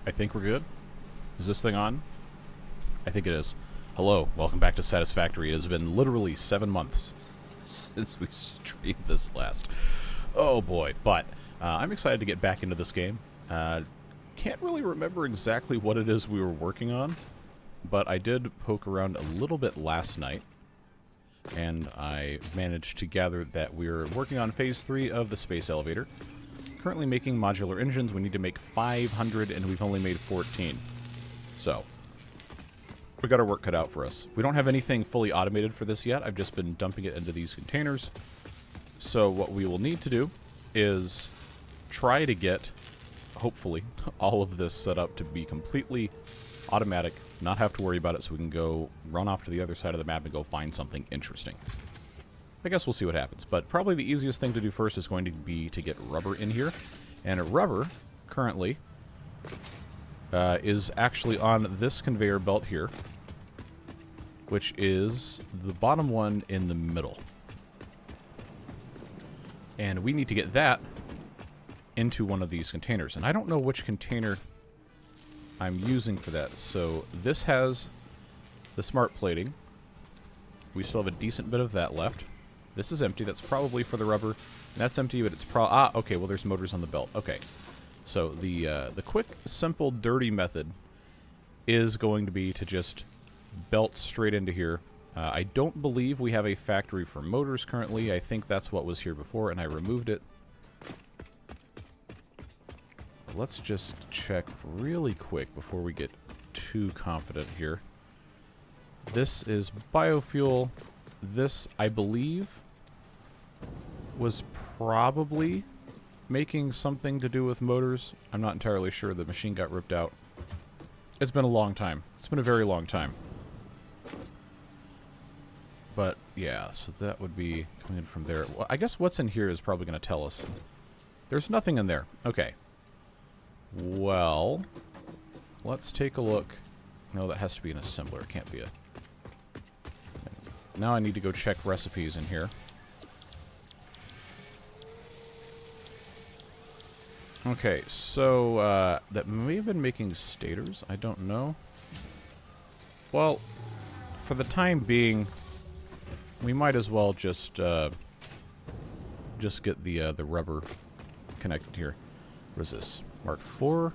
I think we're good. Is this thing on? I think it is. Hello, welcome back to Satisfactory. It has been literally 7 months since we streamed this last. Oh boy, but I'm excited to get back into this game. Can't really remember exactly what it is we were working on, but I did poke around a little bit last night, and I managed to gather that we're working on Phase 3 of the space elevator. Currently making modular engines. We need to make 500, and we've only made 14. So, we got our work cut out for us. We don't have anything fully automated for this yet. I've just been dumping it into these containers. So what we will need to do is try to get, hopefully, all of this set up to be completely automatic, not have to worry about it, so we can go run off to the other side of the map and go find something interesting. I guess we'll see what happens, but probably the easiest thing to do first is going to be to get rubber in here. And rubber, currently, is actually on this conveyor belt here, which is the bottom one in the middle. And we need to get that into one of these containers. And I don't know which container I'm using for that. So this has the smart plating. We still have a decent bit of that left. This is empty. That's probably for the rubber. That's empty, but it's okay, well, there's motors on the belt. Okay. So the quick, simple, dirty method is going to be to just belt straight into here. I don't believe we have a factory for motors currently. I think that's what was here before, and I removed it. Let's just check really quick before we get too confident here. This is biofuel. This, I believe, was probably making something to do with motors. I'm not entirely sure. The machine got ripped out. It's been a long time. It's been a very long time. But, yeah, so that would be coming in from there. Well, I guess what's in here is probably going to tell us. There's nothing in there. Okay. Well, let's take a look. No, that has to be an assembler. It can't be a... Now I need to go check recipes in here. Okay, so, that may have been making stators. I don't know. Well, for the time being, we might as well just get the rubber connected here. What is this? Mark IV.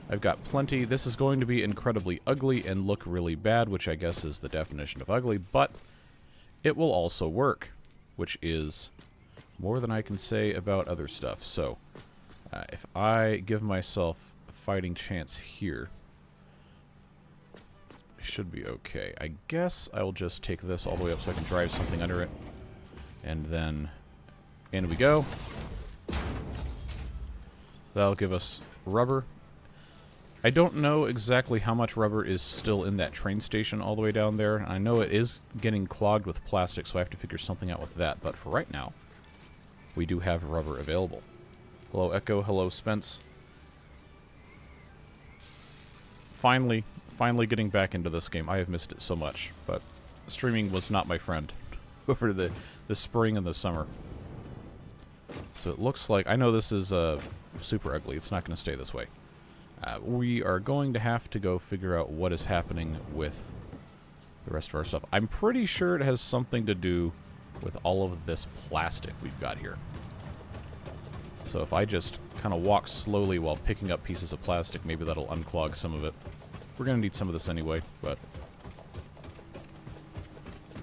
I've got plenty. This is going to be incredibly ugly and look really bad, which I guess is the definition of ugly, but it will also work, which is more than I can say about other stuff. So, if I give myself a fighting chance here, I should be okay. I guess I will just take this all the way up so I can drive something under it. And then, in we go. That'll give us rubber. I don't know exactly how much rubber is still in that train station all the way down there. I know it is getting clogged with plastic, so I have to figure something out with that. But for right now, we do have rubber available. Hello, Echo. Hello, Spence. Finally getting back into this game. I have missed it so much, but streaming was not my friend over the spring and the summer. So it looks like... I know this is super ugly. It's not going to stay this way. We are going to have to go figure out what is happening with the rest of our stuff. I'm pretty sure it has something to do with all of this plastic we've got here. So if I just kind of walk slowly while picking up pieces of plastic, maybe that'll unclog some of it. We're going to need some of this anyway, but...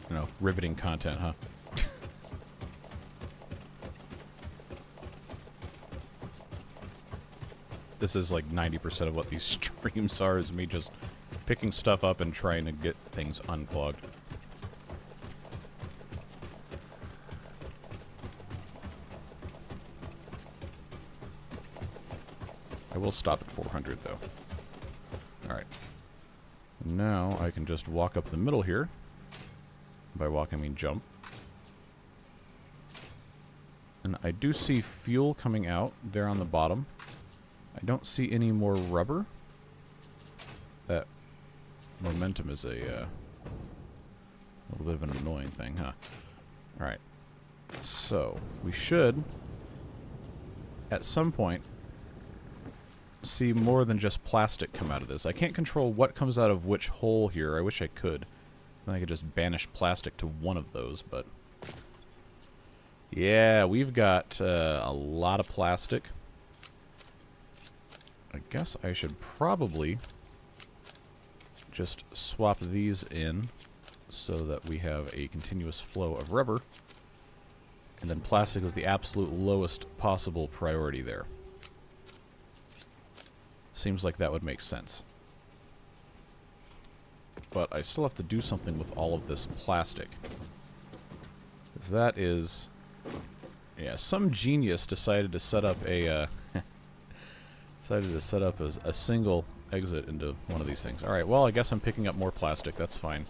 You know, riveting content, huh? This is like 90% of what these streams are, is me just picking stuff up and trying to get things unclogged. I will stop at 400, though. Alright. Now I can just walk up the middle here. By walk, I mean jump. And I do see fuel coming out there on the bottom. I don't see any more rubber. That momentum is a little bit of an annoying thing, huh? Alright. So, we should, at some point, see more than just plastic come out of this. I can't control what comes out of which hole here. I wish I could. Then I could just banish plastic to one of those, but... Yeah, we've got a lot of plastic. I guess I should probably just swap these in so that we have a continuous flow of rubber. And then plastic is the absolute lowest possible priority there. Seems like that would make sense. But I still have to do something with all of this plastic. Because that is... Yeah, some genius decided to set up a... a single exit into one of these things. Alright, well, I guess I'm picking up more plastic. That's fine.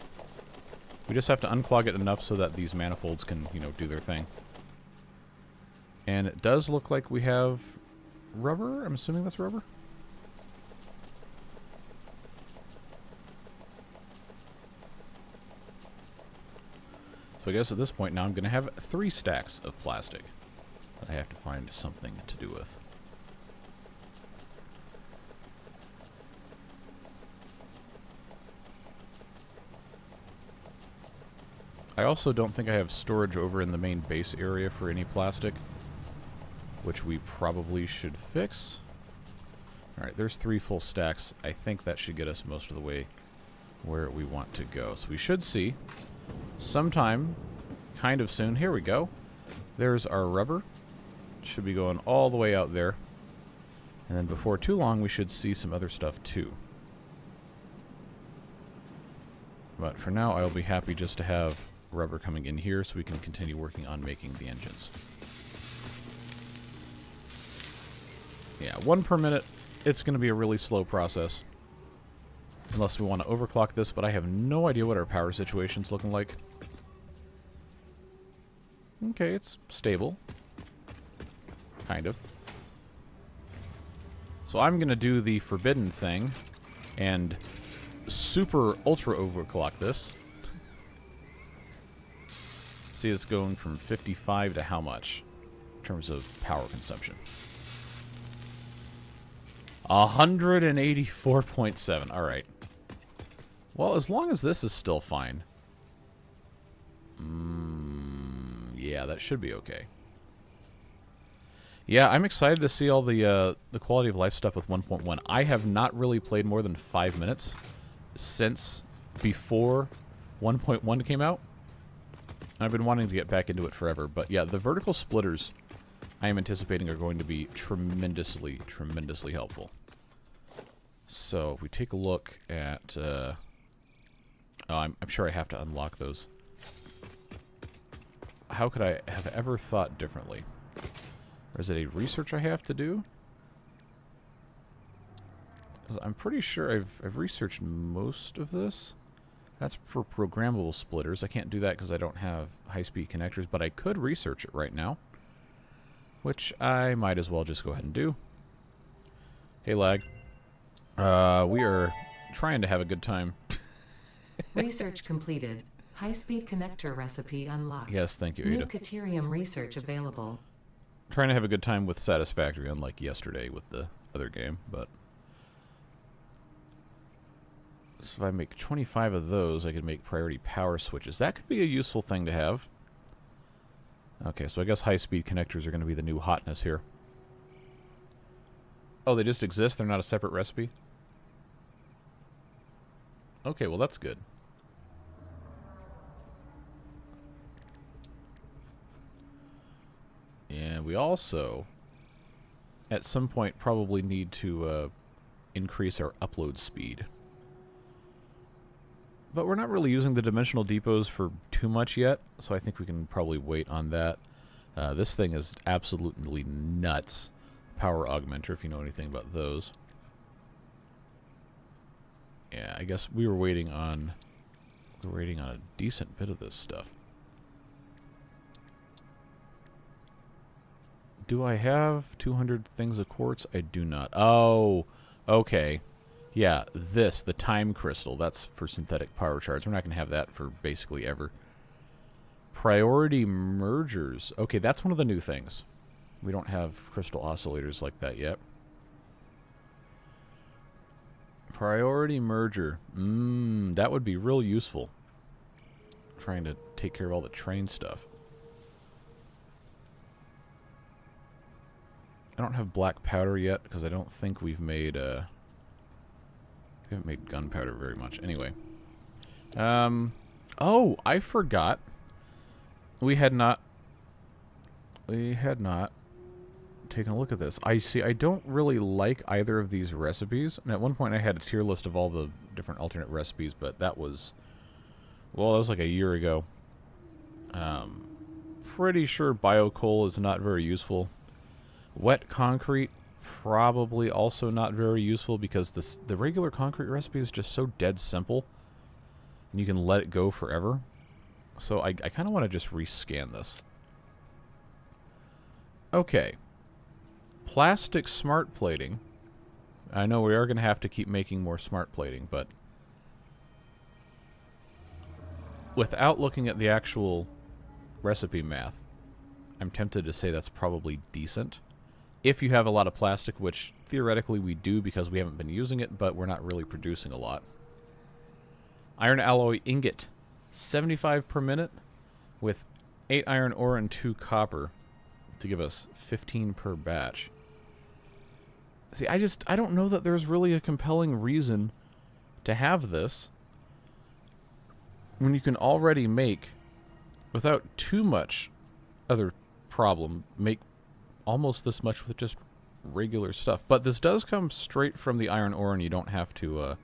We just have to unclog it enough so that these manifolds can, you know, do their thing. And it does look like we have rubber. I'm assuming that's rubber. So I guess at this point now I'm going to have 3 stacks of plastic that I have to find something to do with. I also don't think I have storage over in the main base area for any plastic, which we probably should fix. Alright, there's 3 full stacks. I think that should get us most of the way where we want to go. So we should see sometime kind of soon. Here we go. There's our rubber. Should be going all the way out there. And then before too long we should see some other stuff too. But for now I'll be happy just to have rubber coming in here so we can continue working on making the engines. Yeah, 1 per minute. It's going to be a really slow process. Unless we want to overclock this, but I have no idea what our power situation's looking like. Okay, it's stable. Kind of. So I'm going to do the forbidden thing and super ultra overclock this. See, it's going from 55 to how much in terms of power consumption? 184.7. Alright. Well, as long as this is still fine. Yeah, that should be okay. Yeah, I'm excited to see all the quality of life stuff with 1.1. I have not really played more than 5 minutes since before 1.1 came out. I've been wanting to get back into it forever. But yeah, the vertical splitters I am anticipating are going to be tremendously, tremendously helpful. So if we take a look at... oh, I'm sure I have to unlock those. How could I have ever thought differently? Or is it a research I have to do? 'Cause I'm pretty sure I've researched most of this. That's for programmable splitters. I can't do that because I don't have high-speed connectors, but I could research it right now. Which I might as well just go ahead and do. Hey, lag. We are trying to have a good time. Research completed. High-speed connector recipe unlocked. Yes, thank you, New Ada. Caterium research available. Trying to have a good time with Satisfactory, unlike yesterday with the other game, but... So if I make 25 of those, I could make priority power switches. That could be a useful thing to have. Okay, so I guess high-speed connectors are going to be the new hotness here. Oh, they just exist? They're not a separate recipe? Okay, well that's good. And we also, at some point, probably need to increase our upload speed. But we're not really using the dimensional depots for too much yet, so I think we can probably wait on that. This thing is absolutely nuts. Power augmenter, if you know anything about those. Yeah, I guess we were waiting on a decent bit of this stuff. Do I have 200 things of quartz? I do not. Oh, okay. Yeah, the time crystal, that's for synthetic power charge. We're not going to have that for basically ever. Priority mergers. Okay, that's one of the new things. We don't have crystal oscillators like that yet. Priority merger. That would be real useful. Trying to take care of all the train stuff. I don't have black powder yet because I don't think we've made we haven't made gunpowder very much. Anyway. Oh, I forgot. We had not taken a look at this. I don't really like either of these recipes. And at one point I had a tier list of all the different alternate recipes, but that was, well, that was like a year ago. Pretty sure biocoal is not very useful. Wet concrete, probably also not very useful because the regular concrete recipe is just so dead simple. And you can let it go forever. So I kind of want to just rescan this. Okay. Plastic smart plating. I know we are going to have to keep making more smart plating, but without looking at the actual recipe math, I'm tempted to say that's probably decent. If you have a lot of plastic, which theoretically we do because we haven't been using it, but we're not really producing a lot. Iron alloy ingot, 75 per minute, with 8 iron ore and 2 copper to give us 15 per batch. See, I don't know that there's really a compelling reason to have this when you can already make, without too much other problem, make almost this much with just regular stuff. But this does come straight from the iron ore, and you don't have to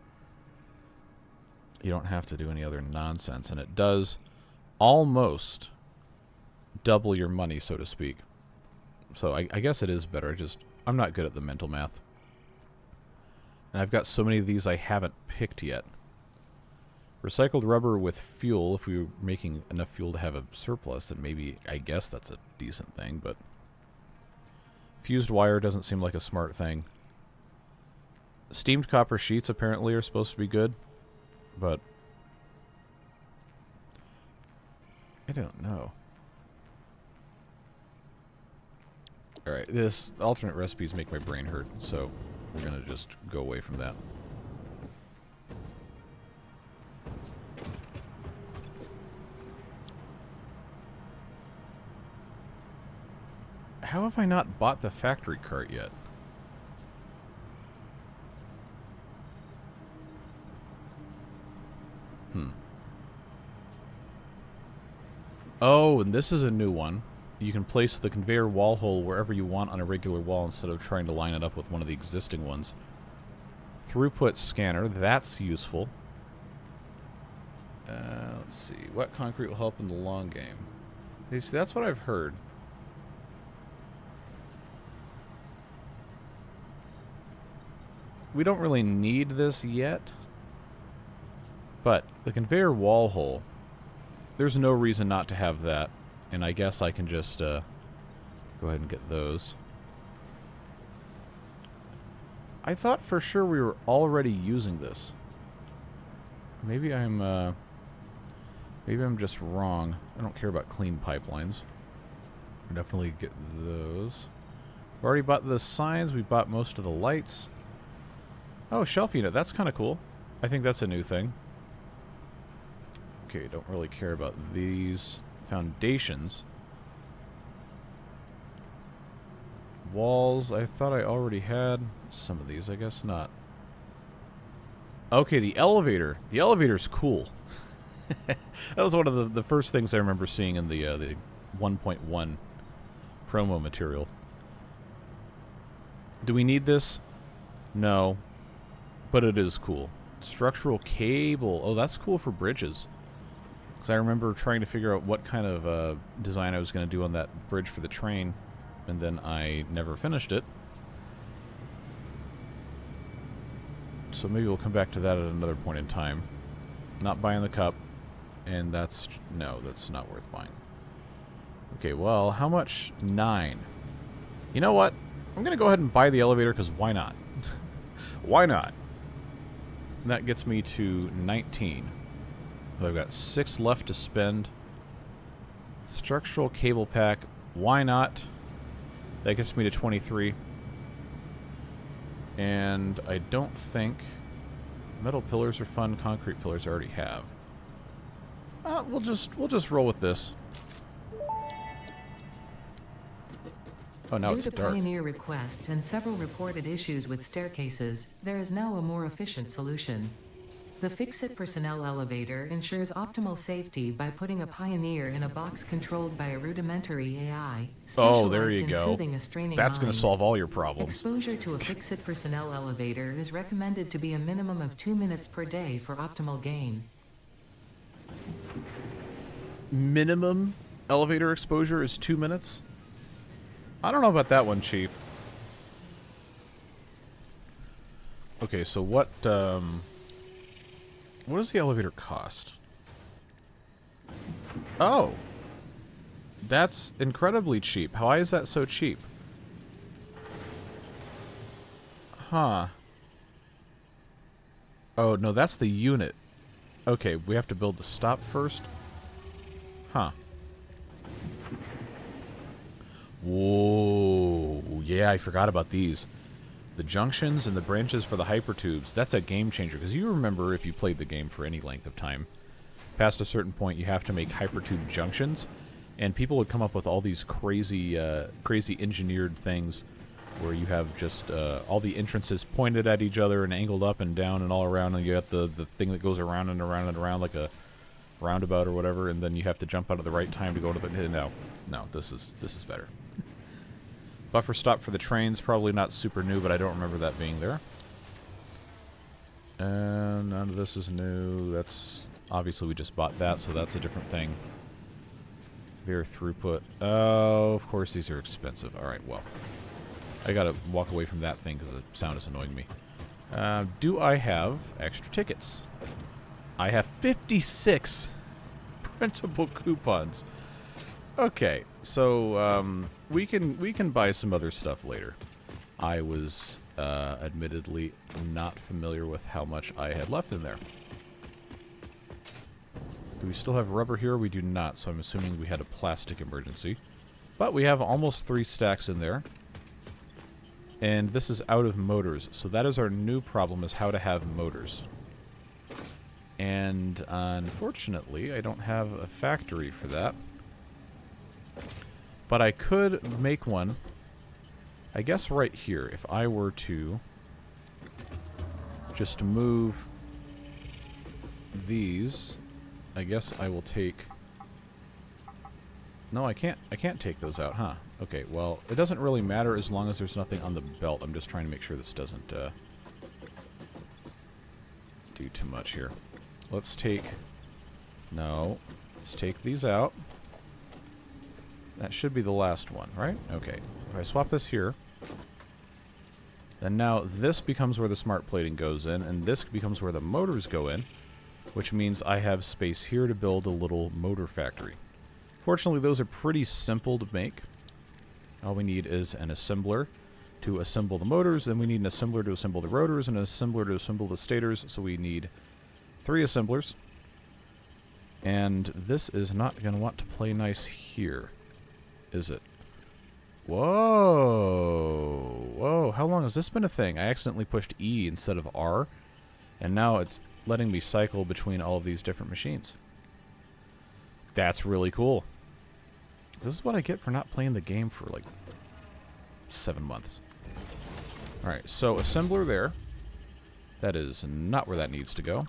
do any other nonsense, and it does almost double your money, so to speak. So I guess it is better. I'm not good at the mental math. And I've got so many of these I haven't picked yet. Recycled rubber with fuel. If we were making enough fuel to have a surplus, then maybe, I guess that's a decent thing, but fused wire doesn't seem like a smart thing. Steamed copper sheets apparently are supposed to be good, but I don't know. Alright, this alternate recipes make my brain hurt, so we're gonna just go away from that. How have I not bought the factory cart yet? Oh, and this is a new one. You can place the conveyor wall hole wherever you want on a regular wall instead of trying to line it up with one of the existing ones. Throughput scanner, that's useful. Let's see. Wet concrete will help in the long game. You see, that's what I've heard. We don't really need this yet, but the conveyor wall hole, there's no reason not to have that, and I guess I can just go ahead and get those. I thought for sure we were already using this. Maybe I'm just wrong. I don't care about clean pipelines. We'll definitely get those. We've already bought the signs. We bought most of the lights. Oh, shelf unit. That's kind of cool. I think that's a new thing. Okay, don't really care about these. Foundations. Walls. I thought I already had some of these. I guess not. Okay, the elevator. The elevator's cool. That was one of the first things I remember seeing in the 1.1 promo material. Do we need this? No. But it is cool. Structural cable. Oh, that's cool for bridges. Because I remember trying to figure out what kind of design I was going to do on that bridge for the train. And then I never finished it. So maybe we'll come back to that at another point in time. Not buying the cup. And that's... no, that's not worth buying. Okay, well, how much? 9. You know what? I'm going to go ahead and buy the elevator because why not? Why not? And that gets me to 19. So I've got 6 left to spend. Structural cable pack. Why not? That gets me to 23. And I don't think Metal pillars are fun. Concrete pillars I already have. We'll just roll with this. Oh, now it's Due to dark. Pioneer request and several reported issues with staircases, there is now a more efficient solution. The Fix-It personnel elevator ensures optimal safety by putting a Pioneer in a box controlled by a rudimentary AI, Oh, there specialized you in go. soothing a straining That's going to mind. solve all your problems. Exposure to a Fix-It personnel elevator is recommended to be a minimum of 2 minutes per day for optimal gain. Minimum elevator exposure is 2 minutes? I don't know about that one, Chief. Okay, so what does the elevator cost? Oh! That's incredibly cheap. Why is that so cheap? Huh. Oh, no, that's the unit. Okay, we have to build the stop first? Huh. Whoa. Yeah, I forgot about these. The junctions and the branches for the hypertubes. That's a game changer, because you remember, if you played the game for any length of time, past a certain point you have to make hypertube junctions, and people would come up with all these crazy engineered things where you have just all the entrances pointed at each other and angled up and down and all around, and you got the thing that goes around and around and around like a roundabout or whatever, and then you have to jump out at the right time to go to the... No, this is better. Buffer stop for the trains, probably not super new, but I don't remember that being there. And none of this is new. That's... Obviously, we just bought that, so that's a different thing. Very throughput. Oh, of course these are expensive. Alright, well. I gotta walk away from that thing because the sound is annoying me. Do I have extra tickets? I have 56 printable coupons. Okay, so we can buy some other stuff later. I was admittedly not familiar with how much I had left in there. Do we still have rubber here? We do not, so I'm assuming we had a plastic emergency. But we have almost 3 stacks in there. And this is out of motors, so that is our new problem, is how to have motors. And unfortunately, I don't have a factory for that. But I could make one, I guess right here, if I were to just move these. I guess I will take... No, I can't take those out, huh? Okay, well, it doesn't really matter as long as there's nothing on the belt. I'm just trying to make sure this doesn't do too much here. Let's take... No. Let's take these out. That should be the last one, right? Okay. If I swap this here, then now this becomes where the smart plating goes in, and this becomes where the motors go in, which means I have space here to build a little motor factory. Fortunately, those are pretty simple to make. All we need is an assembler to assemble the motors, then we need an assembler to assemble the rotors, and an assembler to assemble the stators, so we need 3 assemblers. And this is not going to want to play nice here, is it? Whoa! Whoa, how long has this been a thing? I accidentally pushed E instead of R, and now it's letting me cycle between all of these different machines. That's really cool. This is what I get for not playing the game for like 7 months. Alright, so assembler there. That is not where that needs to go.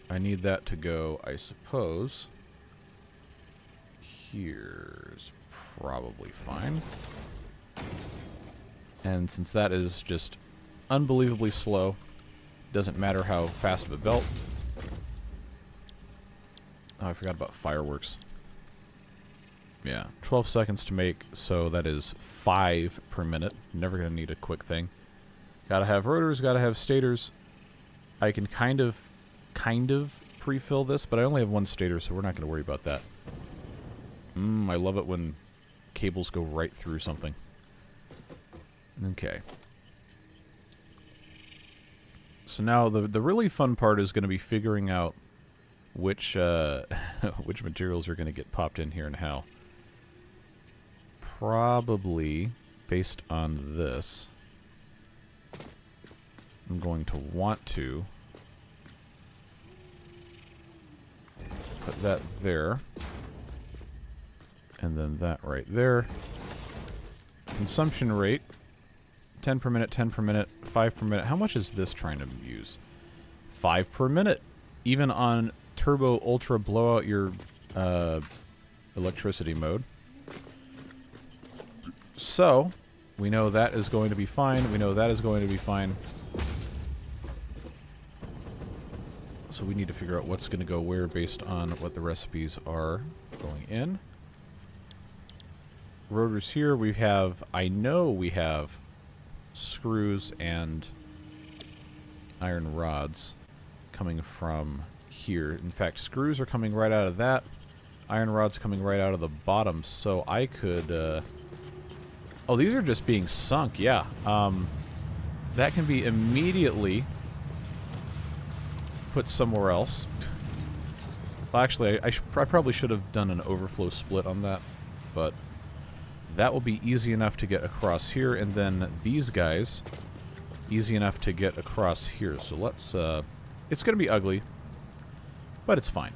I need that to go, I suppose. Here's probably fine. And since that is just unbelievably slow, doesn't matter how fast of a belt. Oh, I forgot about fireworks. Yeah, 12 seconds to make, so that is 5 per minute. Never gonna need a quick thing. Gotta have rotors, gotta have stators. I can kind of pre-fill this, but I only have 1 stator, so we're not gonna worry about that. I love it when cables go right through something. Okay. So now the really fun part is going to be figuring out which which materials are going to get popped in here and how. Probably based on this. I'm going to want to put that there. And then that right there. Consumption rate, 10 per minute, 10 per minute, 5 per minute. How much is this trying to use? 5 per minute. Even on turbo ultra blow out your electricity mode. So, we know that is going to be fine. We know that is going to be fine. So we need to figure out what's going to go where based on what the recipes are going in. Rotors here, we have, I know we have screws and iron rods coming from here. In fact, screws are coming right out of that. Iron rods coming right out of the bottom. So I could, oh, these are just being sunk, yeah. That can be immediately put somewhere else. Well, actually, I probably should have done an overflow split on that, but that will be easy enough to get across here, and then these guys, easy enough to get across here. So let's, it's going to be ugly, but it's fine.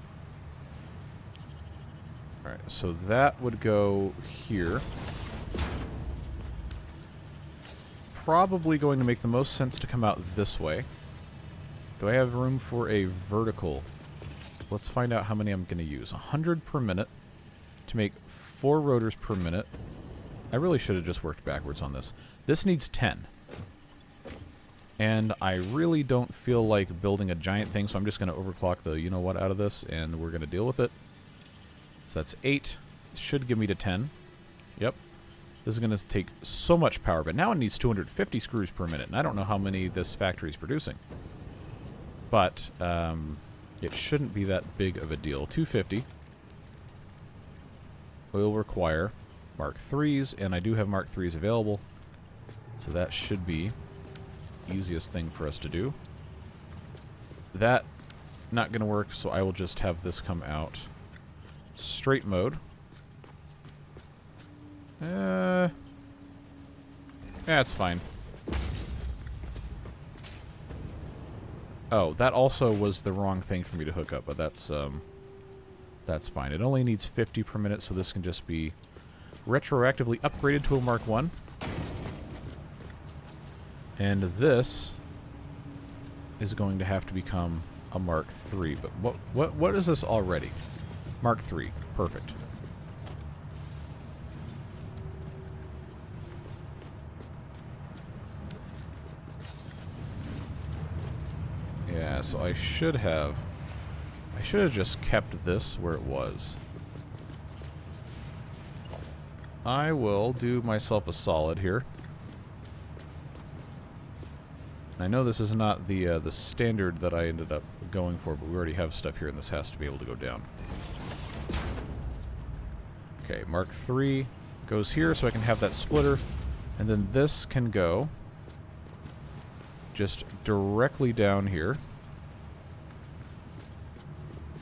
Alright, so that would go here. Probably going to make the most sense to come out this way. Do I have room for a vertical? Let's find out how many I'm going to use. 100 per minute to make 4 rotors per minute. I really should have just worked backwards on this. This needs 10. And I really don't feel like building a giant thing, so I'm just going to overclock the you-know-what out of this, and we're going to deal with it. So that's 8. It should give me to 10. Yep. This is going to take so much power, but now it needs 250 screws per minute, and I don't know how many this factory is producing. But it shouldn't be that big of a deal. 250 will require Mark 3s, and I do have Mark 3s available, so that should be the easiest thing for us to do. That not going to work, so I will just have this come out straight mode. Yeah, it's fine. Oh, that also was the wrong thing for me to hook up, but that's fine. It only needs 50 per minute, so this can just be retroactively upgraded to a Mark 1. And this is going to have to become a Mark 3. But what is this already? Mark 3. Perfect. Yeah, so I should have just kept this where it was. I will do myself a solid here. I know this is not the standard that I ended up going for, but we already have stuff here, and this has to be able to go down. Okay, Mark 3 goes here, so I can have that splitter, and then this can go just directly down here.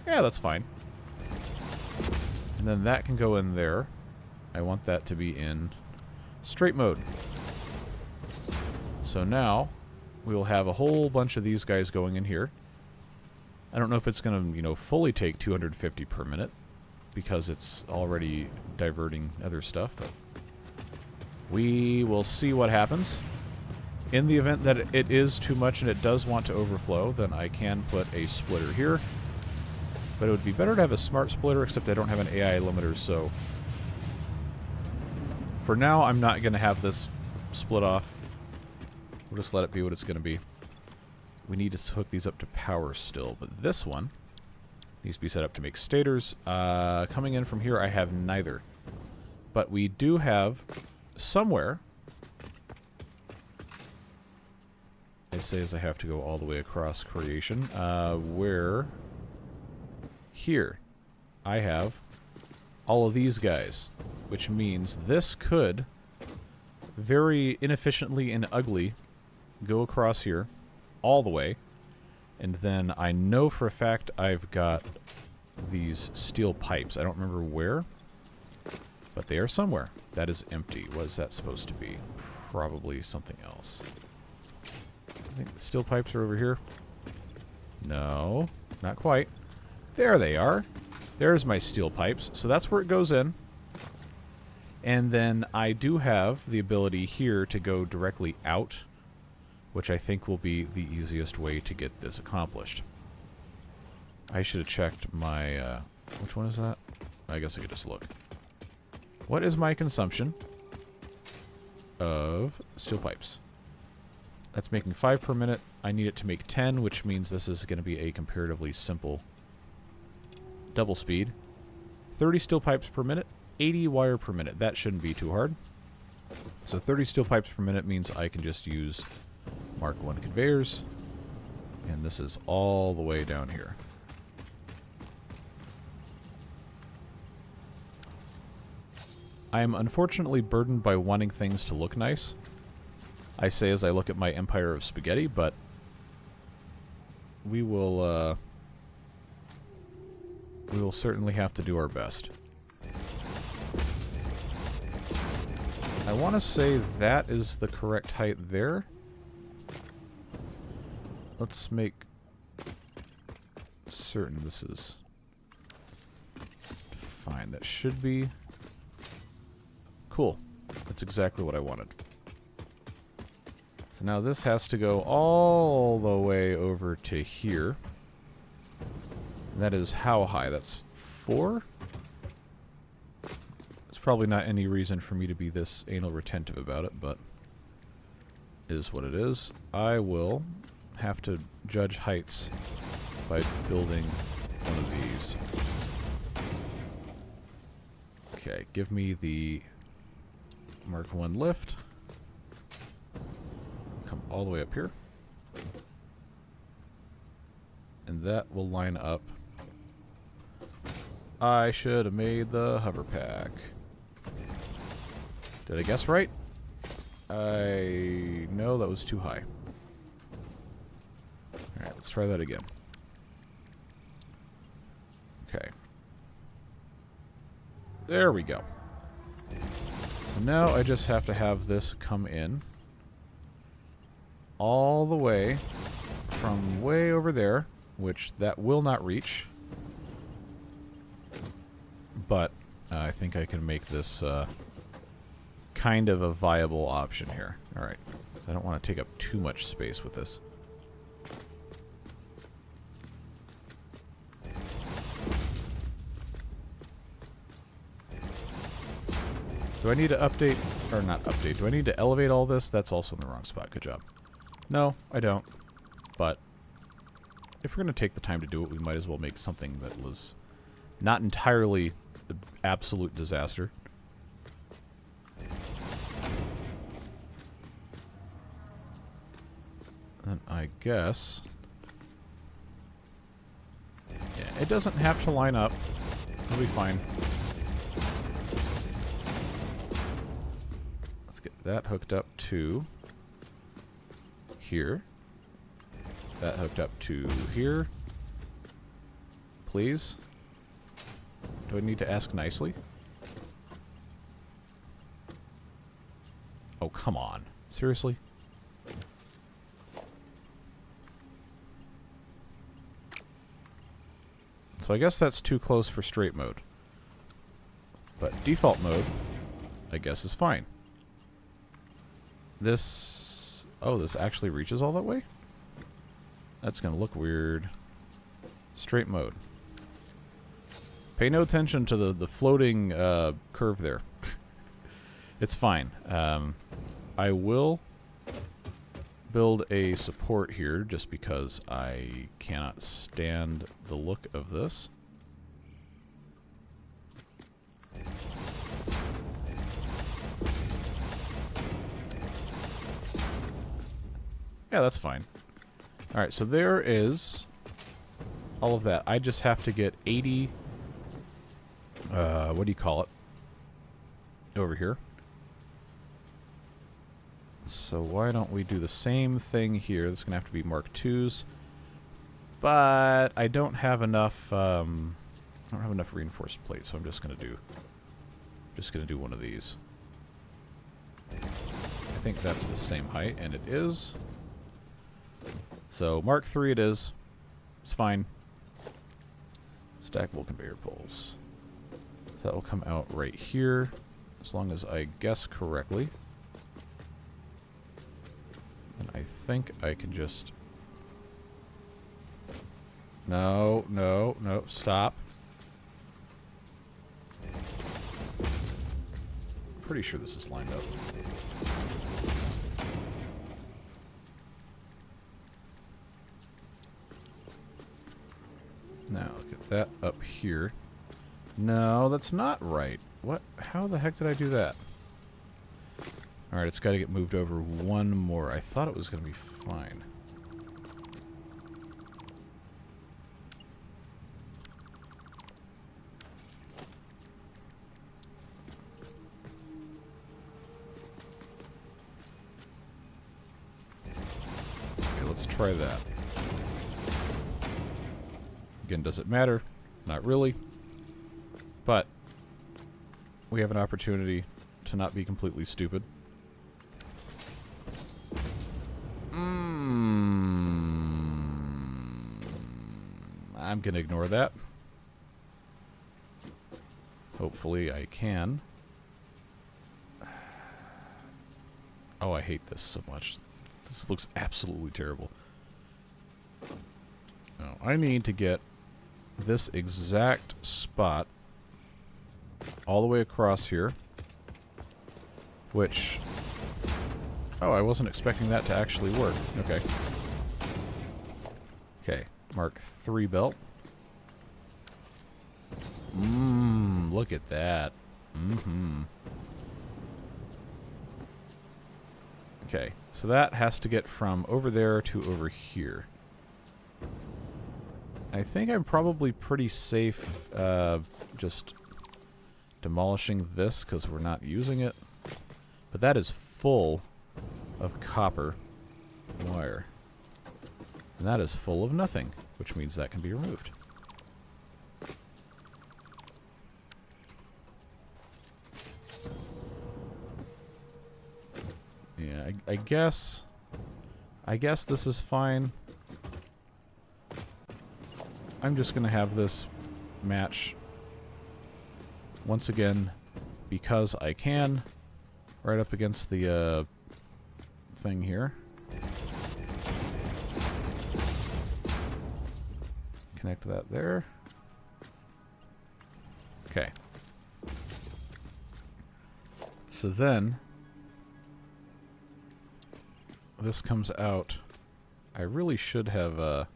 Yeah, that's fine. And then that can go in there. I want that to be in straight mode. So now we will have a whole bunch of these guys going in here. I don't know if it's going to, fully take 250 per minute because it's already diverting other stuff, but we will see what happens. In the event that it is too much and it does want to overflow, then I can put a splitter here. But it would be better to have a smart splitter, except I don't have an AI limiter, so for now I'm not going to have this split off. We'll just let it be what it's going to be. We need to hook these up to power still, but this one needs to be set up to make stators. Coming in from here, I have neither. But we do have somewhere, I say as I have to go all the way across creation, where here I have all of these guys, which means this could very inefficiently and ugly go across here all the way, and then I know for a fact I've got these steel pipes. I don't remember where, but they are somewhere. That is empty. What is that supposed to be? Probably something else. I think the steel pipes are over here. No, not quite. There they are. There's my steel pipes. So that's where it goes in. And then I do have the ability here to go directly out, which I think will be the easiest way to get this accomplished. I should have checked my... which one is that? I guess I could just look. What is my consumption of steel pipes? That's making 5 per minute. I need it to make 10, which means this is going to be a comparatively simple double speed. 30 steel pipes per minute, 80 wire per minute. That shouldn't be too hard. So 30 steel pipes per minute means I can just use Mark 1 conveyors. And this is all the way down here. I am unfortunately burdened by wanting things to look nice. I say as I look at my empire of spaghetti, but we will certainly have to do our best. I want to say that is the correct height there. Let's make certain this is fine. That should be cool. That's exactly what I wanted. So now this has to go all the way over to here. And that is how high? That's 4? There's probably not any reason for me to be this anal retentive about it, but it is what it is. I will have to judge heights by building one of these. Okay, give me the Mark 1 lift. Come all the way up here. And that will line up. I should have made the hover pack. Did I guess right? No, that was too high. Alright, let's try that again. Okay. There we go. So now I just have to have this come in all the way from way over there, which that will not reach. But I think I can make this kind of a viable option here. Alright. I don't want to take up too much space with this. Do I need to update, or not update, do I need to elevate all this? That's also in the wrong spot. Good job. No, I don't. But if we're going to take the time to do it, we might as well make something that was not entirely an absolute disaster. And I guess... yeah, it doesn't have to line up. It'll be fine. Let's get that hooked up to here. That hooked up to here. Please. Do I need to ask nicely? Oh, come on. Seriously? So I guess that's too close for straight mode. But default mode, I guess, is fine. This... oh, this actually reaches all that way? That's going to look weird. Straight mode. Pay no attention to the floating curve there. It's fine. I will build a support here just because I cannot stand the look of this. Yeah, that's fine. Alright, so there is all of that. I just have to get 80... what do you call it? Over here. So why don't we do the same thing here? This is going to have to be Mark IIs. But I don't have enough reinforced plates, so I'm just going to do one of these. I think that's the same height, and it is. So Mark III it is. It's fine. Stackable conveyor poles. So that will come out right here, as long as I guess correctly. And I think I can just... No, no, no, stop. Pretty sure this is lined up. Now, get that up here. No, that's not right. What? How the heck did I do that? Alright, it's got to get moved over one more. I thought it was going to be fine. Okay, let's try that. Again, does it matter? Not really. But we have an opportunity to not be completely stupid. I'm going to ignore that. Hopefully I can. Oh, I hate this so much. This looks absolutely terrible. Now, I need to get this exact spot all the way across here, which... Oh, I wasn't expecting that to actually work. Okay. Okay, Mark III belt. Look at that. Okay, so that has to get from over there to over here. I think I'm probably pretty safe just demolishing this because we're not using it. But that is full of copper wire. And that is full of nothing, which means that can be removed. Yeah, I guess this is fine. I'm just going to have this match once again because I can right up against the thing here. Connect that there. Okay. So then this comes out. I really should have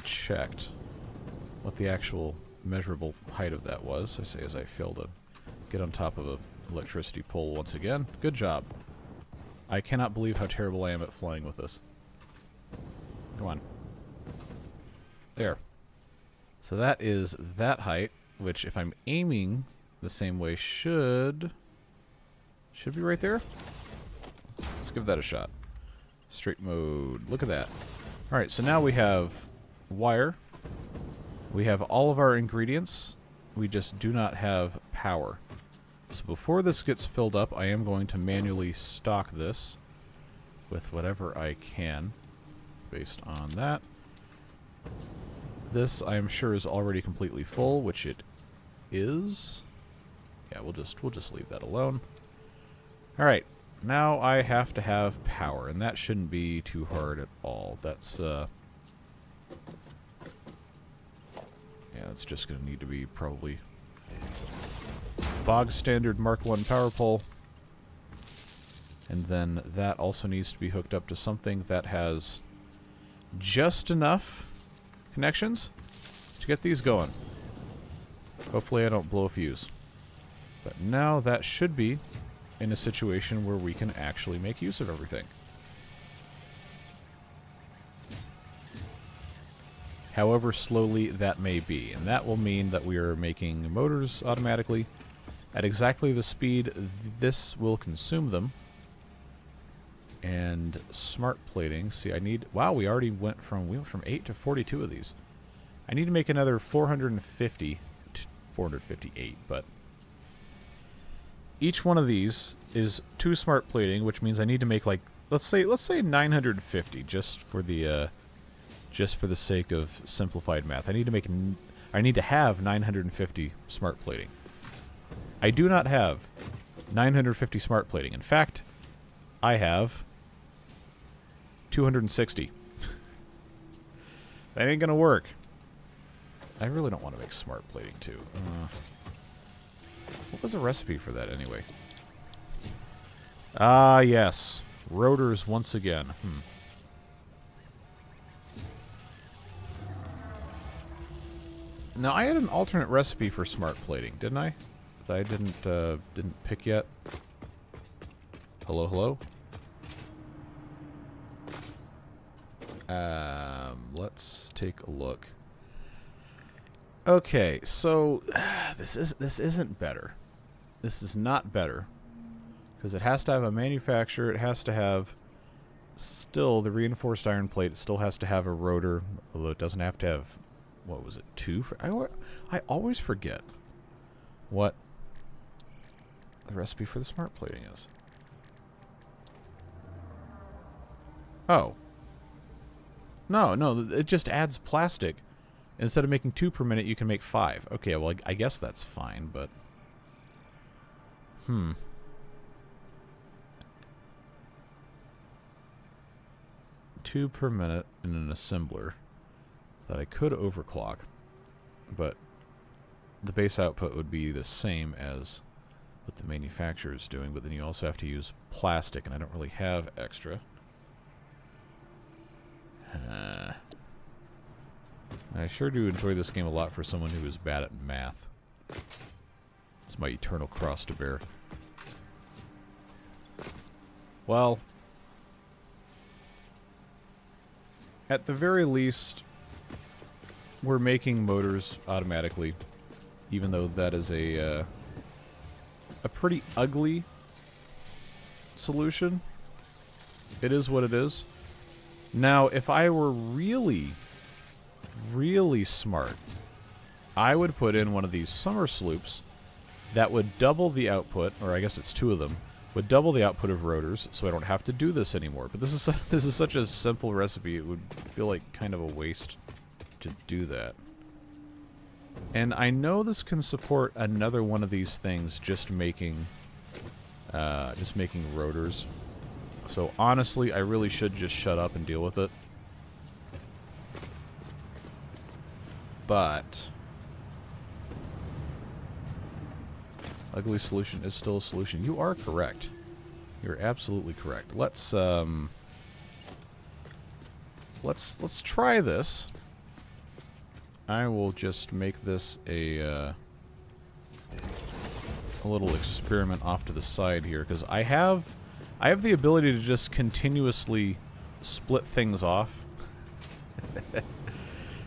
checked what the actual measurable height of that was. I say as I fail to get on top of a electricity pole once again. Good job. I cannot believe how terrible I am at flying with this. Come on. There. So that is that height, which if I'm aiming the same way should be right there. Let's give that a shot. Straight mode. Look at that. Alright, so now we have wire. We have all of our ingredients. We just do not have power. So before this gets filled up, I am going to manually stock this with whatever I can based on that. This, I am sure, is already completely full, which it is. Yeah, we'll just leave that alone. Alright, now I have to have power, and that shouldn't be too hard at all. That's, yeah, it's just going to need to be probably bog standard Mark I power pole. And then that also needs to be hooked up to something that has just enough connections to get these going. Hopefully I don't blow a fuse. But now that should be in a situation where we can actually make use of everything. However slowly that may be. And that will mean that we are making motors automatically at exactly the speed this will consume them. And smart plating. See, I need... Wow, we went from 8 to 42 of these. I need to make another 450 to 458, but each one of these is 2 smart plating, which means I need to make like let's say 950 just for the sake of simplified math. I need to have 950 smart plating. I do not have 950 smart plating. In fact, I have 260. That ain't gonna work. I really don't want to make smart plating too. What was the recipe for that anyway? Ah, yes. Rotors once again. Now, I had an alternate recipe for smart plating, didn't I? That I didn't pick yet. Hello, hello? Let's take a look. Okay, so this isn't better. This is not better. Because it has to have a manufacturer, it has to have still the reinforced iron plate, it still has to have a rotor, although it doesn't have to have, what was it, 2? I always forget what the recipe for the smart plating is. Oh. No, it just adds plastic. Instead of making 2 per minute, you can make 5. Okay, well, I guess that's fine, but... 2 per minute in an assembler that I could overclock, but the base output would be the same as what the manufacturer is doing, but then you also have to use plastic, and I don't really have extra. I sure do enjoy this game a lot for someone who is bad at math. It's my eternal cross to bear. Well, at the very least, we're making motors automatically, even though that is a pretty ugly solution. It is what it is. Now, if I were really smart, I would put in one of these summer sloops that would double the output, or I guess it's 2 of them, would double the output of rotors, so I don't have to do this anymore. But this is such a simple recipe, it would feel like kind of a waste to do that. And I know this can support another one of these things, just making rotors. So honestly, I really should just shut up and deal with it. But ugly solution is still a solution. You are correct. You're absolutely correct. Let's try this. I will just make this a little experiment off to the side here, because I have the ability to just continuously split things off.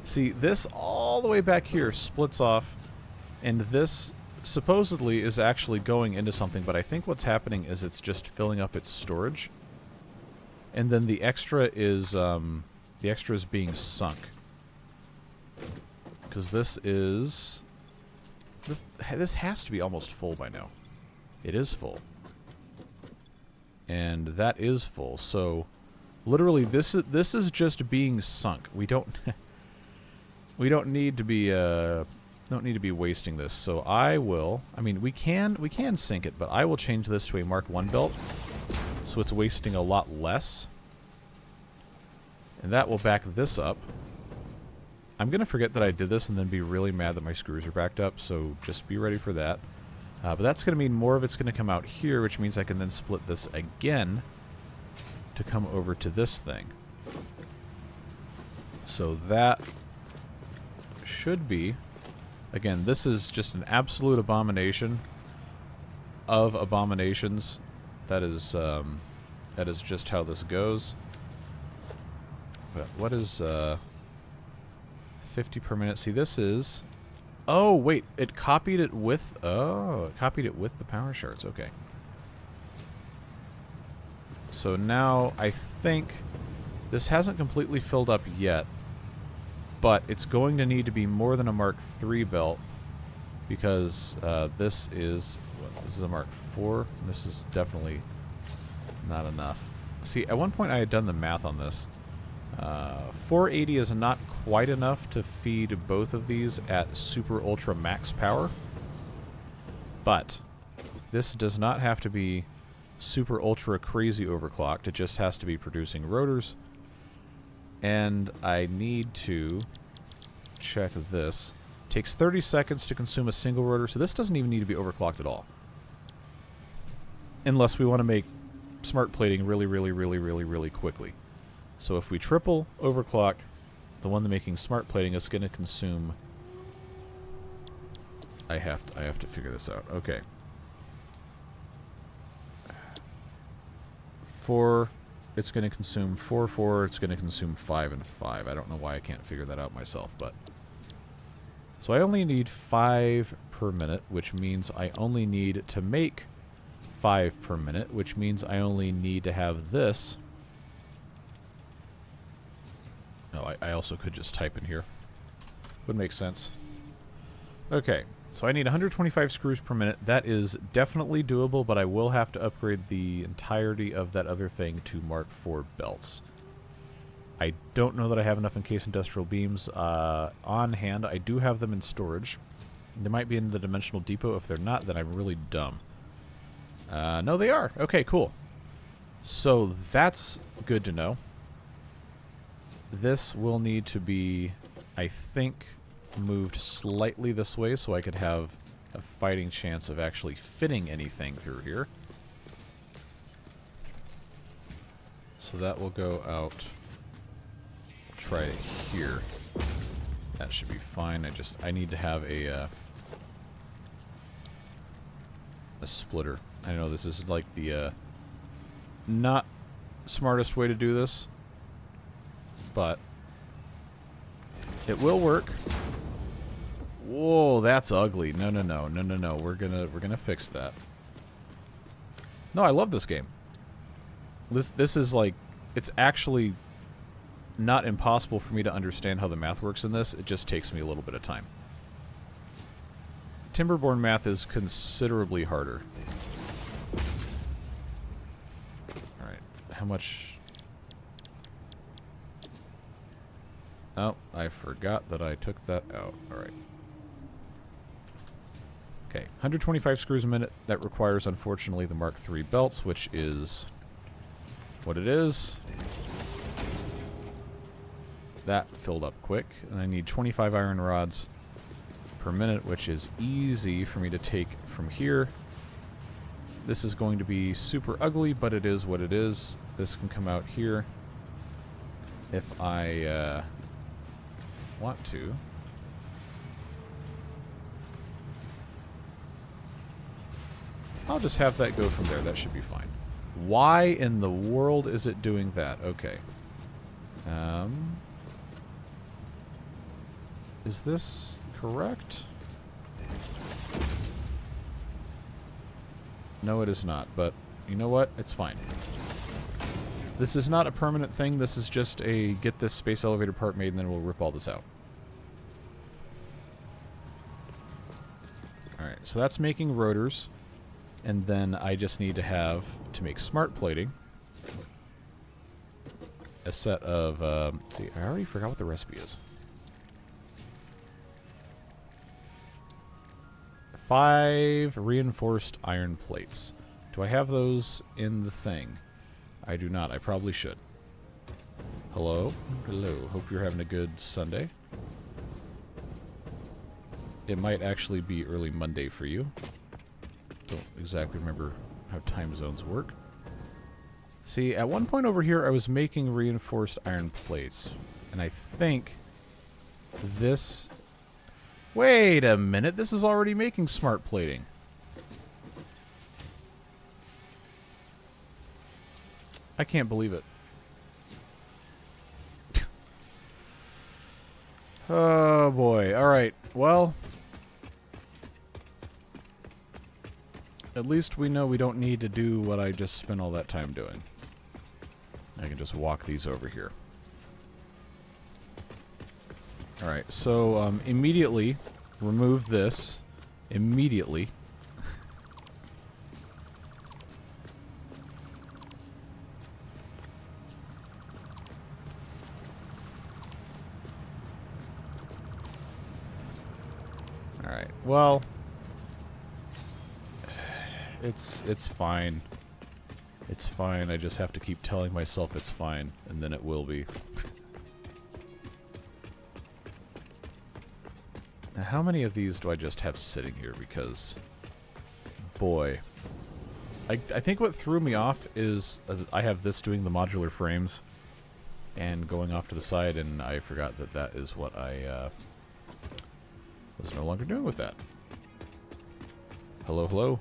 See, this all the way back here splits off, and this supposedly is actually going into something, but I think what's happening is it's just filling up its storage. And then the extra is being sunk. Because this has to be almost full by now. It is full. And that is full. So literally this is just being sunk. We don't need to be wasting this. So I mean we can sink it, but I will change this to a Mark 1 belt. So it's wasting a lot less. And that will back this up. I'm going to forget that I did this and then be really mad that my screws are backed up, so just be ready for that. But that's going to mean more of it's going to come out here, which means I can then split this again to come over to this thing. So that should be... Again, this is just an absolute abomination of abominations. That is just how this goes. But what is... 50 per minute. See, this is... Oh, wait. It copied it with... Oh, it copied it with the power shards. Okay. So now I think this hasn't completely filled up yet, but it's going to need to be more than a Mark 3 belt because this is a Mark 4. This is definitely not enough. See, at one point I had done the math on this. 480 is not quite enough to feed both of these at super ultra max power. But this does not have to be super ultra crazy overclocked. It just has to be producing rotors. And I need to check this. It takes 30 seconds to consume a single rotor, so this doesn't even need to be overclocked at all. Unless we want to make smart plating really quickly. So if we triple overclock, the one that's making smart plating is going to consume... I have to figure this out. Okay. 4, it's going to consume 4, 4, it's going to consume 5 and 5. I don't know why I can't figure that out myself, but... So I only need 5 per minute, which means I only need to make 5 per minute, which means I only need to have this. No, I also could just type in here. Would make sense. Okay, so I need 125 screws per minute. That is definitely doable, but I will have to upgrade the entirety of that other thing to Mark IV belts. I don't know that I have enough encased industrial beams on hand. I do have them in storage. They might be in the dimensional depot. If they're not, then I'm really dumb. No, they are. Okay, cool. So that's good to know. This will need to be, I think, moved slightly this way so I could have a fighting chance of actually fitting anything through here. So that will go out. Try it here. That should be fine. I need to have a splitter. I know this is like the not smartest way to do this, but it will work. Whoa, that's ugly. No. We're gonna fix that. No, I love this game. This is like, it's actually not impossible for me to understand how the math works in this. It just takes me a little bit of time. Timberborn math is considerably harder. Alright, how much... Oh, I forgot that I took that out. Alright. Okay, 125 screws a minute. That requires, unfortunately, the Mark III belts, which is what it is. That filled up quick. And I need 25 iron rods per minute, which is easy for me to take from here. This is going to be super ugly, but it is what it is. This can come out here if I want to. I'll just have that go from there. That should be fine. Why in the world is it doing that? Okay. Is this correct? No, it is not. But you know what? It's fine. This is not a permanent thing. This is just a get this space elevator part made and then we'll rip all this out. Alright, so that's making rotors. And then I just need to have, to make smart plating, a set of, let's see, I already forgot what the recipe is. 5 reinforced iron plates. Do I have those in the thing? I do not. I probably should. Hello? Hello. Hope you're having a good Sunday. It might actually be early Monday for you. Don't exactly remember how time zones work. See, at one point over here I was making reinforced iron plates. And I think this... Wait a minute, this is already making smart plating. I can't believe it. Oh boy, alright, well... At least we know we don't need to do what I just spent all that time doing. I can just walk these over here. Alright, so immediately remove this. Immediately. Well, it's fine. It's fine. I just have to keep telling myself it's fine, and then it will be. Now, how many of these do I just have sitting here? Because, boy, I think what threw me off is I have this doing the modular frames and going off to the side, and I forgot that that is what I was no longer doing with that. Hello, hello.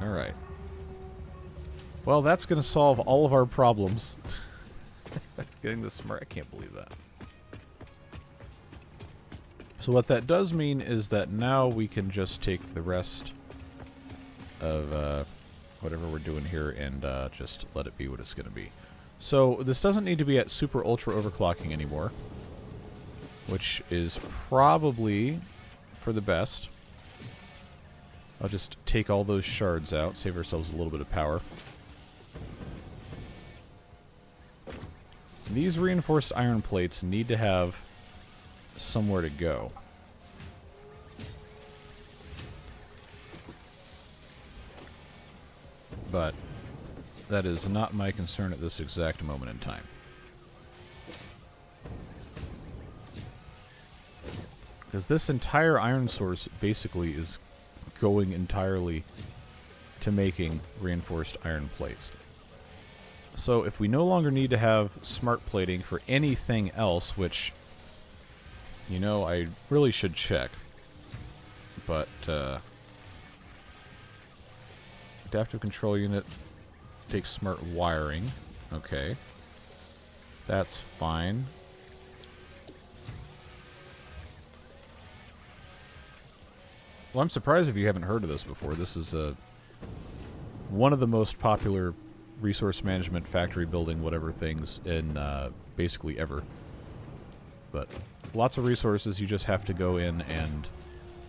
Alright. Well, that's going to solve all of our problems. Getting this smart, I can't believe that. So what that does mean is that now we can just take the rest of whatever we're doing here and just let it be what it's going to be. So this doesn't need to be at super ultra overclocking anymore, which is probably for the best. I'll just take all those shards out, save ourselves a little bit of power. These reinforced iron plates need to have somewhere to go. But that is not my concern at this exact moment in time. Because this entire iron source basically is going entirely to making reinforced iron plates. So if we no longer need to have smart plating for anything else, which, you know, I really should check, but adaptive control unit takes smart wiring. Okay, that's fine. Well, I'm surprised if you haven't heard of this before. This is one of the most popular resource management, factory building, whatever things in basically ever. But lots of resources. You just have to go in and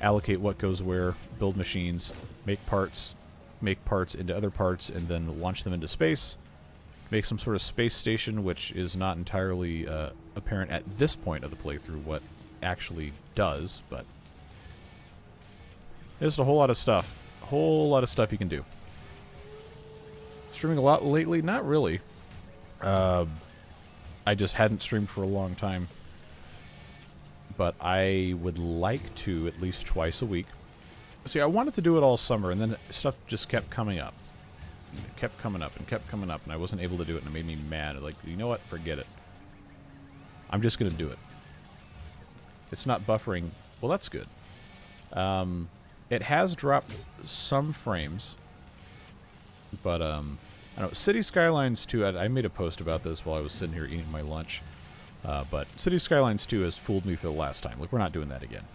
allocate what goes where, build machines, make parts into other parts, and then launch them into space. Make some sort of space station, which is not entirely apparent at this point of the playthrough what actually does, but there's a whole lot of stuff. A whole lot of stuff you can do. Streaming a lot lately? Not really. I just hadn't streamed for a long time. But I would like to at least twice a week. See, I wanted to do it all summer, and then stuff just kept coming up. It kept coming up and kept coming up, and I wasn't able to do it, and it made me mad. Like, you know what? Forget it. I'm just going to do it. It's not buffering. Well, that's good. It has dropped some frames, but, I don't know, City Skylines 2, I made a post about this while I was sitting here eating my lunch, but City Skylines 2 has fooled me for the last time. Like, we're not doing that again.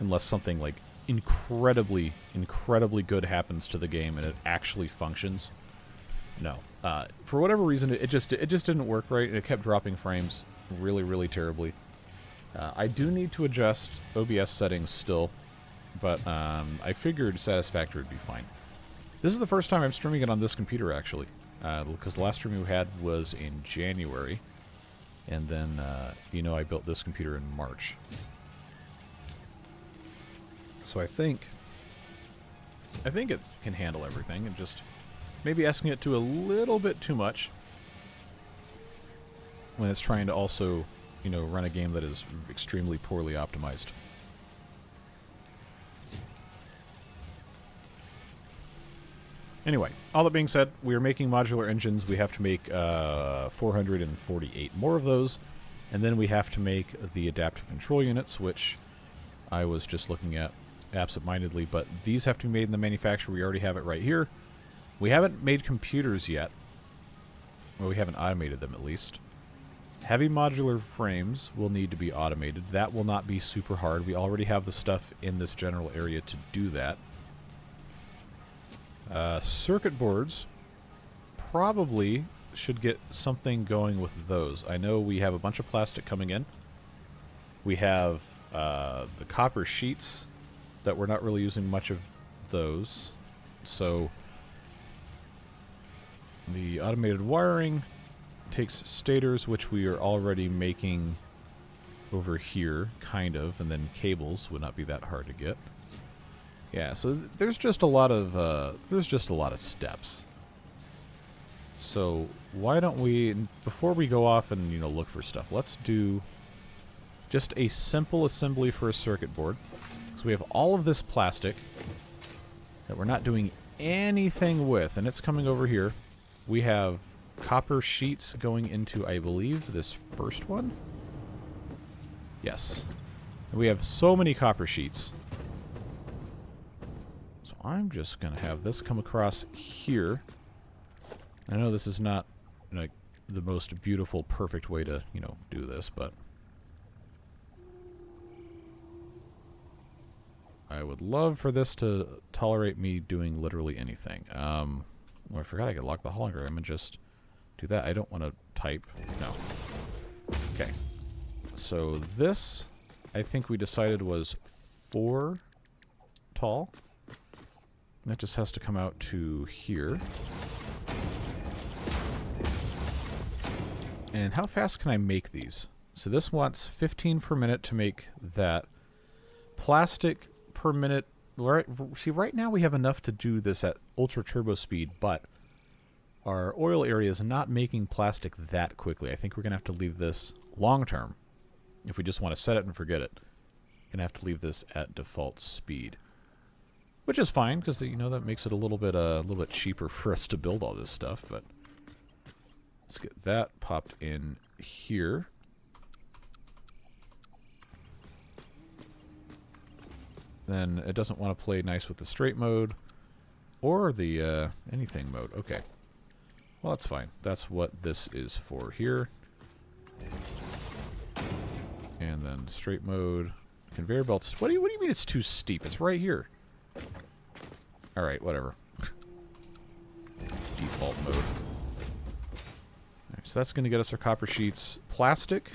Unless something, like, incredibly, incredibly good happens to the game and it actually functions. No. For whatever reason, it just didn't work right, and it kept dropping frames really, really terribly. I do need to adjust OBS settings still, but I figured Satisfactory would be fine. This is the first time I'm streaming it on this computer, actually, because the last stream we had was in January, and then, you know, I built this computer in March. So I think it can handle everything, and just maybe asking it to a little bit too much when it's trying to also, you know, run a game that is extremely poorly optimized. Anyway, all that being said, we are making modular engines. We have to make 448 more of those, and then we have to make the adaptive control units, which I was just looking at absent-mindedly, but these have to be made in the manufacturer. We already have it right here. We haven't made computers yet. Well, we haven't automated them, at least. Heavy modular frames will need to be automated. That will not be super hard. We already have the stuff in this general area to do that. Circuit boards probably should get something going with those. I know we have a bunch of plastic coming in. We have the copper sheets that we're not really using much of those. So the automated wiring takes stators, which we are already making over here, kind of, and then cables would not be that hard to get. Yeah, so there's just a lot of steps. So why don't we, before we go off and, you know, look for stuff, let's do just a simple assembly for a circuit board. So we have all of this plastic that we're not doing anything with, and it's coming over here. We have copper sheets going into, I believe, this first one. Yes. And we have so many copper sheets. So I'm just going to have this come across here. I know this is not, like, the most beautiful, perfect way to, you know, do this, but I would love for this to tolerate me doing literally anything. Well, I forgot I could lock the hologram and just do that. I don't want to type. No. Okay. So this, I think we decided was 4 tall. That just has to come out to here. And how fast can I make these? So this wants 15 per minute to make that. Plastic per minute. See, right now we have enough to do this at ultra turbo speed, but our oil area is not making plastic that quickly. I think we're going to have to leave this long term. If we just want to set it and forget it, going to have to leave this at default speed. Which is fine, because, you know, that makes it a little bit cheaper for us to build all this stuff, but let's get that popped in here. Then it doesn't want to play nice with the straight mode or the anything mode. Okay. Well, that's fine. That's what this is for here. And then straight mode. Conveyor belts. What do you mean it's too steep? It's right here. Alright, whatever. Default mode. Alright, so that's going to get us our copper sheets. Plastic.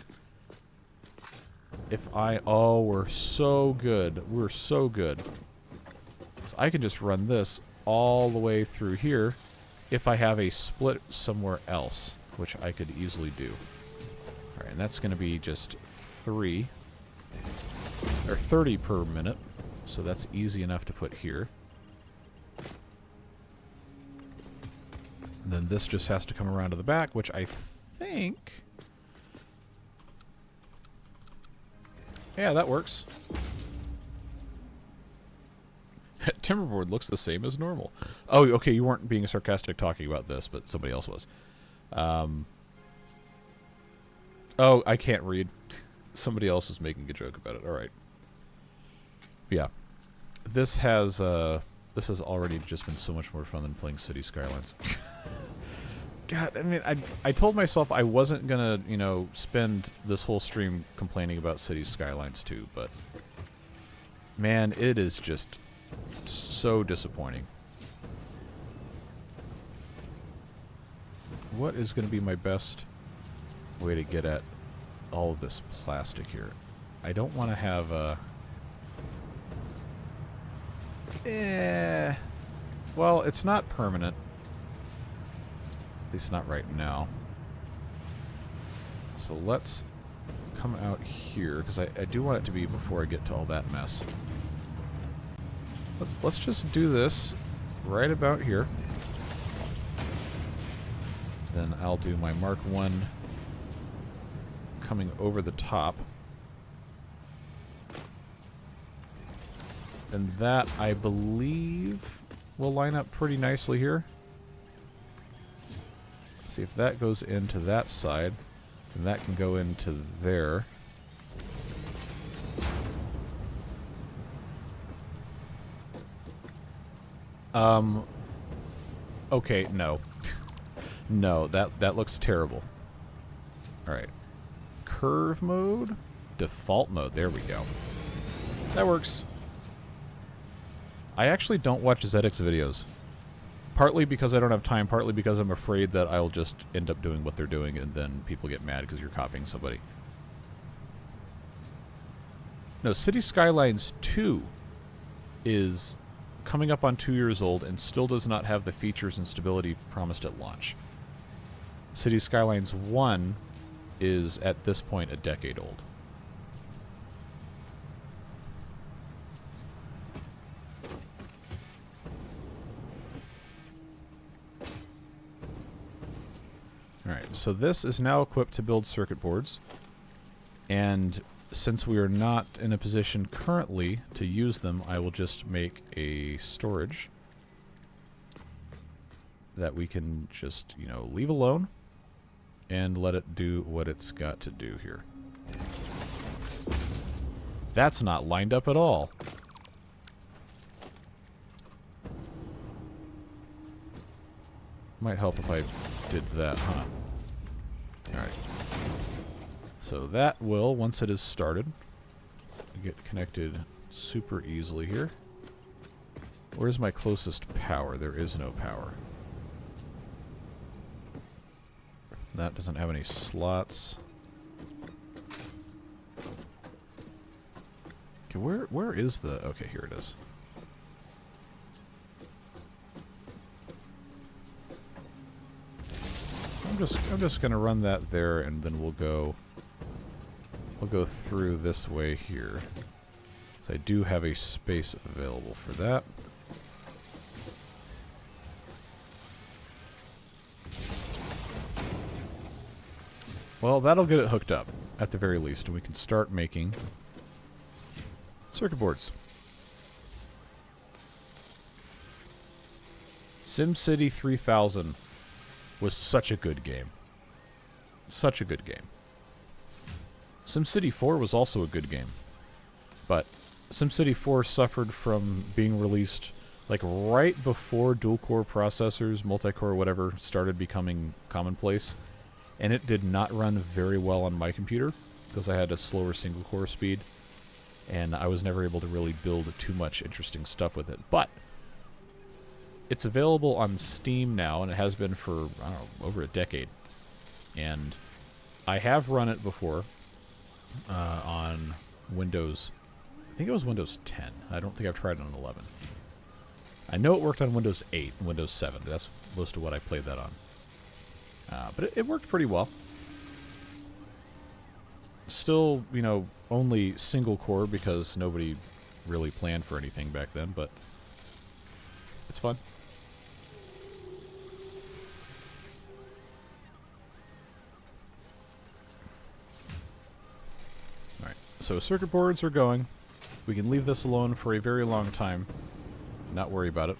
Oh, we're so good. We're so good. So I can just run this all the way through here if I have a split somewhere else, which I could easily do. Alright, and that's going to be just 3. Or 30 per minute. So that's easy enough to put here. And then this just has to come around to the back, which I think... Yeah, that works. Timberboard looks the same as normal. Oh, okay, you weren't being sarcastic talking about this, but somebody else was. Oh, I can't read. Somebody else was making a joke about it. All right. Yeah. This has already just been so much more fun than playing City Skylines. God, I mean, I told myself I wasn't gonna, you know, spend this whole stream complaining about City Skylines 2, but man, it is just so disappointing. What is going to be my best way to get at all of this plastic here? I don't want to have a... Well, it's not permanent. At least not right now. So let's come out here, because I do want it to be before I get to all that mess. Let's just do this right about here. Then I'll do my Mark 1 coming over the top. And that, I believe, will line up pretty nicely here. See if that goes into that side, and that can go into there. Okay, no. No, that looks terrible. Alright. Curve mode? Default mode, there we go. That works. I actually don't watch ZX videos. Partly because I don't have time, partly because I'm afraid that I'll just end up doing what they're doing and then people get mad because you're copying somebody. No, City Skylines 2 is coming up on 2 years old and still does not have the features and stability promised at launch. City Skylines 1 is, at this point, a decade old. Alright, so this is now equipped to build circuit boards. And since we are not in a position currently to use them, I will just make a storage that we can just, you know, leave alone and let it do what it's got to do here. That's not lined up at all. Might help if I did that, huh? Alright. So that will, once it is started, get connected super easily here. Where's my closest power? There is no power. That doesn't have any slots. Okay, where is the... Okay, here it is. I'm just gonna run that there, and then we'll go through this way here. So I do have a space available for that. Well, that'll get it hooked up, at the very least, and we can start making circuit boards. SimCity 3000 was such a good game. Such a good game. SimCity 4 was also a good game. But SimCity 4 suffered from being released like right before dual-core processors, multi-core, whatever, started becoming commonplace. And it did not run very well on my computer because I had a slower single-core speed. And I was never able to really build too much interesting stuff with it. But it's available on Steam now, and it has been for, I don't know, over a decade. And I have run it before on Windows. I think it was Windows 10. I don't think I've tried it on 11. I know it worked on Windows 8 and Windows 7. That's most of what I played that on. But it worked pretty well. Still, you know, only single core because nobody really planned for anything back then, but it's fun. Alright, so circuit boards are going. We can leave this alone for a very long time. Not worry about it.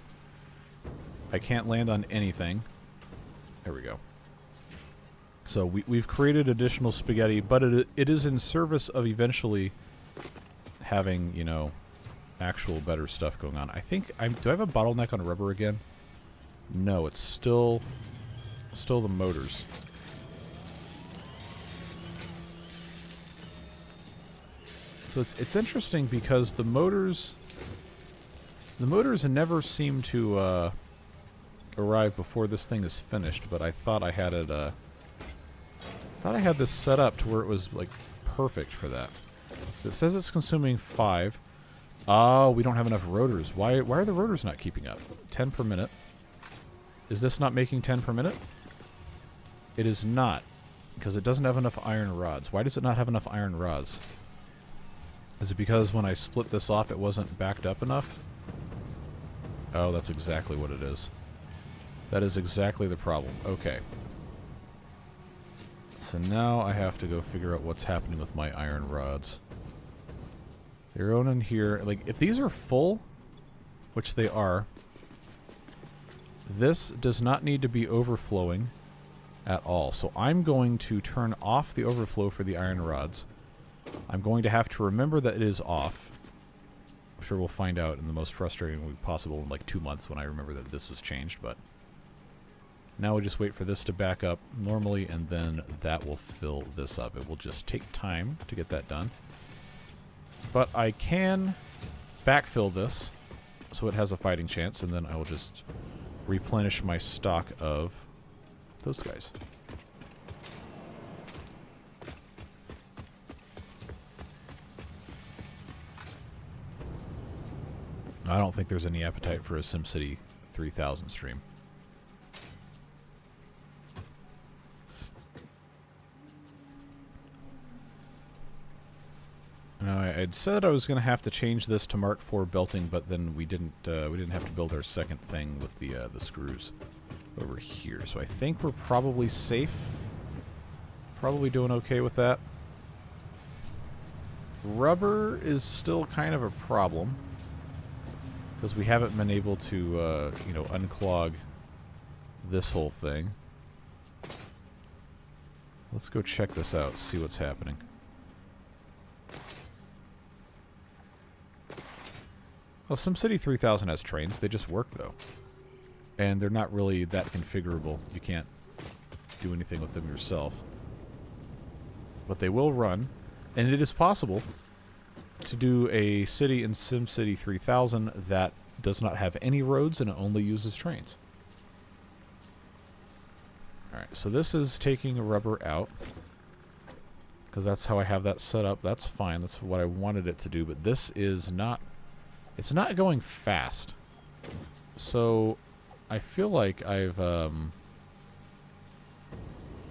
I can't land on anything. There we go. So we've created additional spaghetti, but it is in service of eventually having, you know, actual better stuff going on. I think do I have a bottleneck on rubber again? No, it's still the motors. So it's interesting because the motors never seem to arrive before this thing is finished, but I thought I had it I had this set up to where it was like perfect for that. So it says it's consuming 5. Oh, we don't have enough rotors. Why are the rotors not keeping up? 10 per minute. Is this not making 10 per minute? It is not, because it doesn't have enough iron rods. Why does it not have enough iron rods? Is it because when I split this off it wasn't backed up enough? Oh, that's exactly what it is. That is exactly the problem. Okay. So now I have to go figure out what's happening with my iron rods. They're on in here. Like, if these are full, which they are, this does not need to be overflowing at all. So I'm going to turn off the overflow for the iron rods. I'm going to have to remember that it is off. I'm sure we'll find out in the most frustrating way possible in like 2 months when I remember that this was changed, but now we just wait for this to back up normally, and then that will fill this up. It will just take time to get that done. But I can backfill this so it has a fighting chance, and then I will just replenish my stock of those guys. I don't think there's any appetite for a SimCity 3000 stream. Now, I'd said I was going to have to change this to Mark IV belting, but then we didn't have to build our second thing with the screws over here. So I think we're probably safe. Probably doing okay with that. Rubber is still kind of a problem because we haven't been able to, you know, unclog this whole thing. Let's go check this out, see what's happening. Well, SimCity 3000 has trains. They just work, though. And they're not really that configurable. You can't do anything with them yourself. But they will run. And it is possible to do a city in SimCity 3000 that does not have any roads and it only uses trains. Alright, so this is taking a rubber out. Because that's how I have that set up. That's fine. That's what I wanted it to do. But this is not... It's not going fast. So I feel like I've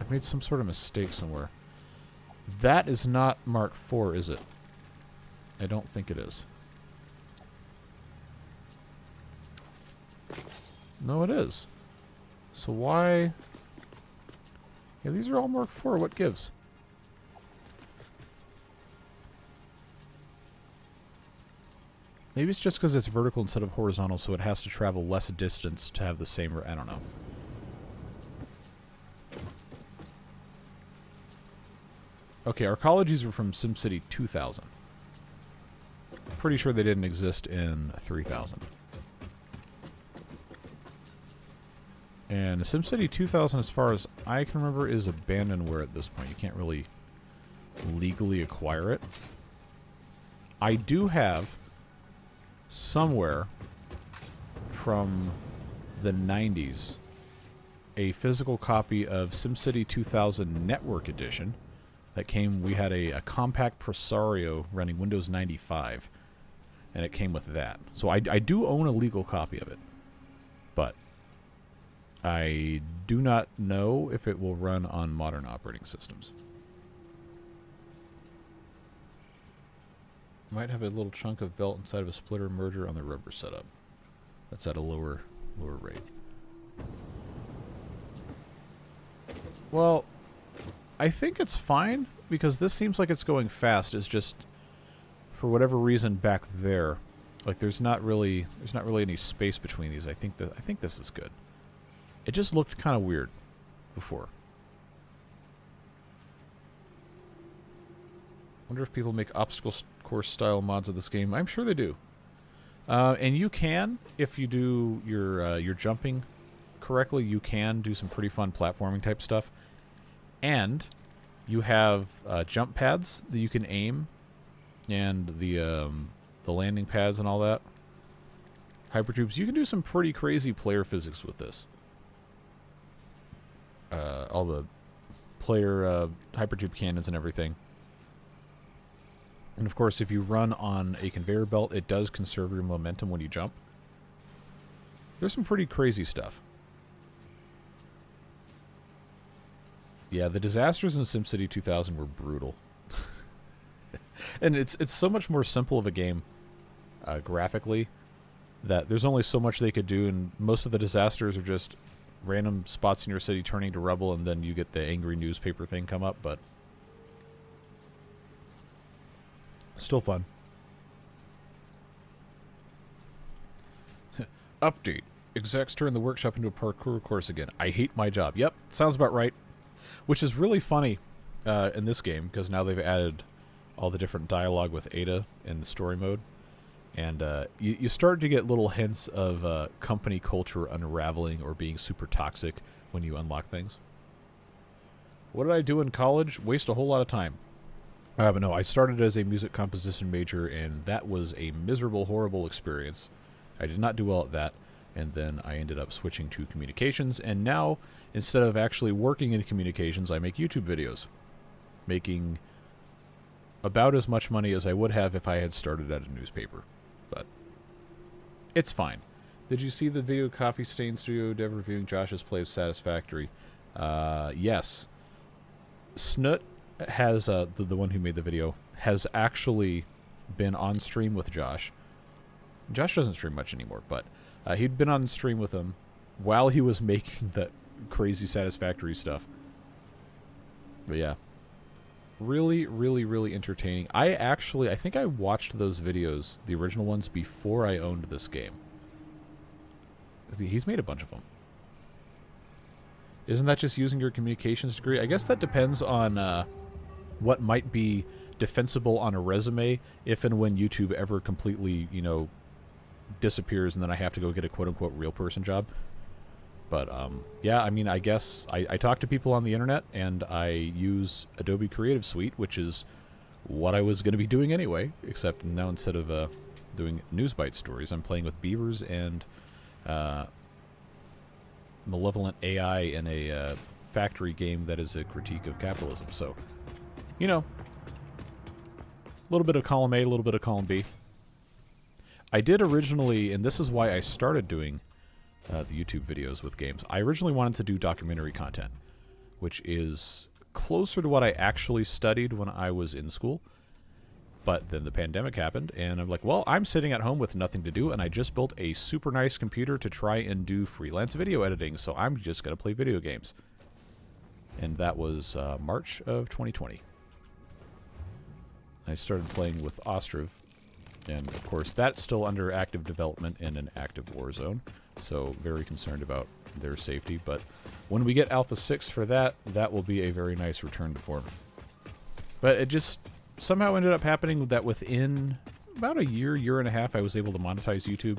made some sort of mistake somewhere. That is not Mark IV, is it? I don't think it is. No, it is. So why... Yeah, these are all Mark IV. What gives? Maybe it's just because it's vertical instead of horizontal, so it has to travel less distance to have the same... I don't know. Okay, arcologies were from SimCity 2000. Pretty sure they didn't exist in 3000. And SimCity 2000, as far as I can remember, is abandonware at this point. You can't really legally acquire it. I do have... somewhere from the 90s a physical copy of SimCity 2000 Network Edition that came. We had a compact Presario running Windows 95 and it came with that, so I do own a legal copy of it, but I do not know if it will run on modern operating systems. Might have a little chunk of belt inside of a splitter merger on the rubber setup. That's at a lower rate. Well, I think it's fine because this seems like it's going fast. It's just for whatever reason back there, like there's not really any space between these. I think this is good. It just looked kind of weird before. Wonder if people make obstacle course style mods of this game. I'm sure they do. And you can, if you do your jumping correctly, you can do some pretty fun platforming type stuff. And you have jump pads that you can aim, and the landing pads and all that. Hypertubes. You can do some pretty crazy player physics with this. All the player hypertube cannons and everything. And of course, if you run on a conveyor belt, it does conserve your momentum when you jump. There's some pretty crazy stuff. Yeah, the disasters in SimCity 2000 were brutal. And it's so much more simple of a game graphically that there's only so much they could do, and most of the disasters are just random spots in your city turning to rubble, and then you get the angry newspaper thing come up, but still fun. Update. Execs turn the workshop into a parkour course again. I hate my job. Yep, sounds about right. Which is really funny in this game, because now they've added all the different dialogue with Ada in the story mode. And you start to get little hints of company culture unraveling or being super toxic when you unlock things. What did I do in college? Waste a whole lot of time. But no, I started as a music composition major, and that was a miserable, horrible experience. I did not do well at that, and then I ended up switching to communications, and now, instead of actually working in communications, I make YouTube videos, making about as much money as I would have if I had started at a newspaper. But it's fine. Did you see the video Coffee Stain Studio Dev reviewing Josh's play of Satisfactory? Yes. Snoot has, the one who made the video, has actually been on stream with Josh. Josh doesn't stream much anymore, but he'd been on stream with him while he was making that crazy Satisfactory stuff. But yeah, really, really, really entertaining. I think I watched those videos, the original ones, before I owned this game. He's made a bunch of them. Isn't that just using your communications degree? I guess that depends on what might be defensible on a resume if and when YouTube ever completely, you know, disappears and then I have to go get a quote-unquote real person job. But, yeah, I mean, I guess I talk to people on the internet, and I use Adobe Creative Suite, which is what I was going to be doing anyway, except now instead of doing News Bite stories, I'm playing with beavers and malevolent AI in a factory game that is a critique of capitalism. So, you know, a little bit of column A, a little bit of column B. I did originally, and this is why I started doing the YouTube videos with games. I originally wanted to do documentary content, which is closer to what I actually studied when I was in school. But then the pandemic happened, and I'm like, well, I'm sitting at home with nothing to do, and I just built a super nice computer to try and do freelance video editing, so I'm just going to play video games. And that was March of 2020. I started playing with Ostriv, and of course that's still under active development in an active war zone, so very concerned about their safety. But when we get Alpha 6 for that, that will be a very nice return to form. But it just somehow ended up happening that within about a year and a half, I was able to monetize YouTube,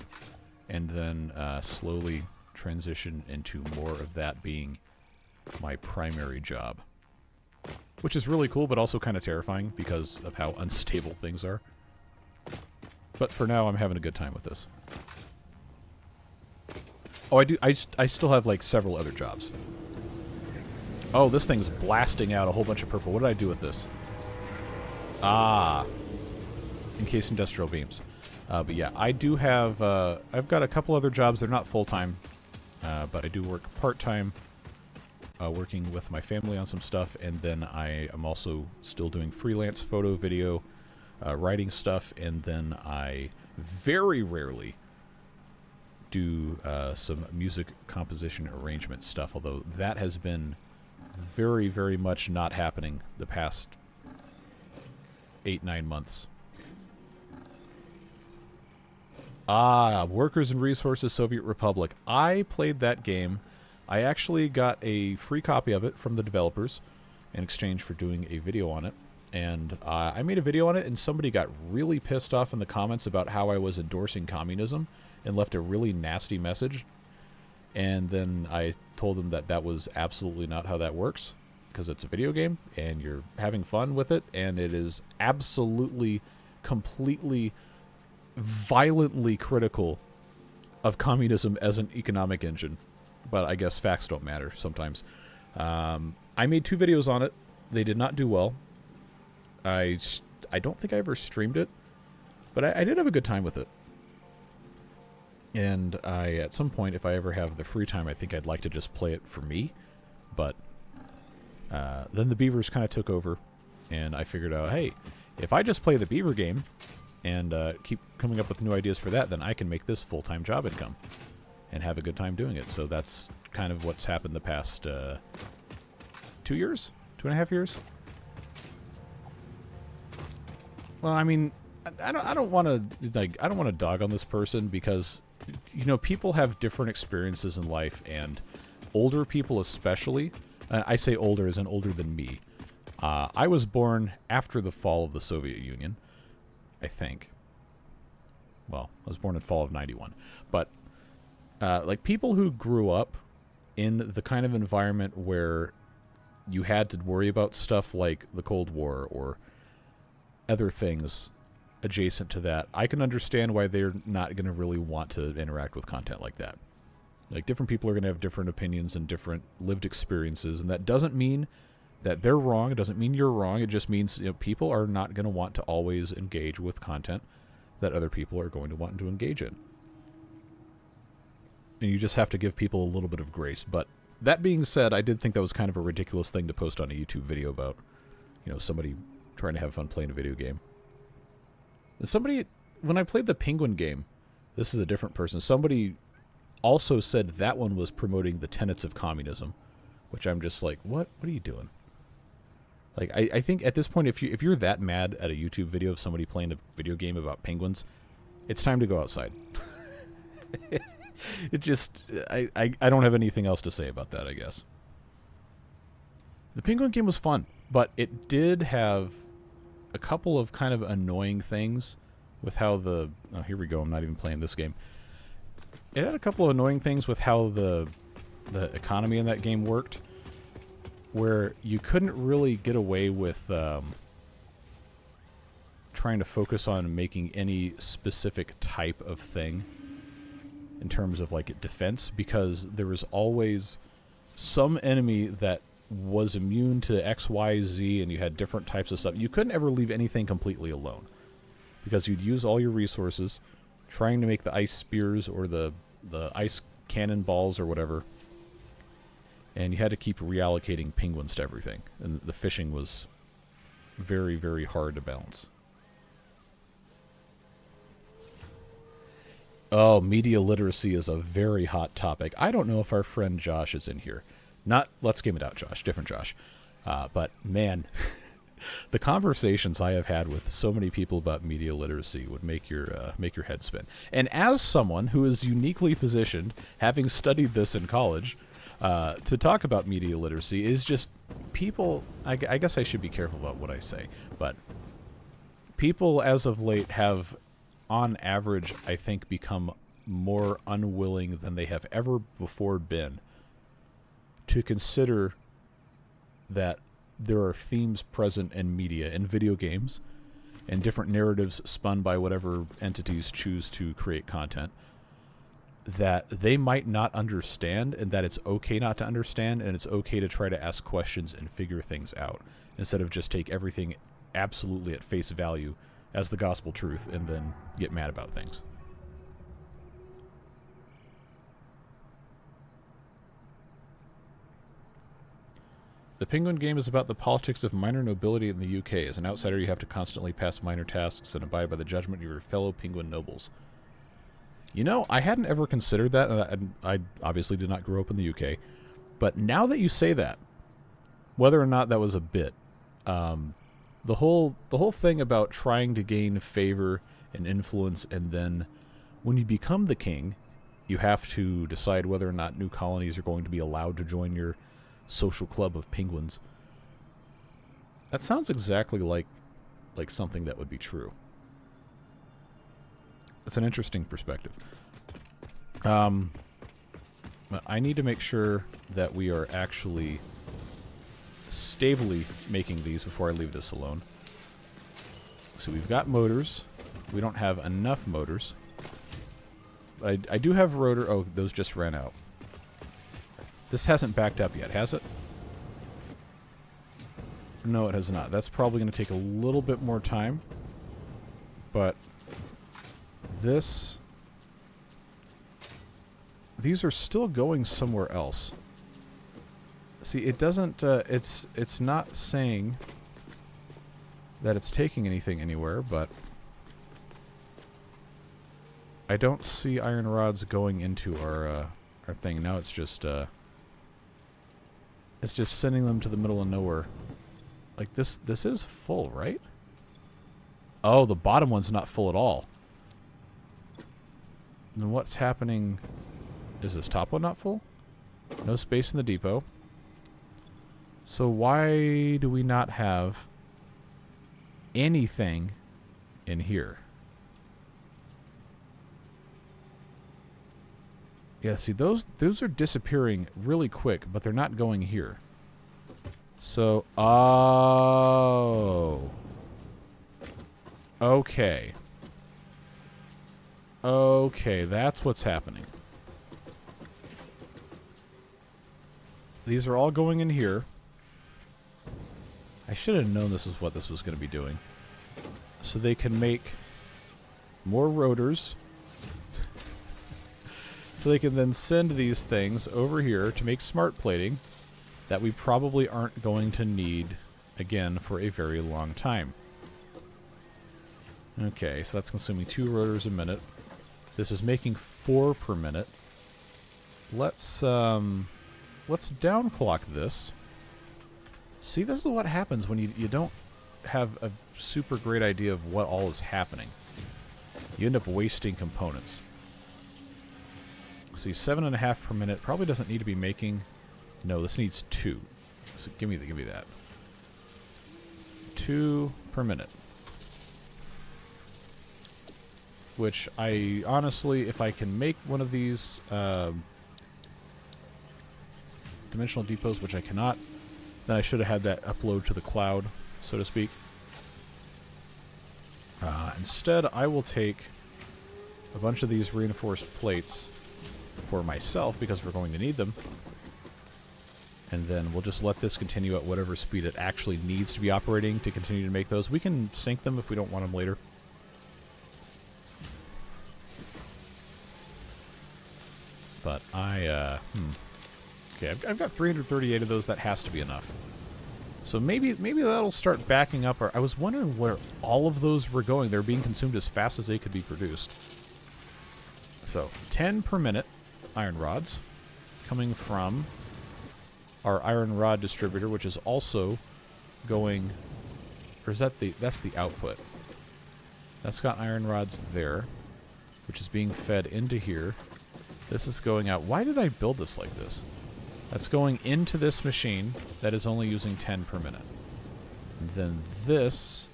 and then slowly transition into more of that being my primary job. Which is really cool, but also kind of terrifying because of how unstable things are. But for now, I'm having a good time with this. Oh, I still have, like, several other jobs. Oh, this thing's blasting out a whole bunch of purple. What did I do with this? Ah. Encased industrial beams. But yeah, I do have, I've got a couple other jobs. They're not full-time, but I do work part-time, working with my family on some stuff, and then I am also still doing freelance photo, video, writing stuff, and then I very rarely do some music composition arrangement stuff, although that has been very, very much not happening the past 8-9 months. Ah, Workers and Resources Soviet Republic. I played that game. I actually got a free copy of it from the developers in exchange for doing a video on it. And I made a video on it, and somebody got really pissed off in the comments about how I was endorsing communism and left a really nasty message. And then I told them that that was absolutely not how that works, because it's a video game, and you're having fun with it, and it is absolutely, completely, violently critical of communism as an economic engine. But I guess facts don't matter sometimes. I made 2 videos on it. They did not do well. I don't think I ever streamed it, but I did have a good time with it. And at some point, if I ever have the free time, I think I'd like to just play it for me. But then the beavers kind of took over, and I figured out, hey, if I just play the beaver game and keep coming up with new ideas for that, then I can make this full-time job income and have a good time doing it. So that's kind of what's happened the past 2 years? 2.5 years? Well, I mean, I don't want to dog on this person because, you know, people have different experiences in life, and older people especially. I say older as in older than me. I was born after the fall of the Soviet Union, I think. Well, I was born in fall of '91, but like people who grew up in the kind of environment where you had to worry about stuff like the Cold War or other things adjacent to that, I can understand why they're not going to really want to interact with content like that. Like, different people are going to have different opinions and different lived experiences, and that doesn't mean that they're wrong. It doesn't mean you're wrong. It just means, you know, people are not going to want to always engage with content that other people are going to want to engage in. And you just have to give people a little bit of grace. But that being said, I did think that was kind of a ridiculous thing to post on a YouTube video about, you know, somebody trying to have fun playing a video game. And somebody, when I played the Penguin game, this is a different person, somebody also said that one was promoting the tenets of communism, which I'm just like, what are you doing? Like, I think at this point, if you're that mad at a YouTube video of somebody playing a video game about penguins, it's time to go outside. It just, I don't have anything else to say about that, I guess. The Penguin game was fun, but it did have a couple of kind of annoying things with how the... Oh, here we go, I'm not even playing this game. It had a couple of annoying things with how the economy in that game worked, where you couldn't really get away with trying to focus on making any specific type of thing in terms of like defense, because there was always some enemy that was immune to X, Y, Z, and you had different types of stuff. You couldn't ever leave anything completely alone, because you'd use all your resources trying to make the ice spears or the ice cannonballs or whatever, and you had to keep reallocating penguins to everything, and the fishing was very, very hard to balance. Oh, media literacy is a very hot topic. I don't know if our friend Josh is in here. Not Let's Game It Out Josh, different Josh. But man, the conversations I have had with so many people about media literacy would make your head spin. And as someone who is uniquely positioned, having studied this in college, to talk about media literacy is just people... I guess I should be careful about what I say, but people as of late have, on average, I think, become more unwilling than they have ever before been to consider that there are themes present in media, in video games, and different narratives spun by whatever entities choose to create content that they might not understand, and that it's okay not to understand, and it's okay to try to ask questions and figure things out, instead of just take everything absolutely at face value as the gospel truth and then get mad about things. The Penguin game is about the politics of minor nobility in the UK. As an outsider, you have to constantly pass minor tasks and abide by the judgment of your fellow penguin nobles. You know, I hadn't ever considered that, and I obviously did not grow up in the UK. But now that you say that, whether or not that was a bit, the whole thing about trying to gain favor and influence, and then when you become the king, you have to decide whether or not new colonies are going to be allowed to join your social club of penguins. That sounds exactly like something that would be true. It's an interesting perspective. I need to make sure that we are actually stably making these before I leave this alone. So we've got motors. We don't have enough motors. I do have rotor. Oh, those just ran out. This hasn't backed up yet, has it? No, it has not. That's probably going to take a little bit more time. But these are still going somewhere else. See, it doesn't, it's not saying that it's taking anything anywhere, but I don't see iron rods going into our thing. Now it's just sending them to the middle of nowhere. Like, this is full, right? Oh, the bottom one's not full at all. Then what's happening? Is this top one not full? No space in the depot. So why do we not have anything in here? Yeah, see, those are disappearing really quick, but they're not going here. So, oh. Okay. Okay, that's what's happening. These are all going in here. I should have known this is what this was going to be doing. So they can make more rotors. So they can then send these things over here to make smart plating that we probably aren't going to need again for a very long time. Okay, so that's consuming 2 rotors a minute. This is making 4 per minute. Let's downclock this. See, this is what happens when you don't have a super great idea of what all is happening. You end up wasting components. See, 7.5 per minute probably doesn't need to be making. No, this needs 2. So give me that. 2 per minute. Which I honestly, if I can make one of these dimensional depots, which I cannot, then I should have had that upload to the cloud, so to speak. Instead, I will take a bunch of these reinforced plates for myself, because we're going to need them. And then we'll just let this continue at whatever speed it actually needs to be operating to continue to make those. We can sink them if we don't want them later. But okay, I've got 338 of those. That has to be enough. So maybe that'll start backing up. I was wondering where all of those were going. They're being consumed as fast as they could be produced. So 10 per minute iron rods coming from our iron rod distributor, which is also going, or is that that's the output? That's got iron rods there, which is being fed into here. This is going out. Why did I build this like this? That's going into this machine that is only using 10 per minute. And then this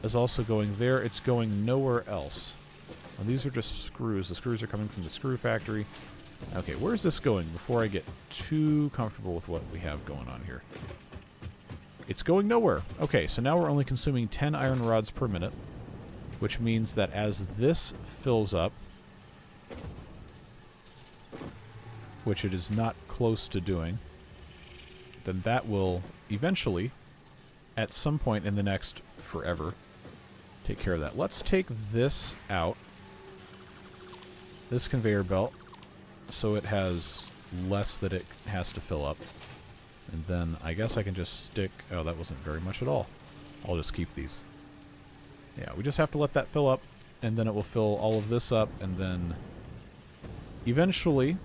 is also going there. It's going nowhere else. And these are just screws. The screws are coming from the screw factory. Okay, where's this going before I get too comfortable with what we have going on here? It's going nowhere. Okay, so now we're only consuming 10 iron rods per minute, which means that as this fills up, which it is not close to doing, then that will eventually, at some point in the next forever, take care of that. Let's take this out, this conveyor belt, so it has less that it has to fill up. And then I guess I can just stick... Oh, that wasn't very much at all. I'll just keep these. Yeah, we just have to let that fill up, and then it will fill all of this up, and then eventually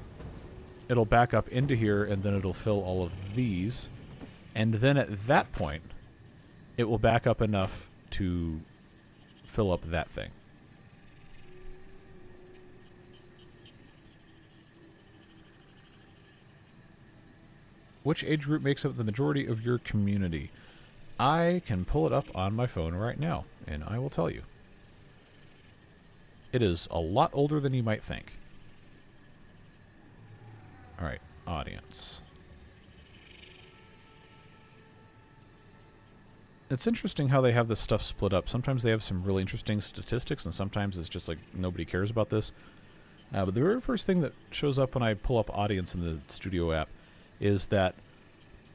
it'll back up into here, and then it'll fill all of these. And then at that point, it will back up enough to fill up that thing. Which age group makes up the majority of your community? I can pull it up on my phone right now, and I will tell you. It is a lot older than you might think. Alright, audience. It's interesting how they have this stuff split up. Sometimes they have some really interesting statistics, and sometimes it's just like nobody cares about this. But the very first thing that shows up when I pull up audience in the studio app is that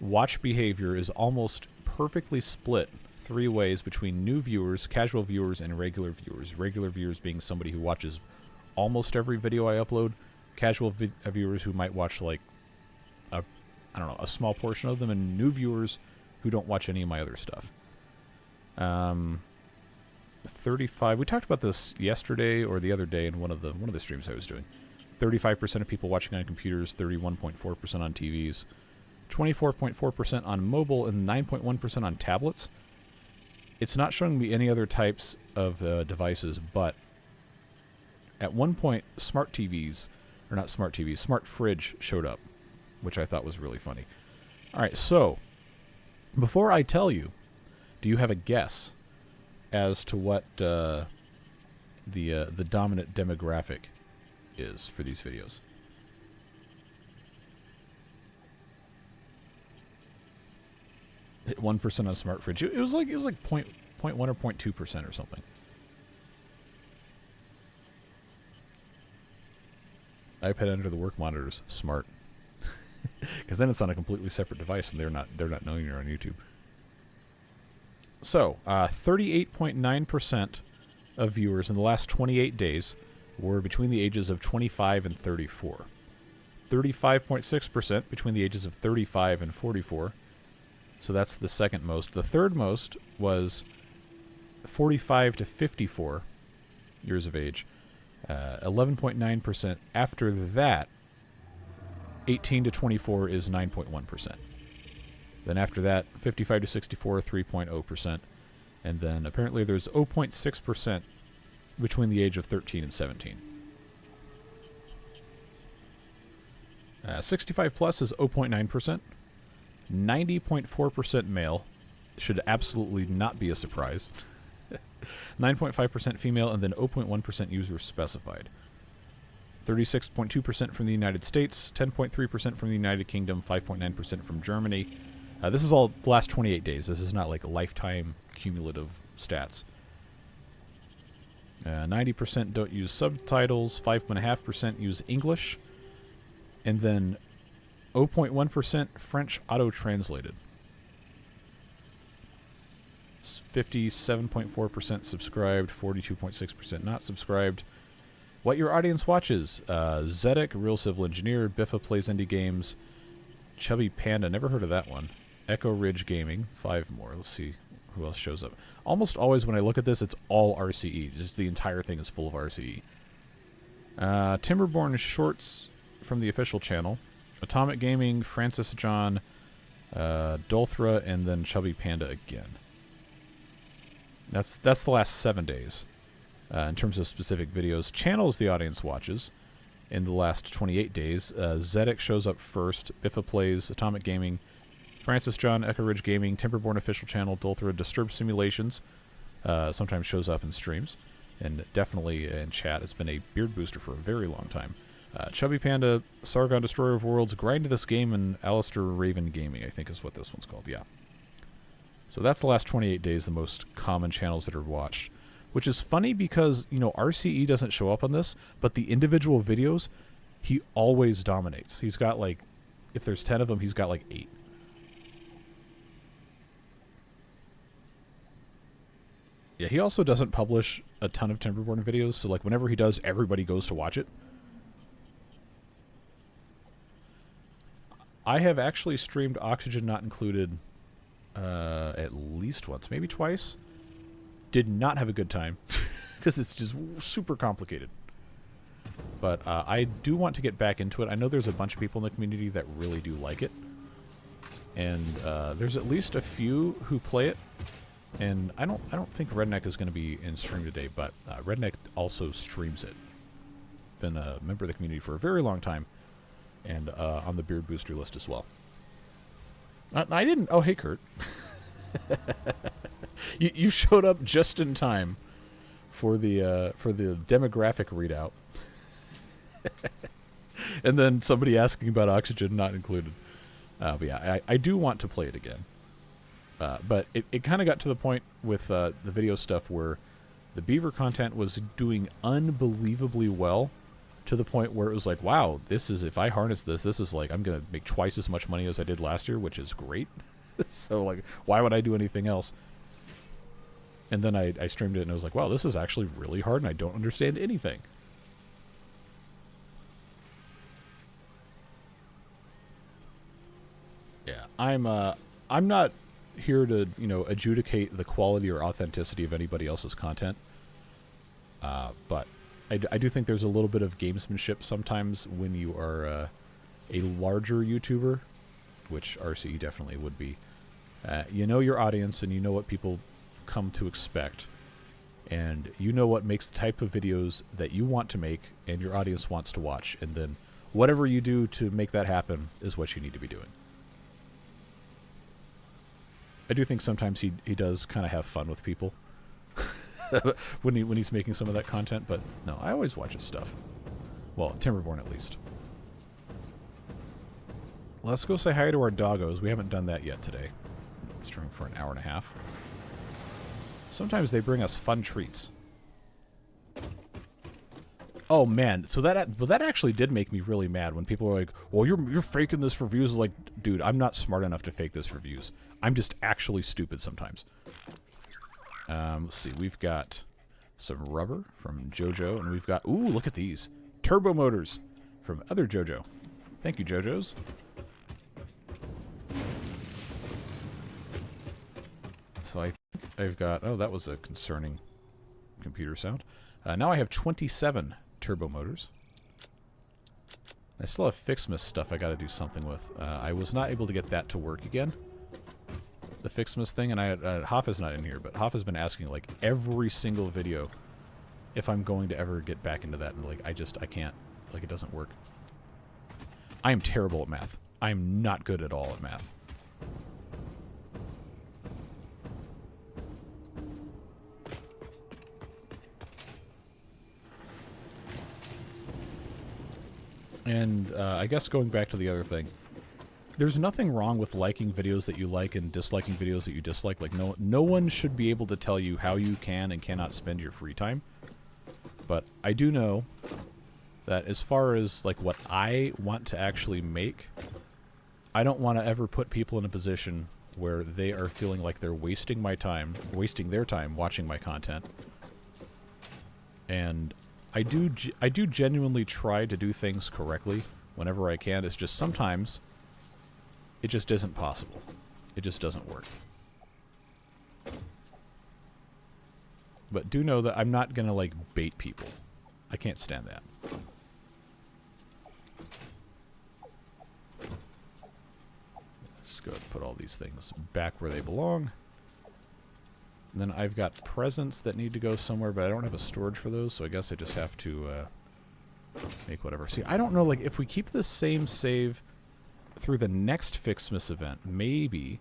watch behavior is almost perfectly split 3 ways between new viewers, casual viewers, and regular viewers. Regular viewers being somebody who watches almost every video I upload. Casual viewers who might watch like I don't know, a small portion of them, and new viewers who don't watch any of my other stuff. 35. We talked about this yesterday or the other day in one of the streams I was doing. 35% of people watching on computers, 31.4% on TVs, 24.4% on mobile, and 9.1% on tablets. It's not showing me any other types of devices, but at one point, smart TVs, or not smart TVs, smart fridge showed up, which I thought was really funny. All right, so before I tell you, do you have a guess as to what the dominant demographic is for these videos? Hit 1% on smart fridge. It was like 0.1 or 0.2% or something. iPad under the work monitors, smart, because then it's on a completely separate device, and they're not knowing you're on YouTube. So, 38.9% of viewers in the last 28 days were between the ages of 25 and 34. 35.6% between the ages of 35 and 44. So that's the second most. The third most was 45 to 54 years of age. 11.9%. After that, 18 to 24 is 9.1%. Then after that, 55 to 64, 3.0%. And then apparently there's 0.6% between the age of 13 and 17. 65 plus is 0.9%. 90.4% male. Should absolutely not be a surprise. 9.5% female, and then 0.1% user specified. 36.2% from the United States, 10.3% from the United Kingdom, 5.9% from Germany. This is all the last 28 days. This is not like lifetime cumulative stats. 90% don't use subtitles, 5.5% use English, and then 0.1% French auto-translated. 57.4% subscribed, 42.6% not subscribed. What your audience watches: Zedek, Real Civil Engineer, Biffa Plays Indie Games, Chubby Panda, never heard of that one, Echo Ridge Gaming, 5 more. Let's see who else shows up. Almost always when I look at this, it's all RCE. Just the entire thing is full of RCE. Timberborn Shorts from the official channel, Atomic Gaming, Francis John, Dolthra, and then Chubby Panda again. That's the last 7 days. In terms of specific videos, channels the audience watches in the last 28 days. Zedek shows up first, Biffa Plays, Atomic Gaming, Francis John, Echo Ridge Gaming, Timberborn Official Channel, Dolthra, Disturbed Simulations, sometimes shows up in streams, and definitely in chat. It's been a beard booster for a very long time. Chubby Panda, Sargon Destroyer of Worlds, Grind to This Game, and Alistair Raven Gaming, I think is what this one's called, yeah. So that's the last 28 days, the most common channels that are watched. Which is funny because, you know, RCE doesn't show up on this, but the individual videos, he always dominates. He's got like, if there's 10 of them, he's got like 8. Yeah, he also doesn't publish a ton of Timberborn videos, so like whenever he does, everybody goes to watch it. I have actually streamed Oxygen Not Included at least once, maybe twice. Did not have a good time because it's just super complicated. But I do want to get back into it. I know there's a bunch of people in the community that really do like it. And there's at least a few who play it. And I don't think Redneck is going to be in stream today, but Redneck also streams it. Been a member of the community for a very long time, and on the Beard Booster list as well. I didn't. Oh, hey, Kurt. You showed up just in time for the demographic readout, and then somebody asking about Oxygen Not Included. But yeah, I do want to play it again. But it kind of got to the point with the video stuff where the Beaver content was doing unbelievably well, to the point where it was like, wow, this is, if I harness this is like, I'm going to make twice as much money as I did last year, which is great. So like, why would I do anything else? And then I streamed it and I was like, wow, this is actually really hard and I don't understand anything. Yeah, I'm not here to, you know, adjudicate the quality or authenticity of anybody else's content. But I do think there's a little bit of gamesmanship sometimes when you are a larger YouTuber, which RCE definitely would be. You know your audience and you know what people come to expect. And you know what makes the type of videos that you want to make and your audience wants to watch. And then whatever you do to make that happen is what you need to be doing. I do think sometimes he does kind of have fun with people when he's making some of that content, but no, I always watch his stuff. Well, Timberborn at least. Let's go say hi to our doggos. We haven't done that yet today. I'm streaming for an hour and a half. Sometimes they bring us fun treats. Oh man, so that actually did make me really mad when people are like, "Well, you're faking this for views." Like, dude, I'm not smart enough to fake this for views. I'm just actually stupid sometimes. Let's see. We've got some rubber from JoJo, and we've got, ooh, look at these turbo motors from other JoJo. Thank you, JoJo's. I've got... Oh, that was a concerning computer sound. Now I have 27 turbo motors. I still have Fixmas stuff I got to do something with. I was not able to get that to work again. The Fixmas thing, and Hoffa's not in here, but Hoffa's been asking, like, every single video if I'm going to ever get back into that, and, like, I can't. Like, it doesn't work. I am terrible at math. I am not good at all at math. And I guess going back to the other thing, there's nothing wrong with liking videos that you like and disliking videos that you dislike. Like, no one should be able to tell you how you can and cannot spend your free time. But I do know that as far as, like, what I want to actually make, I don't want to ever put people in a position where they are feeling like they're wasting my time, wasting their time watching my content. And I do genuinely try to do things correctly whenever I can. It's just sometimes it just isn't possible. It just doesn't work. But do know that I'm not going to, like, bait people. I can't stand that. Let's go ahead and put all these things back where they belong. And then I've got presents that need to go somewhere, but I don't have a storage for those, so I guess I just have to make whatever. See, I don't know, like, if we keep the same save through the next Fixmas event, maybe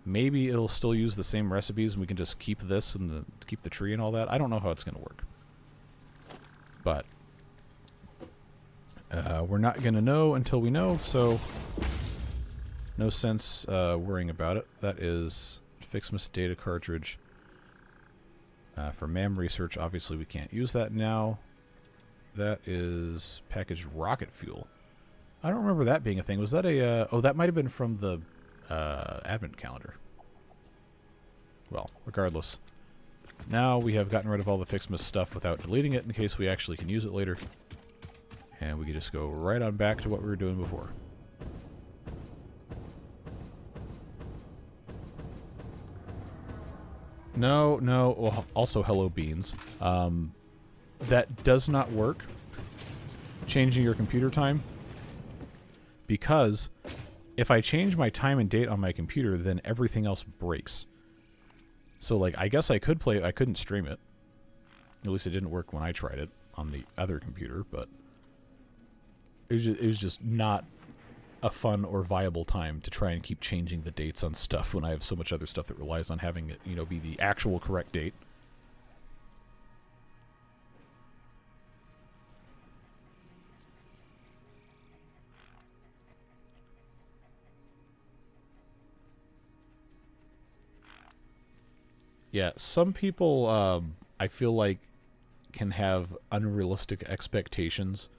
it'll still use the same recipes and we can just keep this and keep the tree and all that. I don't know how it's going to work. But we're not going to know until we know, so no sense worrying about it. That is Fixmas data cartridge. For MAM research, obviously we can't use that now. That is packaged rocket fuel. I don't remember that being a thing. Was that a... oh, that might have been from the advent calendar. Well, regardless. Now we have gotten rid of all the Fixmas stuff without deleting it in case we actually can use it later. And we can just go right on back to what we were doing before. No. Well, also, hello, beans. That does not work. Changing your computer time. Because if I change my time and date on my computer, then everything else breaks. So, like, I guess I could play... I couldn't stream it. At least it didn't work when I tried it on the other computer, but... It was just not a fun or viable time to try and keep changing the dates on stuff when I have so much other stuff that relies on having it, you know, be the actual correct date. Yeah, some people, I feel like, can have unrealistic expectations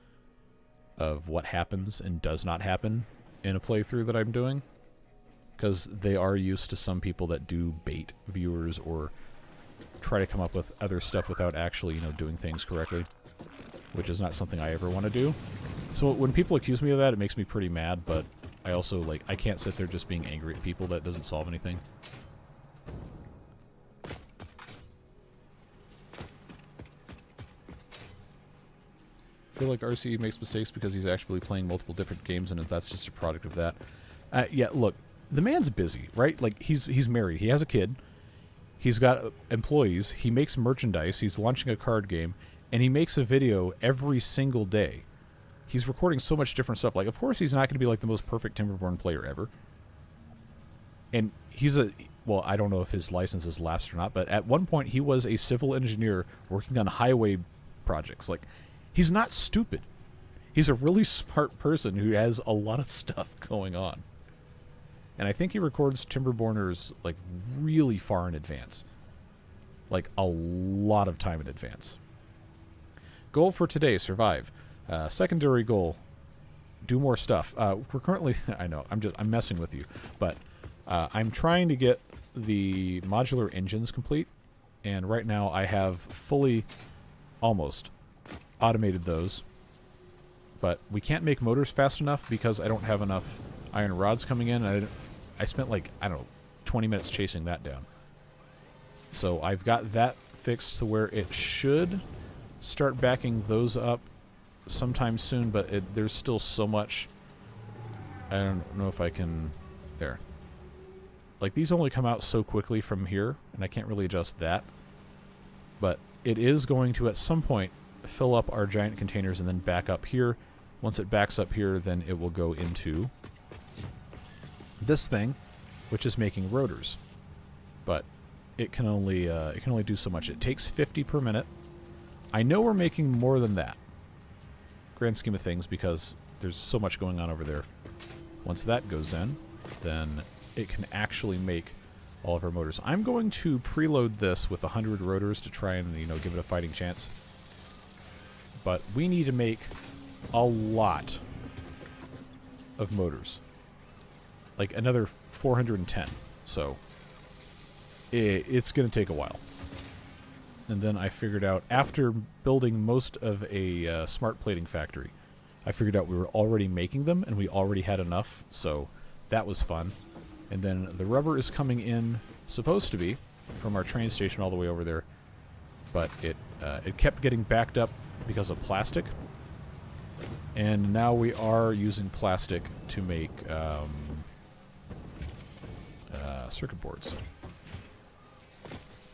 of what happens and does not happen in a playthrough that I'm doing. Because they are used to some people that do bait viewers or try to come up with other stuff without actually, you know, doing things correctly. Which is not something I ever want to do. So when people accuse me of that, it makes me pretty mad, but I also, like, I can't sit there just being angry at people. That doesn't solve anything. I feel like RC makes mistakes because he's actually playing multiple different games, and that's just a product of that. Yeah, look, the man's busy, right? Like, he's married, he has a kid, he's got employees, he makes merchandise, he's launching a card game, and he makes a video every single day. He's recording so much different stuff. Like, of course he's not going to be like the most perfect Timberborn player ever. And he's a... Well, I don't know if his license is lapsed or not, but at one point he was a civil engineer working on highway projects. Like... He's not stupid. He's a really smart person who has a lot of stuff going on. And I think he records Timberborners, like, really far in advance. Like, a lot of time in advance. Goal for today, survive. Secondary goal, do more stuff. We're currently... I know, I'm messing with you. But I'm trying to get the modular engines complete. And right now I have fully... almost... automated those, but we can't make motors fast enough because I don't have enough iron rods coming in. I spent, like, I don't know, 20 minutes chasing that down. So I've got that fixed to where it should start backing those up sometime soon, but there's still so much. I don't know if I can... There. Like, these only come out so quickly from here, and I can't really adjust that. But it is going to, at some point, fill up our giant containers and then back up here. Once it backs up here, then it will go into this thing, which is making rotors. But it can only do so much. It takes 50 per minute. I know we're making more than that, grand scheme of things, because there's so much going on over there. Once that goes in, then it can actually make all of our motors. I'm going to preload this with 100 rotors to try and, you know, give it a fighting chance. But we need to make a lot of motors. Like another 410. So it's going to take a while. And then I figured out, after building most of a smart plating factory, I figured out we were already making them and we already had enough. So that was fun. And then the rubber is coming in, supposed to be, from our train station all the way over there. But it kept getting backed up because of plastic. And now we are using plastic to make circuit boards.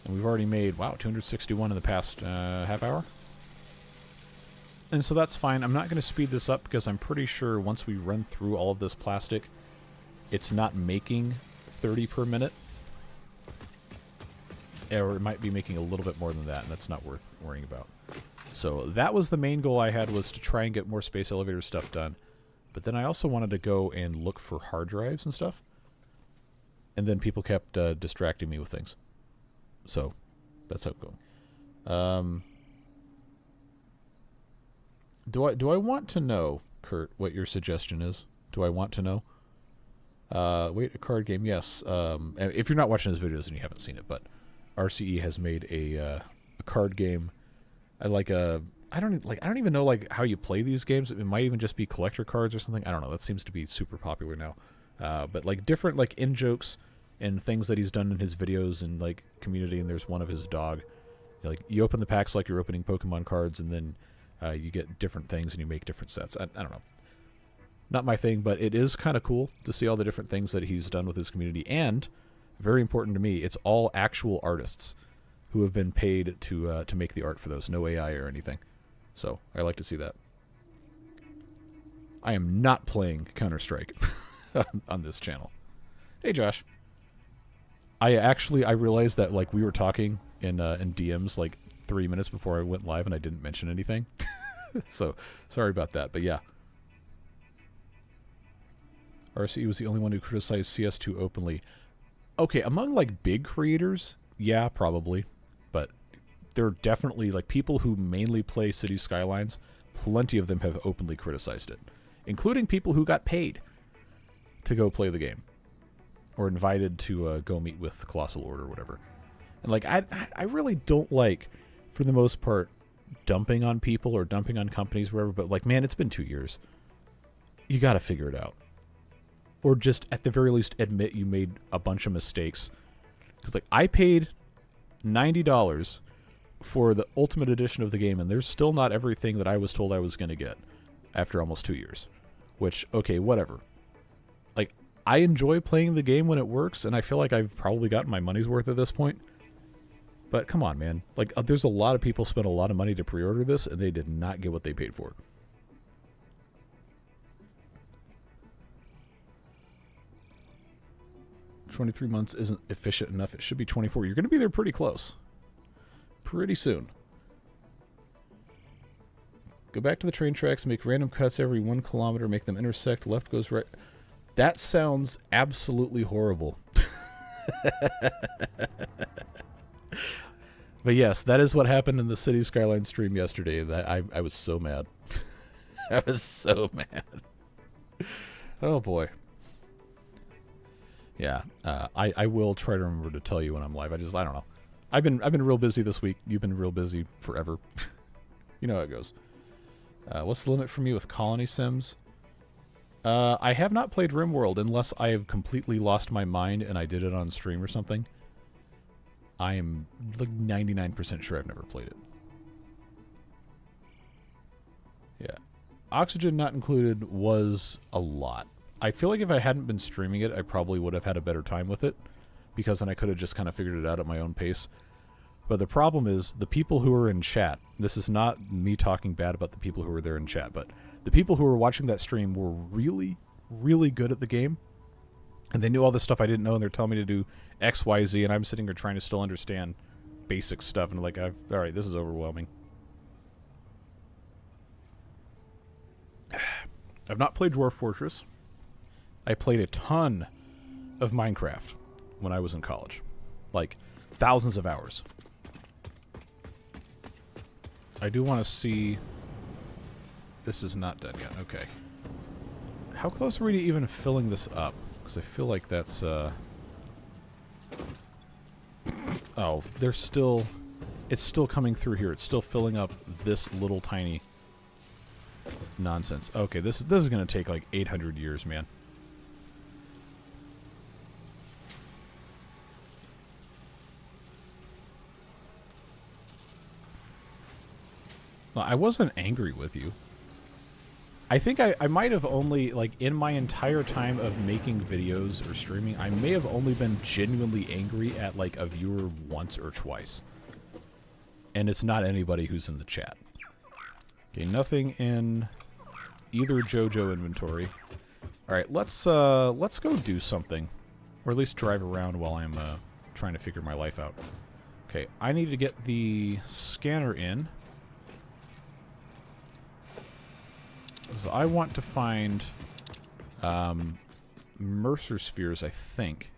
And we've already made, wow, 261 in the past half hour. And so that's fine. I'm not going to speed this up because I'm pretty sure once we run through all of this plastic, it's not making 30 per minute. Or it might be making a little bit more than that, and that's not worth worrying about. So that was the main goal I had, was to try and get more space elevator stuff done. But then I also wanted to go and look for hard drives and stuff. And then people kept distracting me with things. So that's how it's going. Do I want to know, Kurt, what your suggestion is? Do I want to know? Wait, a card game, yes. If you're not watching his videos and you haven't seen it, but RCE has made a card game. I don't even know like how you play these games. It might even just be collector cards or something. I don't know. That seems to be super popular now. But like different like in jokes and things that he's done in his videos and like community. And there's one of his dog. Like you open the packs like you're opening Pokemon cards, and then you get different things and you make different sets. I don't know. Not my thing, but it is kind of cool to see all the different things that he's done with his community. And very important to me, it's all actual artists who have been paid to make the art for those. No AI or anything. So I like to see that. I am not playing Counter-Strike on this channel. Hey, Josh. I realized that like we were talking in DMs like 3 minutes before I went live, and I didn't mention anything. So sorry about that. But yeah. RCE was the only one who criticized CS2 openly. Okay, among like big creators, yeah, probably. But there are definitely like people who mainly play City Skylines. Plenty of them have openly criticized it, including people who got paid to go play the game or invited to go meet with Colossal Order or whatever. And like I really don't like, for the most part, dumping on people or dumping on companies or whatever. But like, man, it's been 2 years. You got to figure it out. Or just, at the very least, admit you made a bunch of mistakes. Because, like, I paid $90 for the Ultimate Edition of the game, and there's still not everything that I was told I was going to get after almost 2 years. Which, okay, whatever. Like, I enjoy playing the game when it works, and I feel like I've probably gotten my money's worth at this point. But, come on, man. Like, there's a lot of people spent a lot of money to pre-order this, and they did not get what they paid for. 23 months isn't efficient enough. It should be 24. You're going to be there pretty close. Pretty soon. Go back to the train tracks, make random cuts every 1 kilometer, make them intersect, left goes right. That sounds absolutely horrible. But yes, that is what happened in the City Skyline stream yesterday. That I was so mad. I was so mad. Oh boy. Yeah, I will try to remember to tell you when I'm live. I don't know. I've been real busy this week. You've been real busy forever. You know how it goes. What's the limit for me with Colony Sims? I have not played RimWorld unless I have completely lost my mind and I did it on stream or something. I am like 99% sure I've never played it. Yeah. Oxygen not included was a lot. I feel like if I hadn't been streaming it, I probably would have had a better time with it, because then I could have just kind of figured it out at my own pace. But the problem is, the people who are in chat, this is not me talking bad about the people who were there in chat, but the people who were watching that stream were really, really good at the game. And they knew all this stuff I didn't know, and they're telling me to do X, Y, Z, and I'm sitting here trying to still understand basic stuff, and like, alright, this is overwhelming. I've not played Dwarf Fortress. I played a ton of Minecraft when I was in college. Like, thousands of hours. I do want to see... This is not done yet. Okay. How close are we to even filling this up? Because I feel like that's, Oh, there's still... It's still coming through here. It's still filling up this little tiny... nonsense. Okay, this is going to take like 800 years, man. Well, I wasn't angry with you. I think I might have only, like, in my entire time of making videos or streaming, I may have only been genuinely angry at, like, a viewer once or twice. And it's not anybody who's in the chat. Okay, nothing in either JoJo inventory. Alright, let's go do something. Or at least drive around while I'm trying to figure my life out. Okay, I need to get the scanner in. So I want to find Mercer spheres, I think.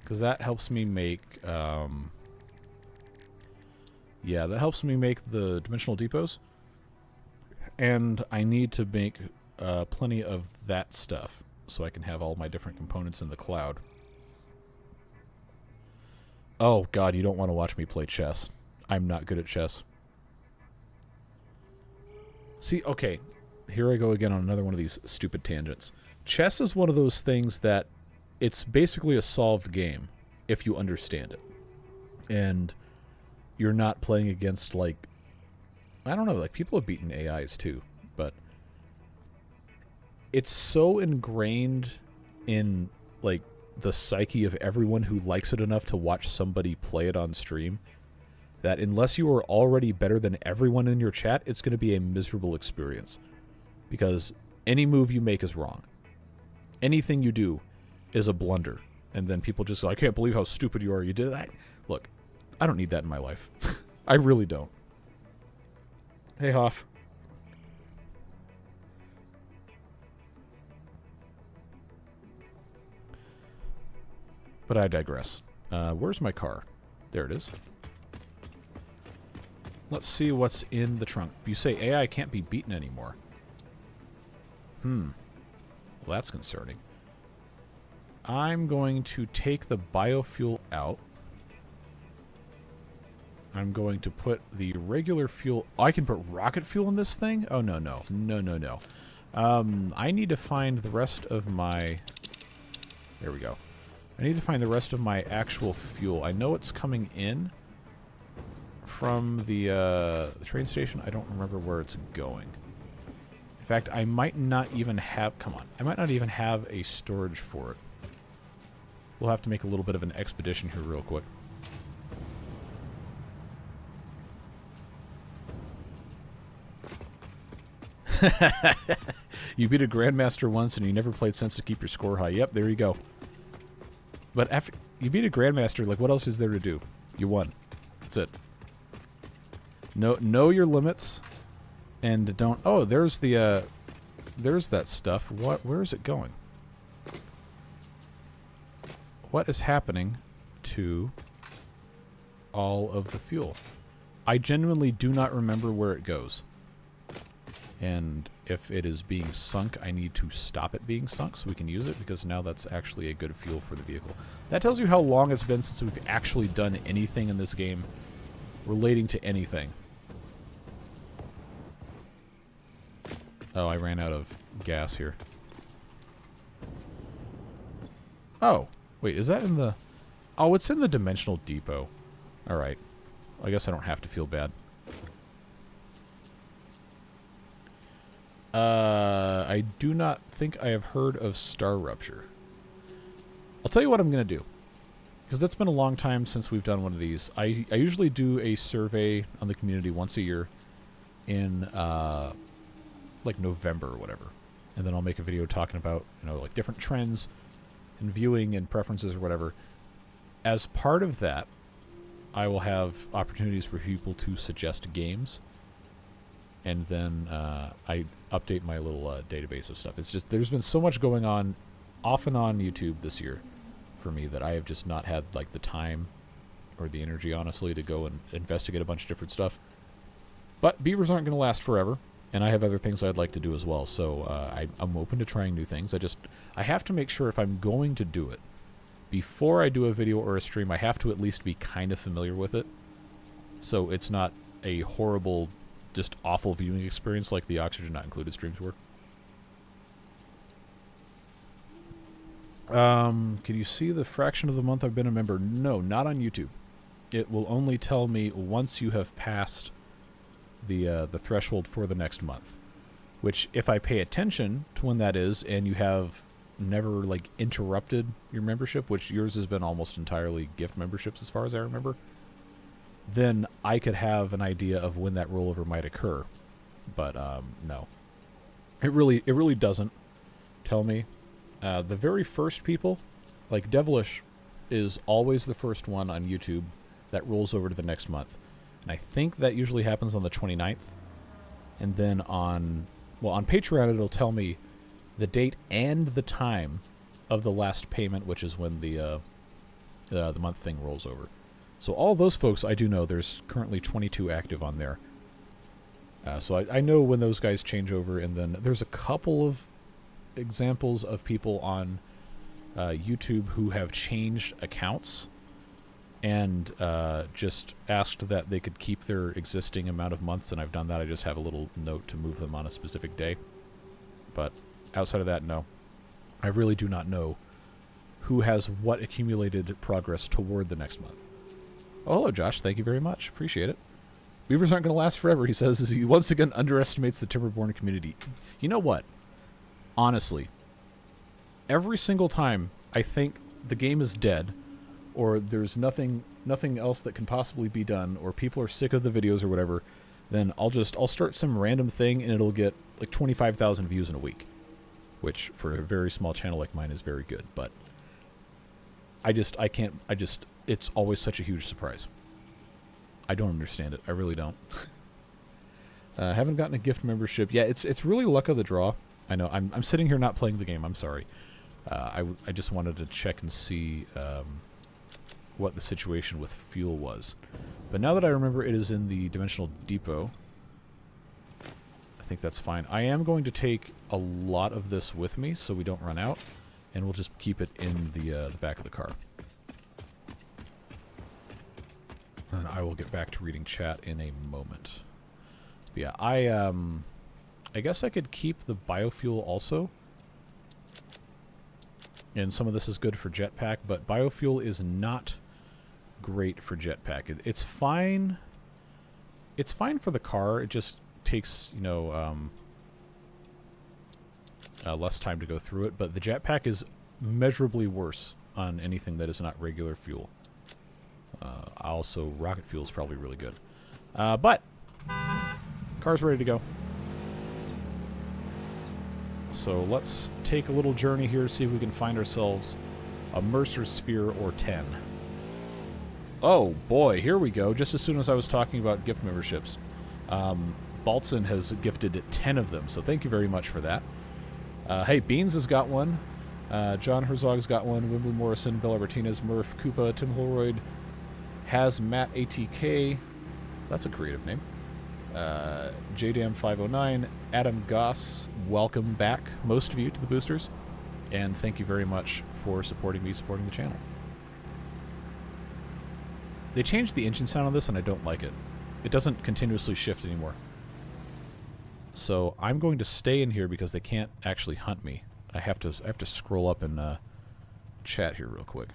Because that helps me make... yeah, that helps me make the dimensional depots. And I need to make plenty of that stuff so I can have all my different components in the cloud. Oh, God, you don't want to watch me play chess. I'm not good at chess. See, okay, here I go again on another one of these stupid tangents. Chess is one of those things that it's basically a solved game if you understand it. And you're not playing against, like, I don't know, like, people have beaten AIs too, but it's so ingrained in, like, the psyche of everyone who likes it enough to watch somebody play it on stream that unless you are already better than everyone in your chat, it's going to be a miserable experience. Because any move you make is wrong. Anything you do is a blunder. And then people just say, I can't believe how stupid you are. You did that. Look, I don't need that in my life. I really don't. Hey, Hoff. But I digress. Where's my car? There it is. Let's see what's in the trunk. You say AI can't be beaten anymore. Well, that's concerning. I'm going to take the biofuel out. I'm going to put the regular fuel... Oh, I can put rocket fuel in this thing? Oh, no, no. No, no, no. I need to find the rest of my... There we go. I need to find the rest of my actual fuel. I know it's coming in from the train station. I don't remember where it's going. In fact, I might not even have... Come on. I might not even have a storage for it. We'll have to make a little bit of an expedition here real quick. You beat a Grandmaster once and you never played since to keep your score high. Yep, there you go. But after you beat a Grandmaster, like, what else is there to do? You won. That's it. Know your limits, and don't... Oh, there's the, there's that stuff. Where is it going? What is happening to all of the fuel? I genuinely do not remember where it goes. And if it is being sunk, I need to stop it being sunk so we can use it, because now that's actually a good fuel for the vehicle. That tells you how long it's been since we've actually done anything in this game relating to anything. Oh, I ran out of gas here. Oh, wait, is that in the... Oh, it's in the Dimensional Depot. Alright. I guess I don't have to feel bad. I do not think I have heard of Star Rupture. I'll tell you what I'm going to do. Because it's been a long time since we've done one of these. I usually do a survey on the community once a year in, like, November or whatever. And then I'll make a video talking about, you know, like, different trends and viewing and preferences or whatever. As part of that, I will have opportunities for people to suggest games. And then I update my little database of stuff. It's just, there's been so much going on off and on YouTube this year for me that I have just not had, like, the time or the energy, honestly, to go and investigate a bunch of different stuff. But beavers aren't going to last forever, and I have other things I'd like to do as well, so I'm open to trying new things. I have to make sure if I'm going to do it, before I do a video or a stream, I have to at least be kind of familiar with it, so it's not a horrible, just awful viewing experience like the Oxygen Not Included streams were. Can you see the fraction of the month I've been a member? No, not on YouTube. It will only tell me once you have passed the threshold for the next month. Which, if I pay attention to when that is, and you have never, like, interrupted your membership, which yours has been almost entirely gift memberships as far as I remember, then I could have an idea of when that rollover might occur. But, no. It really doesn't tell me. The very first people, like Devilish, is always the first one on YouTube that rolls over to the next month. And I think that usually happens on the 29th. And then on Patreon, it'll tell me the date and the time of the last payment, which is when the month thing rolls over. So all those folks, I do know there's currently 22 active on there. So I know when those guys change over, and then there's a couple of examples of people on YouTube who have changed accounts and just asked that they could keep their existing amount of months, and I've done that. I just have a little note to move them on a specific day. But outside of that, no. I really do not know who has what accumulated progress toward the next month. Oh, hello, Josh. Thank you very much. Appreciate it. Beavers aren't going to last forever, he says, as he once again underestimates the Timberborn community. You know what? Honestly, every single time I think the game is dead, or there's nothing else that can possibly be done, or people are sick of the videos or whatever, then I'll start some random thing and it'll get like 25,000 views in a week, which for a very small channel like mine is very good. But it's always such a huge surprise. I don't understand it. I really don't. Haven't gotten a gift membership. Yeah, it's really luck of the draw. I know. I'm sitting here not playing the game. I'm sorry. I just wanted to check and see what the situation with fuel was. But now that I remember it is in the Dimensional Depot, I think that's fine. I am going to take a lot of this with me so we don't run out, and we'll just keep it in the back of the car. And I will get back to reading chat in a moment. But yeah, I guess I could keep the biofuel also. And some of this is good for jetpack, but biofuel is not great for jetpack. It's fine. It's fine for the car. It just takes, you know, less time to go through it. But the jetpack is measurably worse on anything that is not regular fuel. Also, rocket fuel is probably really good. But car's ready to go. So let's take a little journey here, see if we can find ourselves a Mercer Sphere or 10. Oh boy, here we go. Just as soon as I was talking about gift memberships. Baltzan has gifted 10 of them, so thank you very much for that. Hey, Beans has got one. John Herzog's got one. Wimbley Morrison, Bella Martinez, Murph, Koopa, Tim Holroyd, Matt ATK. That's a creative name. JDam509, Adam Goss, welcome back, most of you, to the boosters. And thank you very much for supporting me, supporting the channel. They changed the engine sound on this, and I don't like it. It doesn't continuously shift anymore. So I'm going to stay in here because they can't actually hunt me. I have to scroll up and chat here real quick.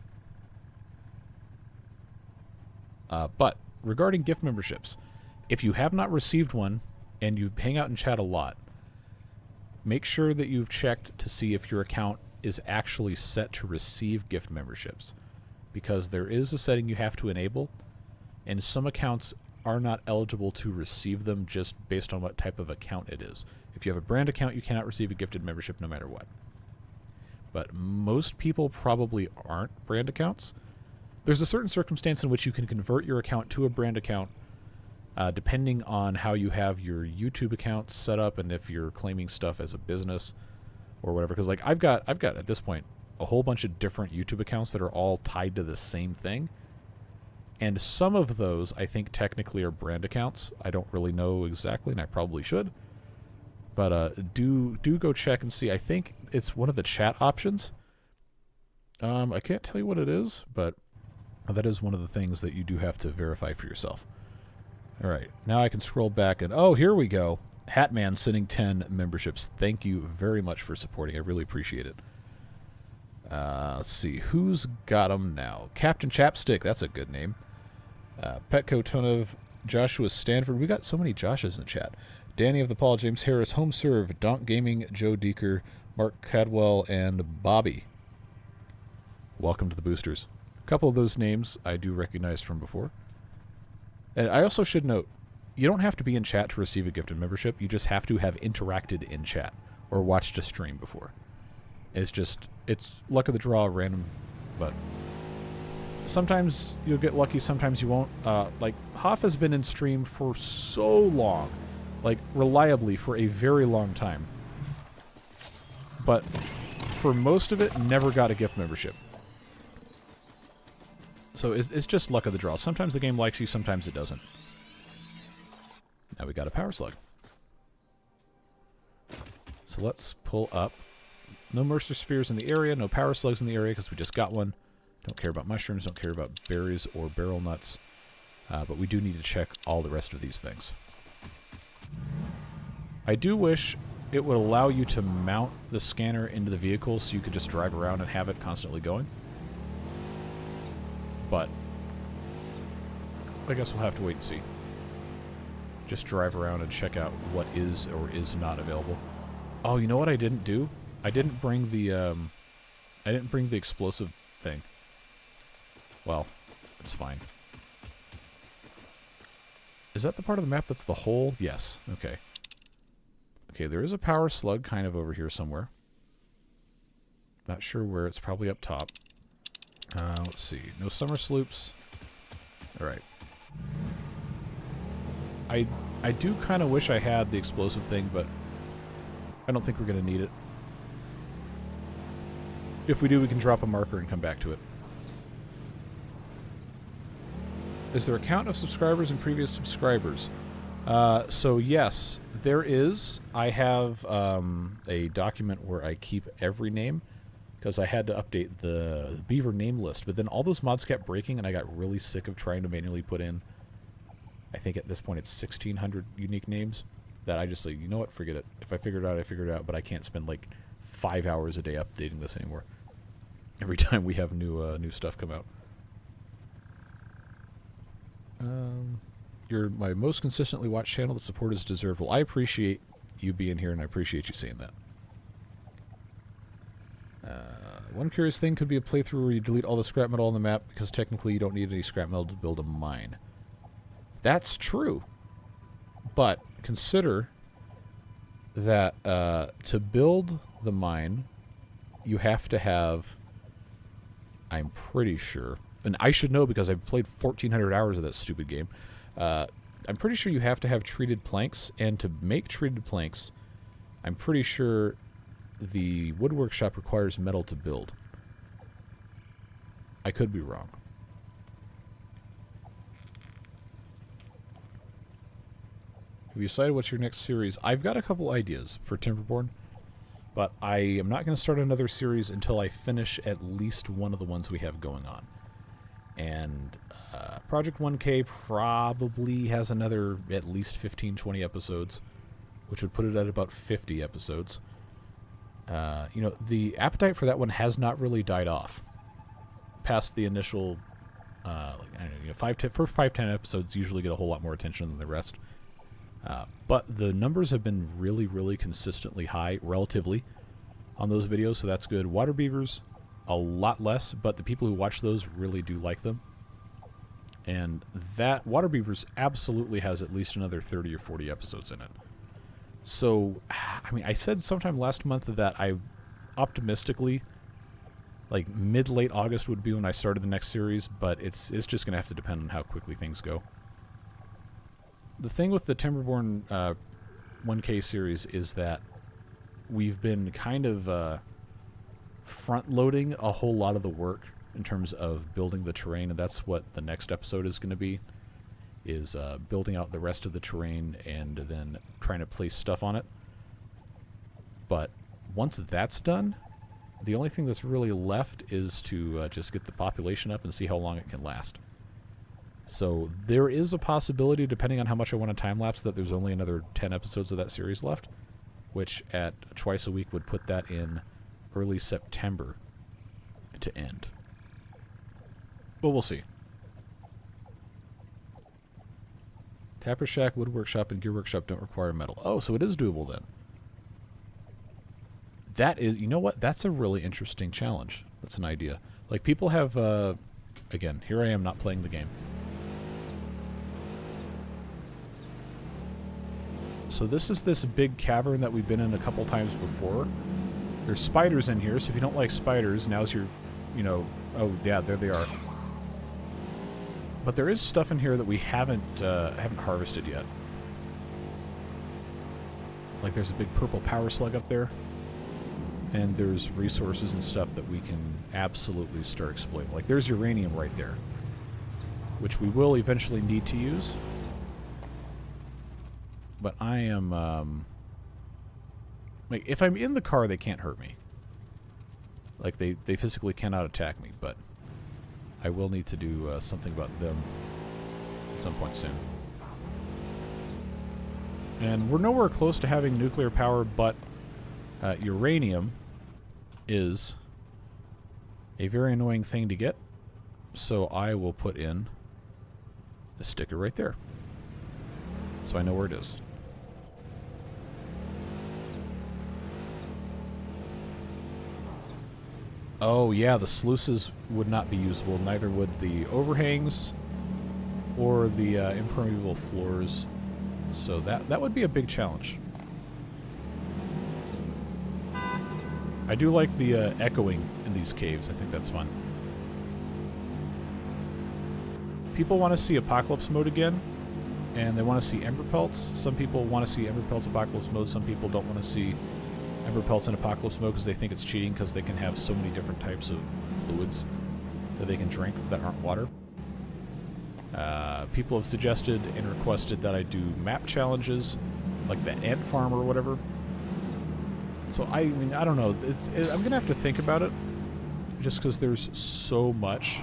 But regarding gift memberships, if you have not received one and you hang out in chat a lot, make sure that you've checked to see if your account is actually set to receive gift memberships, because there is a setting you have to enable, and some accounts are not eligible to receive them just based on what type of account it is. If you have a brand account, you cannot receive a gifted membership no matter what. But most people probably aren't brand accounts. There's a certain circumstance in which you can convert your account to a brand account, depending on how you have your YouTube account set up and if you're claiming stuff as a business or whatever. Because like I've got at this point a whole bunch of different YouTube accounts that are all tied to the same thing. And some of those, I think, technically are brand accounts. I don't really know exactly, and I probably should. But do go check and see. I think it's one of the chat options. I can't tell you what it is, but that is one of the things that you do have to verify for yourself. All right, now I can scroll back, and oh, here we go. Hatman sending 10 memberships. Thank you very much for supporting. I really appreciate it. Let's see. Who's got them now? Captain Chapstick. That's a good name. Petco Tonov, Joshua Stanford. We got so many Joshes in the chat. Danny of the Paul, James Harris, Home Serve, Donk Gaming, Joe Deeker, Mark Cadwell, and Bobby. Welcome to the boosters. A couple of those names I do recognize from before. And I also should note, you don't have to be in chat to receive a gifted membership. You just have to have interacted in chat or watched a stream before. It's luck of the draw, random, but sometimes you'll get lucky, sometimes you won't. Like, Hoff has been in stream for so long, like, reliably for a very long time. But for most of it, never got a gift membership. So it's just luck of the draw. Sometimes the game likes you, sometimes it doesn't. Now we got a power slug. So let's pull up. No Mercer Spheres in the area, no power slugs in the area because we just got one. Don't care about mushrooms, don't care about berries or barrel nuts. But we do need to check all the rest of these things. I do wish it would allow you to mount the scanner into the vehicle so you could just drive around and have it constantly going. But I guess we'll have to wait and see. Just drive around and check out what is or is not available. Oh, you know what I didn't do? I didn't bring the explosive thing. Well, it's fine. Is that the part of the map that's the hole? Yes. Okay. Okay, there is a power slug kind of over here somewhere. Not sure where. It's probably up top. Let's see. No summer sloops. Alright. I do kind of wish I had the explosive thing, but I don't think we're going to need it. If we do, we can drop a marker and come back to it. Is there a count of subscribers and previous subscribers? So yes, there is. I have a document where I keep every name because I had to update the Beaver name list. But then all those mods kept breaking, and I got really sick of trying to manually put in. I think at this point it's 1,600 unique names that I just like, you know what, forget it. If I figure it out, I figure it out. But I can't spend like 5 hours a day updating this anymore. Every time we have new stuff come out. You're my most consistently watched channel. The support is deserved. Well, I appreciate you being here, and I appreciate you saying that. One curious thing could be a playthrough where you delete all the scrap metal on the map, because technically you don't need any scrap metal to build a mine. That's true. But consider that to build the mine, you have to have, I'm pretty sure, and I should know because I've played 1,400 hours of that stupid game, I'm pretty sure you have to have treated planks, and to make treated planks, I'm pretty sure the wood workshop requires metal to build. I could be wrong. Have you decided what's your next series? I've got a couple ideas for Timberborn, but I am not going to start another series until I finish at least one of the ones we have going on. And Project 1K probably has another at least 15-20 episodes, which would put it at about 50 episodes. You know, the appetite for that one has not really died off past the initial like, I don't know, first 5-10 episodes usually get a whole lot more attention than the rest. But the numbers have been really, really consistently high, relatively, on those videos, so that's good. Water beavers, a lot less, but the people who watch those really do like them. And that Water Beavers absolutely has at least another 30 or 40 episodes in it. So, I mean, I said sometime last month that I optimistically, like mid-late August would be when I started the next series, but it's just going to have to depend on how quickly things go. The thing with the Timberborn 1K series is that we've been kind of front-loading a whole lot of the work in terms of building the terrain, and that's what the next episode is going to be, is building out the rest of the terrain and then trying to place stuff on it. But once that's done, the only thing that's really left is to just get the population up and see how long it can last. So there is a possibility, depending on how much I want to time-lapse, that there's only another 10 episodes of that series left, which at twice a week would put that in early September to end. But we'll see. Tapper Shack, Wood Workshop, and Gear Workshop don't require metal. Oh, so it is doable then. That is, you know what? That's a really interesting challenge. That's an idea. Like, people have, again, here I am not playing the game. So this is this big cavern that we've been in a couple times before. There's spiders in here, so if you don't like spiders, now's your, you know, oh yeah, there they are. But there is stuff in here that we haven't harvested yet. Like there's a big purple power slug up there. And there's resources and stuff that we can absolutely start exploiting. Like there's uranium right there, which we will eventually need to use. But I am, like, if I'm in the car, they can't hurt me. Like, they physically cannot attack me, but I will need to do something about them at some point soon. And we're nowhere close to having nuclear power, but uranium is a very annoying thing to get. So I will put in a sticker right there, so I know where it is. Oh yeah, the sluices would not be usable, neither would the overhangs or the impermeable floors. So that would be a big challenge. I do like the echoing in these caves. I think that's fun. People want to see Apocalypse mode again, and they want to see Ember Pelts. Some people want to see Ember Pelts Apocalypse mode. Some people don't want to see Ember Pelts in Apocalypse mode because they think it's cheating because they can have so many different types of fluids that they can drink that aren't water. People have suggested and requested that I do map challenges, like the ant farm or whatever. So I mean, I don't know. I'm gonna have to think about it, just because there's so much.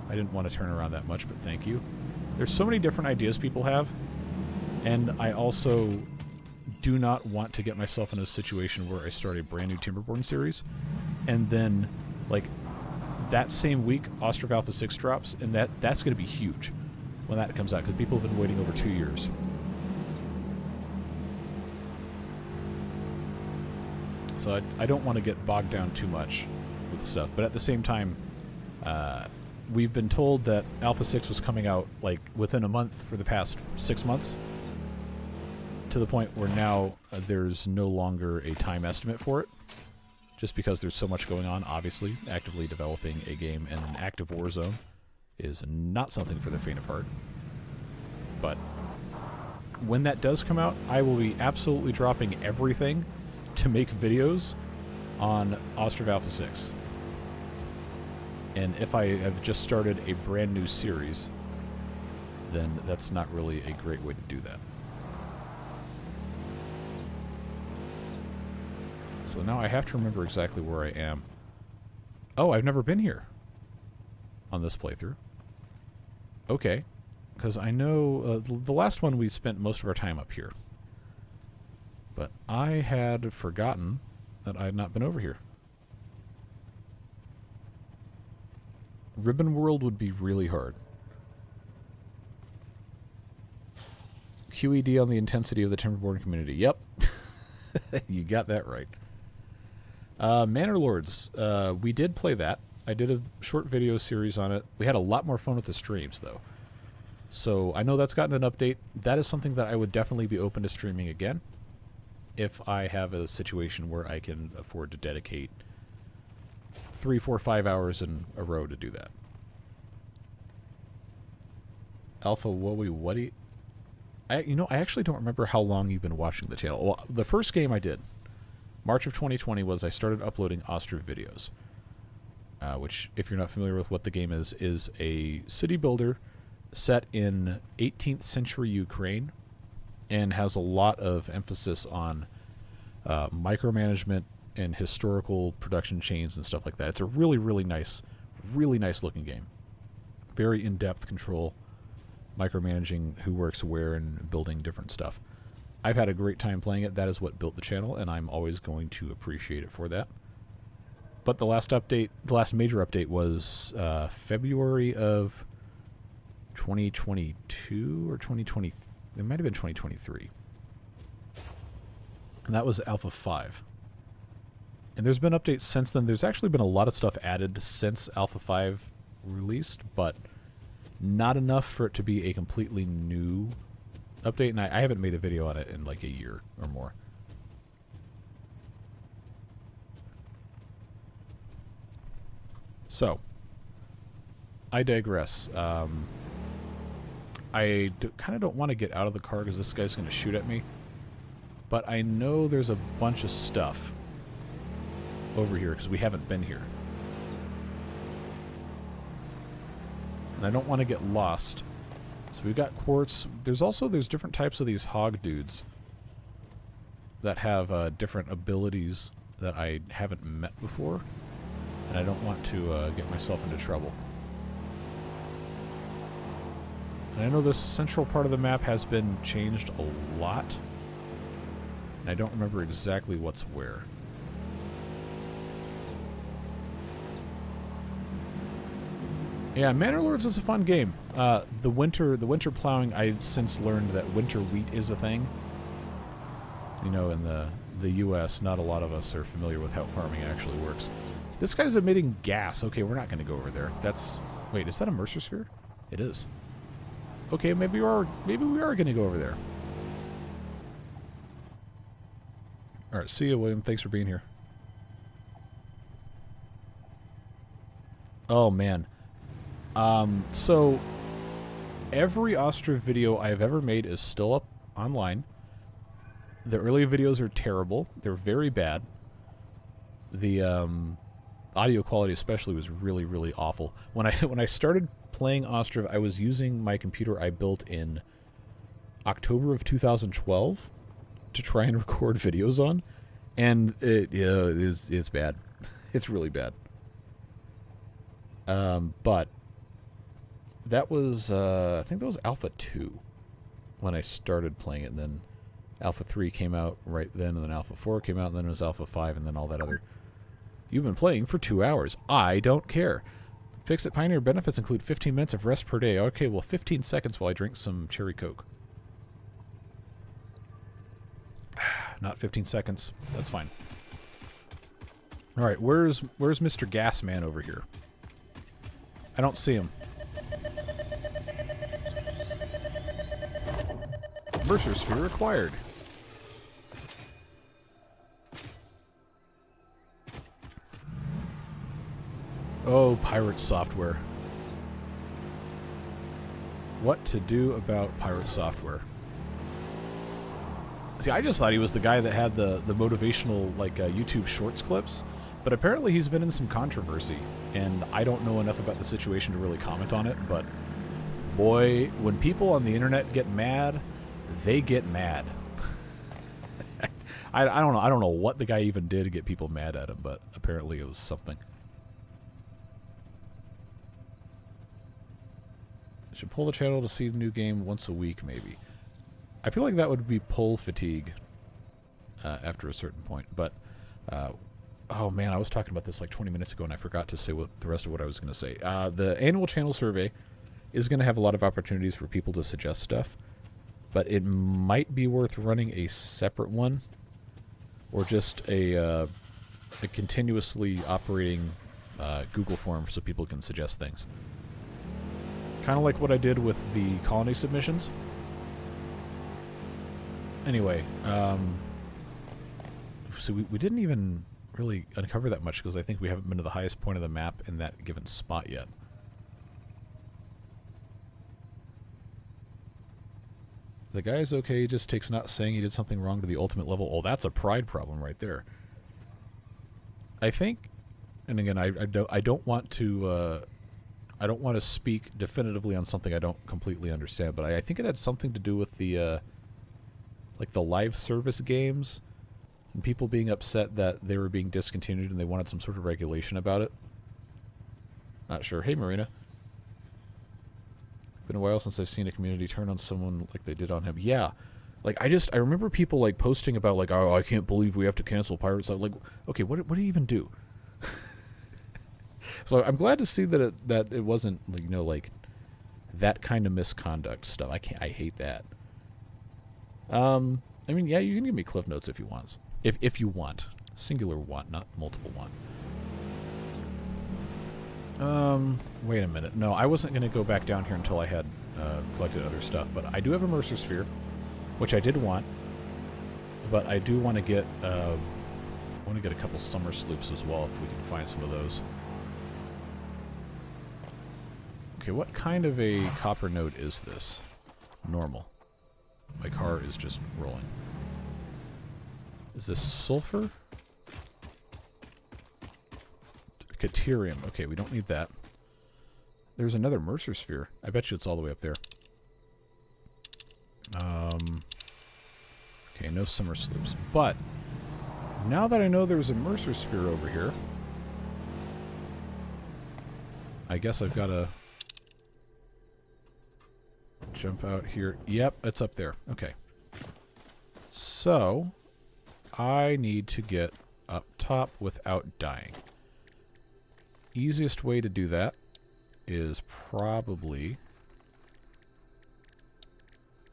I didn't want to turn around that much, but thank you. There's so many different ideas people have, and I also do not want to get myself in a situation where I start a brand new Timberborn series, and then, like, that same week, Ostrov Alpha 6 drops, and that's going to be huge when that comes out, because people have been waiting over 2 years. So I don't want to get bogged down too much with stuff, but at the same time, we've been told that Alpha 6 was coming out, like, within a month for the past 6 months, to the point where now there's no longer a time estimate for it, just because there's so much going on. Obviously, actively developing a game in an active war zone is not something for the faint of heart. But when that does come out, I will be absolutely dropping everything to make videos on Ostrov Alpha 6. And if I have just started a brand new series, then that's not really a great way to do that. So now I have to remember exactly where I am. Oh, I've never been here on this playthrough. Okay. Because I know the last one we spent most of our time up here. But I had forgotten that I had not been over here. Ribbon World would be really hard. QED on the intensity of the Timberborn community. Yep. You got that right. Manor Lords. We did play that. I did a short video series on it. We had a lot more fun with the streams, though. So I know that's gotten an update. That is something that I would definitely be open to streaming again if I have a situation where I can afford to dedicate 3, 4, 5 hours in a row to do that. Alpha Wowie Wuddy. I actually don't remember how long you've been watching the channel. Well, the first game I did, March of 2020, was I started uploading Ostriv videos. Which, if you're not familiar with what the game is a city builder set in 18th century Ukraine and has a lot of emphasis on micromanagement and historical production chains and stuff like that. It's a really, really nice looking game. Very in-depth control, micromanaging who works where and building different stuff. I've had a great time playing it. That is what built the channel, and I'm always going to appreciate it for that. But the last update, the last major update was February of 2022 or 2020. It might have been 2023. And that was Alpha 5. And there's been updates since then. There's actually been a lot of stuff added since Alpha 5 released, but not enough for it to be a completely new update. And I haven't made a video on it in like a year or more. So, I digress. I kind of don't want to get out of the car because this guy's going to shoot at me. But I know there's a bunch of stuff over here because we haven't been here. And I don't want to get lost. So we've got quartz. There's different types of these hog dudes that have different abilities that I haven't met before. And I don't want to get myself into trouble. And I know this central part of the map has been changed a lot. And I don't remember exactly what's where. Yeah, Manor Lords is a fun game. The winter plowing, I've since learned that winter wheat is a thing. You know, in the U.S., not a lot of us are familiar with how farming actually works. So this guy's emitting gas. Okay, we're not going to go over there. Wait, is that a Mercer sphere? It is. Okay, maybe we are going to go over there. All right, see you, William. Thanks for being here. Oh man. So every Ostriv video I've ever made is still up online. The early videos are terrible. They're very bad. The audio quality especially was really, really awful. When I started playing Ostriv, I was using my computer I built in October of 2012 to try and record videos on, and it's bad. It's really bad. But that was I think that was Alpha 2 when I started playing it, and then Alpha 3 came out right then, and then Alpha 4 came out, and then it was Alpha 5, and then all that other. You've been playing for 2 hours. I don't care. Fix-It Pioneer benefits include 15 minutes of rest per day. Okay, well, 15 seconds while I drink some cherry Coke. Not 15 seconds. That's fine. All right, where's Mr. Gasman over here? I don't see him. Mercer sphere acquired. Oh, pirate software. What to do about pirate software? See, I just thought he was the guy that had the motivational, like, YouTube Shorts clips, but apparently he's been in some controversy, and I don't know enough about the situation to really comment on it, but boy, when people on the internet get mad, they get mad. I don't know. I don't know what the guy even did to get people mad at him, but apparently it was something. I should pull the channel to see the new game once a week, maybe. I feel like that would be pull fatigue after a certain point, but Oh, man, I was talking about this like 20 minutes ago, and I forgot to say what the rest of what I was going to say. The annual channel survey is going to have a lot of opportunities for people to suggest stuff, but it might be worth running a separate one, or just a continuously operating Google form so people can suggest things. Kind of like what I did with the colony submissions. Anyway, so we didn't even really uncover that much because I think we haven't been to the highest point of the map in that given spot yet. The guy's okay, he just takes not saying he did something wrong to the ultimate level. Oh, that's a pride problem right there. I think, and again, I don't want to speak definitively on something I don't completely understand, but I think it had something to do with the like the live service games and people being upset that they were being discontinued and they wanted some sort of regulation about it. Not sure. Hey, Marina. Been a while since I've seen a community turn on someone like they did on him. Yeah. Like, I remember people, like, posting about, like, oh, I can't believe we have to cancel Pirates. I'm like, okay, what do you even do? So I'm glad to see that it wasn't, like, you know, like, that kind of misconduct stuff. I hate that. I mean, yeah, you can give me cliff notes if you want. If you want. Singular want, not multiple want. Wait a minute. No, I wasn't going to go back down here until I had collected other stuff, but I do have a Mercer Sphere, which I did want, but I do want to get a couple summer sloops as well if we can find some of those. Okay, what kind of a copper node is this? Normal. My car is just rolling. Is this sulfur? Caterium. Okay, we don't need that. There's another Mercer Sphere. I bet you it's all the way up there. Okay, no summer sloops. But, now that I know there's a Mercer Sphere over here, I guess I've got to jump out here. Yep, it's up there. Okay. So, I need to get up top without dying. Easiest way to do that is probably...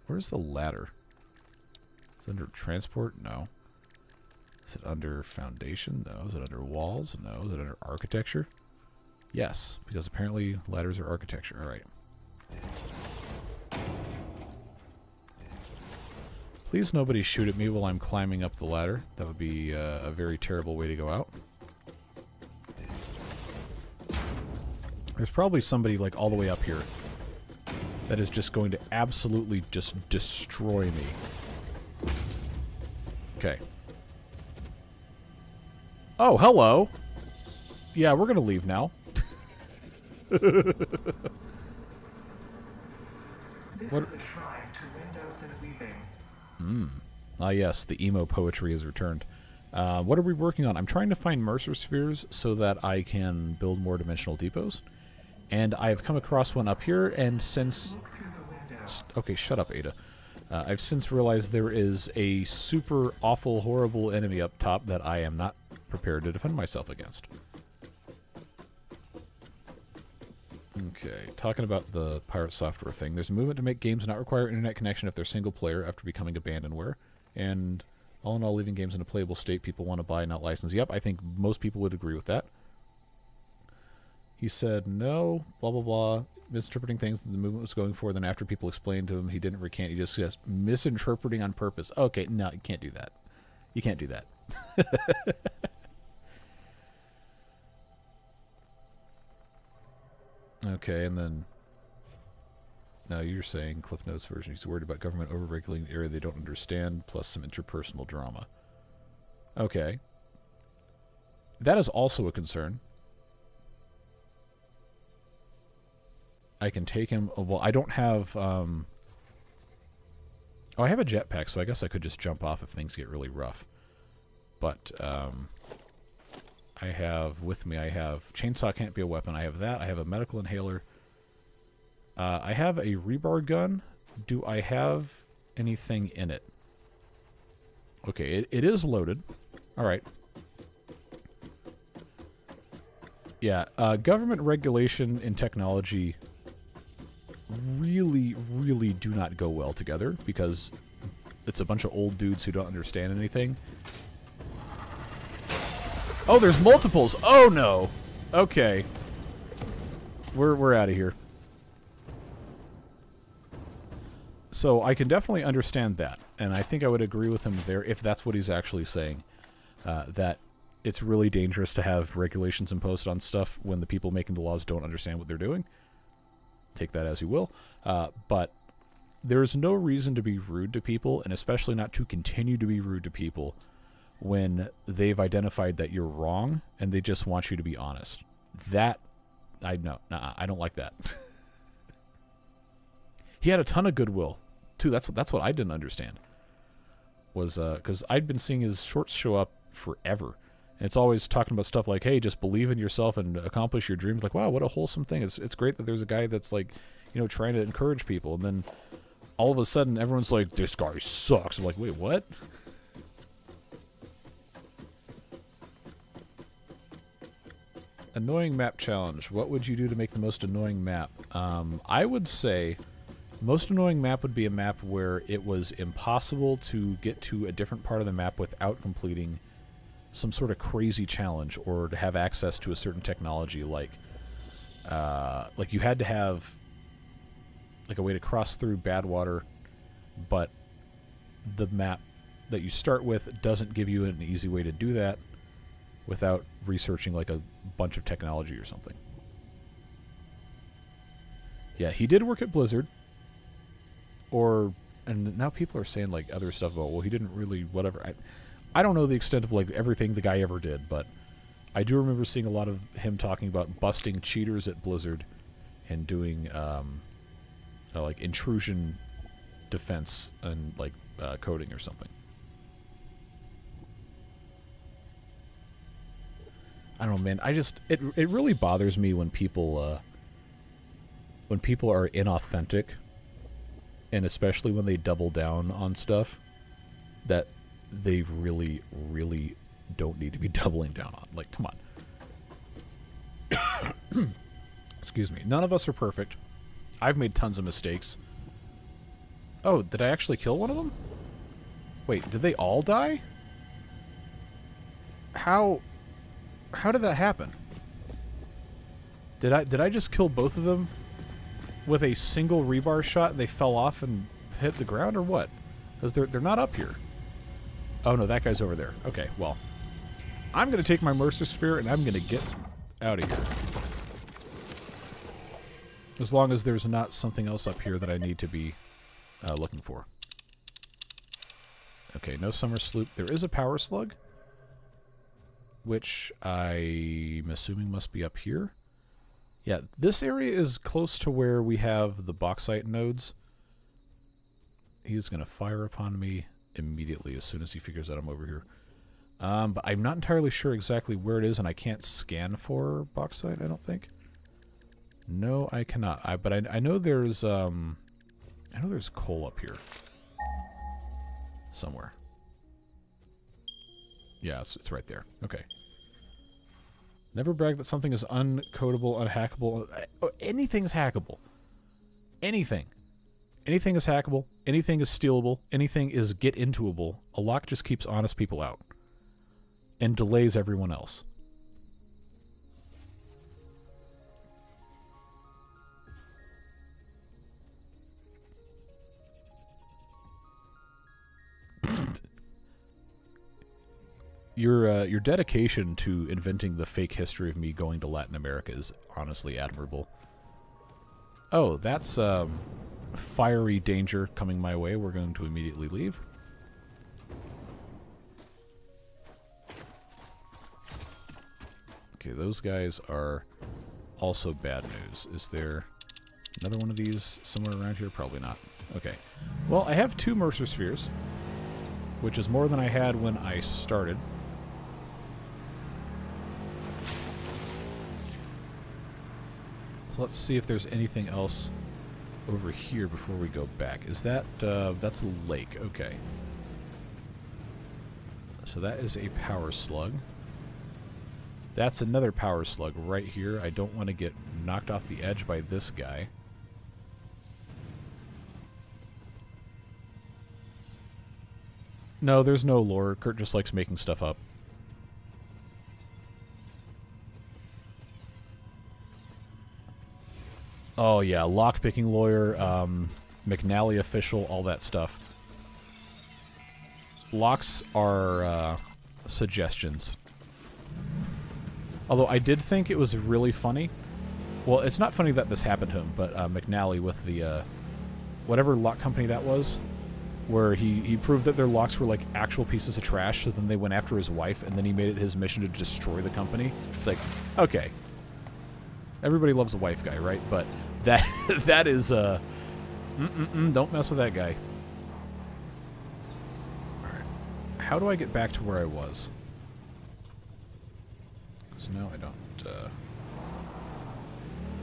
Where's the ladder? Is it under transport? No. Is it under foundation? No. Is it under walls? No. Is it under architecture? Yes, because apparently ladders are architecture. Alright. Please nobody shoot at me while I'm climbing up the ladder. That would be a very terrible way to go out. There's probably somebody like all the way up here that is just going to absolutely just destroy me. Okay. Oh, hello. Yeah, we're going to leave now. What? Ah, yes, the emo poetry has returned. What are we working on? I'm trying to find Mercer Spheres so that I can build more dimensional depots. And I've come across one up here, and since... Okay, shut up, Ada. I've since realized there is a super awful, horrible enemy up top that I am not prepared to defend myself against. Okay, talking about the pirate software thing. There's a movement to make games not require internet connection if they're single player after becoming abandonware. And all in all, leaving games in a playable state people want to buy, not license. Yep, I think most people would agree with that. He said, no, blah, blah, blah, misinterpreting things that the movement was going for. Then after people explained to him, he didn't recant. He just says, misinterpreting on purpose. Okay, no, you can't do that. You can't do that. Okay, and then... Now you're saying, Cliff Notes version, he's worried about government over-regulating the area they don't understand, plus some interpersonal drama. Okay. That is also a concern. I can take him... Oh, well, I don't have... Oh, I have a jetpack, so I guess I could just jump off if things get really rough. But, I have... With me, I have... Chainsaw can't be a weapon. I have that. I have a medical inhaler. I have a rebar gun. Do I have anything in it? Okay, it is loaded. Alright. Yeah, government regulation and technology really, really do not go well together because it's a bunch of old dudes who don't understand anything. Oh, there's multiples! Oh, no! Okay. We're out of here. So I can definitely understand that, and I think I would agree with him there if that's what he's actually saying. That it's really dangerous to have regulations imposed on stuff when the people making the laws don't understand what they're doing. Take that as you will. But there's no reason to be rude to people, and especially not to continue to be rude to people when they've identified that you're wrong and they just want you to be honest. That, I don't like that. He had a ton of goodwill, too. That's what I didn't understand. Was, because I'd been seeing his shorts show up forever. And it's always talking about stuff like, hey, just believe in yourself and accomplish your dreams. Like, wow, what a wholesome thing. It's great that there's a guy that's like, you know, trying to encourage people. And then all of a sudden, everyone's like, this guy sucks. I'm like, wait, what? Annoying map challenge. What would you do to make the most annoying map? I would say most annoying map would be a map where it was impossible to get to a different part of the map without completing some sort of crazy challenge or to have access to a certain technology, like you had to have like a way to cross through bad water, but the map that you start with doesn't give you an easy way to do that without researching like a bunch of technology or something. Yeah, he did work at Blizzard. And now people are saying like other stuff about, well, he didn't really whatever. I don't know the extent of like everything the guy ever did, but I do remember seeing a lot of him talking about busting cheaters at Blizzard and doing like intrusion defense and like coding or something. I don't know, man. It really bothers me when people are inauthentic, and especially when they double down on stuff that they really, really don't need to be doubling down on. Like, come on. Excuse me. None of us are perfect. I've made tons of mistakes. Oh, did I actually kill one of them? Wait, did they all die? How did that happen? Did I just kill both of them with a single rebar shot and they fell off and hit the ground, or what? Because they're not up here. Oh no, that guy's over there. Okay, well, I'm gonna take my Mercer Sphere and I'm gonna get out of here. As long as there's not something else up here that I need to be looking for. Okay, no summer sloop. There is a power slug, which I'm assuming must be up here. Yeah, this area is close to where we have the bauxite nodes. He's going to fire upon me immediately as soon as he figures out I'm over here. But I'm not entirely sure exactly where it is, and I can't scan for bauxite, I don't think. No, I cannot. But I know there's coal up here somewhere. Yeah, it's right there. Okay. Never brag that something is uncodable, unhackable. Anything's hackable. Anything. Anything is hackable. Anything is stealable. Anything is get-intoable. A lock just keeps honest people out. And delays everyone else. Your dedication to inventing the fake history of me going to Latin America is honestly admirable. Oh, that's fiery danger coming my way. We're going to immediately leave. Okay, those guys are also bad news. Is there another one of these somewhere around here? Probably not. Okay. Well, I have 2 Mercer Spheres, which is more than I had when I started. So let's see if there's anything else over here before we go back. Is that, that's a lake. Okay. So that is a power slug. That's another power slug right here. I don't want to get knocked off the edge by this guy. No, there's no lore. Kurt just likes making stuff up. Oh yeah, lockpicking lawyer, McNally official, all that stuff. Locks are suggestions. Although I did think it was really funny. Well, it's not funny that this happened to him, but McNally with the whatever lock company that was, where he proved that their locks were like actual pieces of trash, so then they went after his wife, and then he made it his mission to destroy the company. It's like, okay. Everybody loves a wife guy, right? But that is don't mess with that guy. Alright. How do I get back to where I was? Because now I don't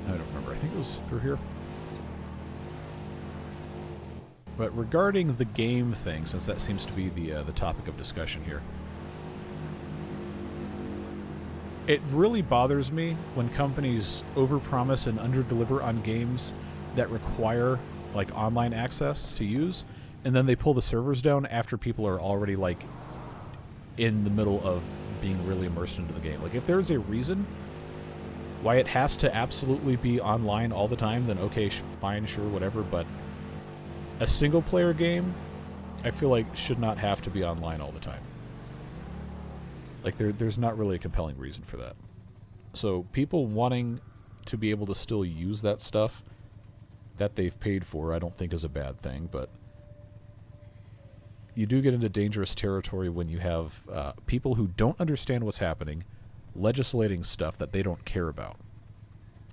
remember. I think it was through here. But regarding the game thing, since that seems to be the topic of discussion here, it really bothers me when companies overpromise and underdeliver on games that require like online access to use, and then they pull the servers down after people are already like in the middle of being really immersed into the game. Like, if there's a reason why it has to absolutely be online all the time, then okay, fine, sure, whatever, but a single-player game, I feel like, should not have to be online all the time. Like, there's not really a compelling reason for that. So, people wanting to be able to still use that stuff that they've paid for, I don't think is a bad thing, but you do get into dangerous territory when you have people who don't understand what's happening legislating stuff that they don't care about,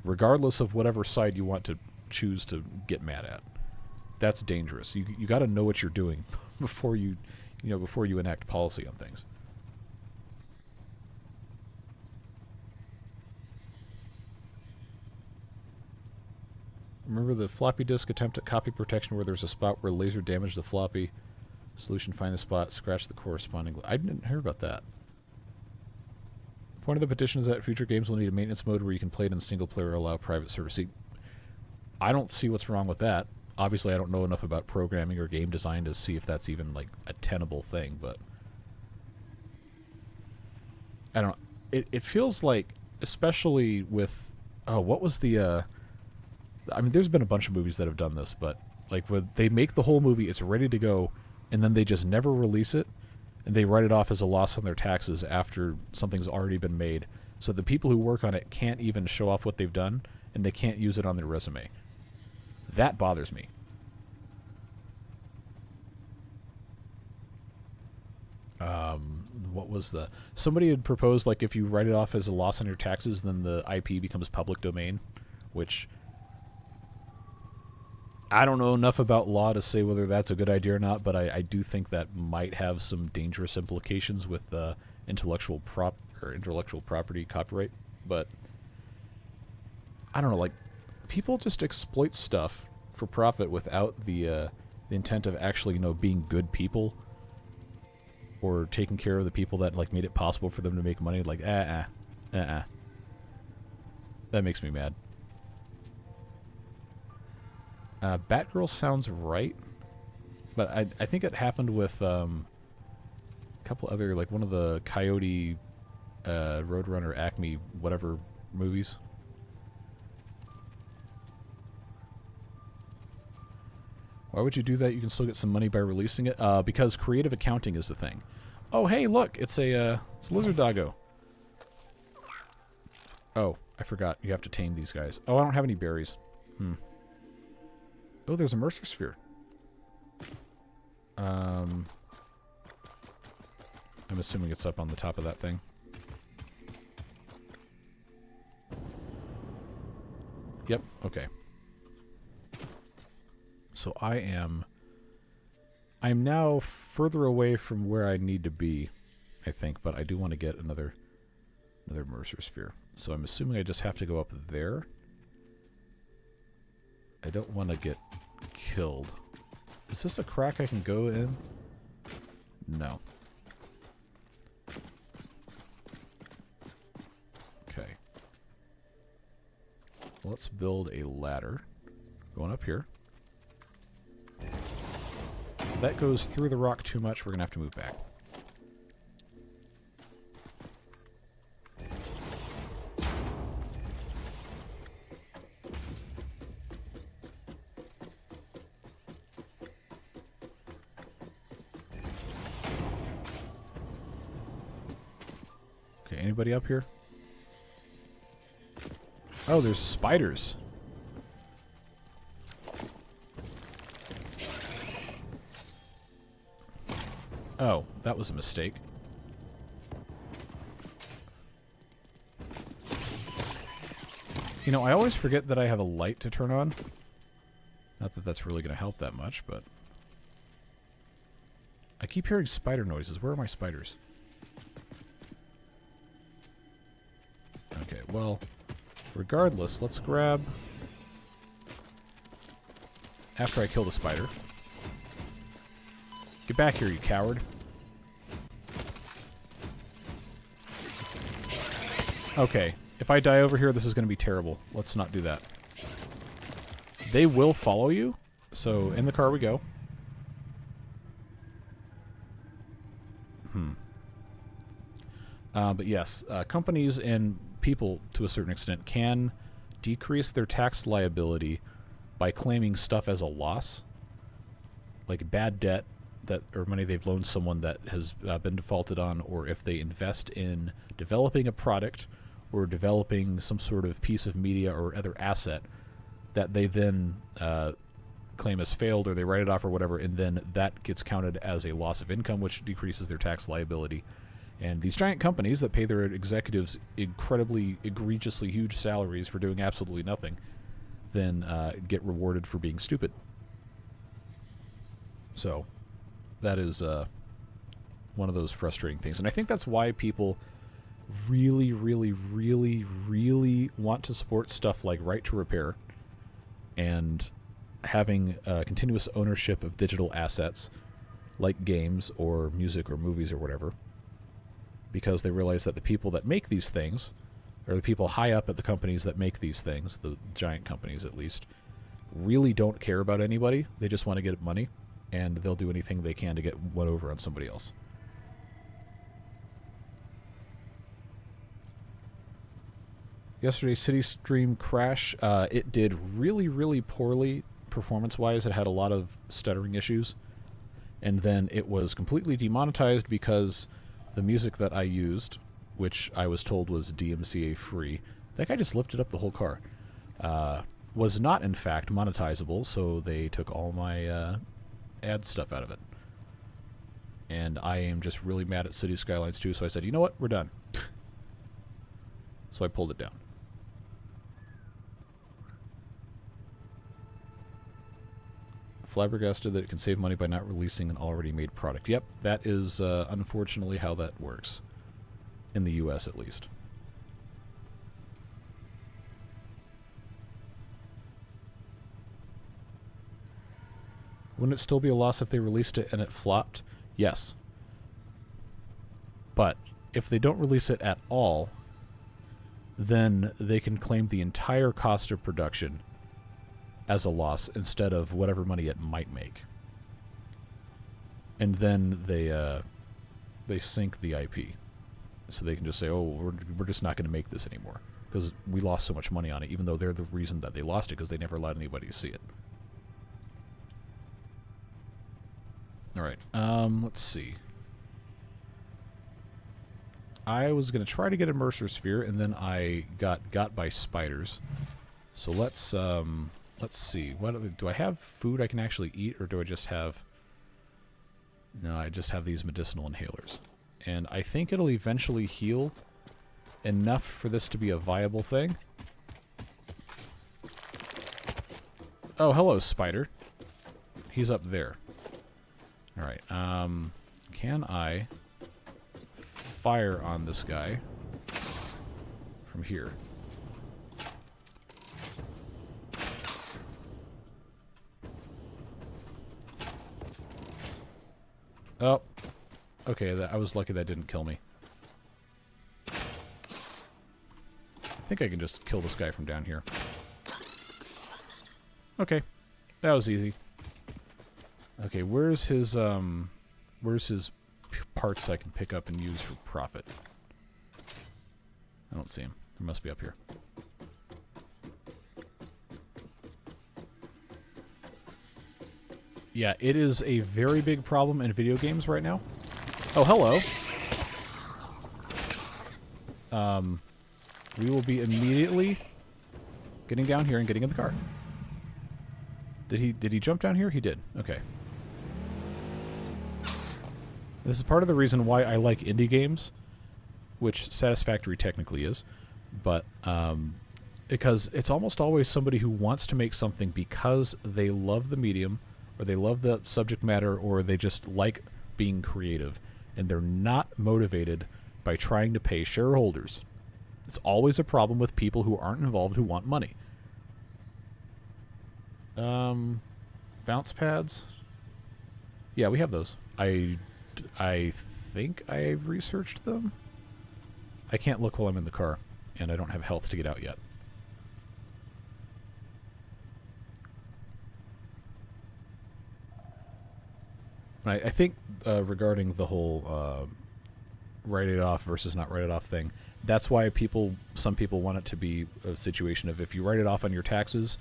regardless of whatever side you want to choose to get mad at. That's dangerous. You got to know what you're doing before you enact policy on things. Remember the floppy disk attempt at copy protection where there's a spot where laser damaged the floppy? Solution, find the spot, scratch the corresponding... I didn't hear about that. The point of the petition is that future games will need a maintenance mode where you can play it in single player or allow private service. See, I don't see what's wrong with that. Obviously, I don't know enough about programming or game design to see if that's even, like, a tenable thing, but... I don't know. It feels like, especially with... Oh, what was the, I mean, there's been a bunch of movies that have done this, but, like, when they make the whole movie, it's ready to go, and then they just never release it, and they write it off as a loss on their taxes after something's already been made. So the people who work on it can't even show off what they've done, and they can't use it on their resume. That bothers me. What was the... Somebody had proposed, like, if you write it off as a loss on your taxes, then the IP becomes public domain, which... I don't know enough about law to say whether that's a good idea or not, but I do think that might have some dangerous implications with intellectual property copyright. But I don't know, like, people just exploit stuff for profit without the intent of actually, being good people or taking care of the people that like made it possible for them to make money. Like, That makes me mad. Batgirl sounds right, but I think it happened with a couple other, like one of the Coyote, Roadrunner, Acme, whatever movies. Why would you do that? You can still get some money by releasing it. Because creative accounting is the thing. Oh, hey, look, it's a lizard doggo. Oh, I forgot. You have to tame these guys. Oh, I don't have any berries. Oh, there's a Mercer Sphere. I'm assuming it's up on the top of that thing. Yep, okay. So I'm now further away from where I need to be, I think, but I do want to get another Mercer Sphere. So I'm assuming I just have to go up there. I don't want to get killed. Is this a crack I can go in? No. let's build a ladder. Going up here. That goes through the rock too much. We're going to have to move back. Okay, anybody up here? Oh, there's spiders. Oh, that was a mistake. You know, I always forget that I have a light to turn on. Not that that's really going to help that much, but... I keep hearing spider noises. Where are my spiders? Okay, well... Regardless, let's grab... After I kill the spider. Get back here, you coward. Okay, if I die over here, this is going to be terrible. Let's not do that. They will follow you, so in the car we go. But yes, companies and people, to a certain extent, can decrease their tax liability by claiming stuff as a loss, like bad debt that or money they've loaned someone that has been defaulted on, or if they invest in developing a product or developing some sort of piece of media or other asset that they then claim as failed, or they write it off or whatever, and then that gets counted as a loss of income, which decreases their tax liability. And these giant companies that pay their executives incredibly, egregiously huge salaries for doing absolutely nothing then get rewarded for being stupid. So that is one of those frustrating things. And I think that's why people really, really, really, really want to support stuff like Right to Repair and having continuous ownership of digital assets like games or music or movies or whatever, because they realize that the people that make these things, or the people high up at the companies that make these things, the giant companies at least, really don't care about anybody. They just want to get money, and they'll do anything they can to get one over on somebody else. Yesterday's City Stream crash, it did really, really poorly performance-wise. It had a lot of stuttering issues, and then it was completely demonetized because the music that I used, which I was told was DMCA free, that guy just lifted up the whole car, was not in fact monetizable, so they took all my ad stuff out of it. And I am just really mad at City Skylines 2, so I said, you know what, we're done. So I pulled it down. Flabbergasted that it can save money by not releasing an already made product. Yep, that is unfortunately how that works. In the US, at least. Wouldn't it still be a loss if they released it and it flopped? Yes. But if they don't release it at all, then they can claim the entire cost of production as a loss instead of whatever money it might make. And then they sink the IP. So they can just say, oh, we're just not going to make this anymore because we lost so much money on it, even though they're the reason that they lost it because they never allowed anybody to see it. All right, let's see. I was going to try to get a Mercer Sphere, and then I got by spiders. So let's see. What do I have food I can actually eat, or do I just have... No, I just have these medicinal inhalers. And I think it'll eventually heal enough for this to be a viable thing. Oh, hello, spider. He's up there. Alright, can I fire on this guy from here? Oh. Okay, I was lucky that didn't kill me. I think I can just kill this guy from down here. Okay. That was easy. Okay, where's his parts I can pick up and use for profit? I don't see him. He must be up here. Yeah, it is a very big problem in video games right now. Oh, hello. We will be immediately getting down here and getting in the car. Did he jump down here? He did. Okay. This is part of the reason why I like indie games, which Satisfactory technically is, but because it's almost always somebody who wants to make something because they love the medium, or they love the subject matter, or they just like being creative, and they're not motivated by trying to pay shareholders. It's always a problem with people who aren't involved who want money. Bounce pads? Yeah, we have those. I think I've researched them. I can't look while I'm in the car, and I don't have health to get out yet. I think regarding the whole write it off versus not write it off thing, that's why some people want it to be a situation of if you write it off on your taxes,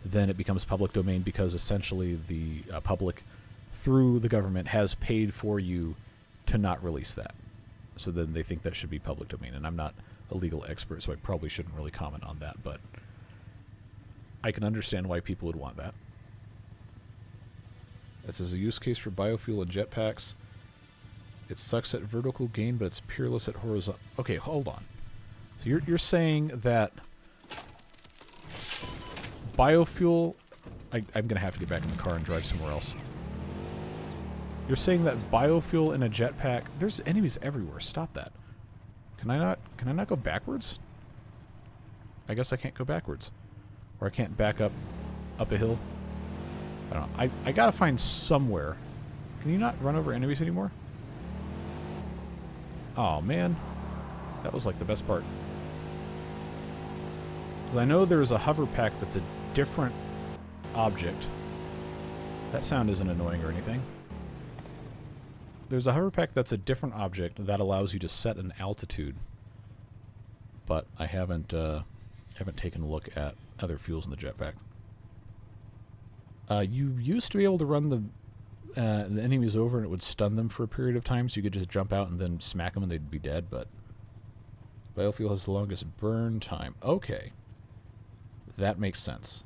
then it becomes public domain, because essentially the public, through the government, has paid for you to not release that. So then they think that should be public domain. And I'm not a legal expert, so I probably shouldn't really comment on that, but I can understand why people would want that. This is a use case for biofuel and jetpacks. It sucks at vertical gain, but it's peerless at horizontal. Okay, hold on. So you're saying that biofuel... I'm going to have to get back in the car and drive somewhere else. You're saying that biofuel in a jetpack... There's enemies everywhere. Stop that. Can I not go backwards? I guess I can't go backwards. Or I can't back up a hill. I don't know. I gotta find somewhere. Can you not run over enemies anymore? Oh, man. That was like the best part. Because I know there's a hover pack that's a different object. That sound isn't annoying or anything. There's a hover pack that's a different object that allows you to set an altitude. But I haven't taken a look at other fuels in the jetpack. You used to be able to run the enemies over and it would stun them for a period of time, so you could just jump out and then smack them and they'd be dead, but biofuel has the longest burn time. Okay. That makes sense.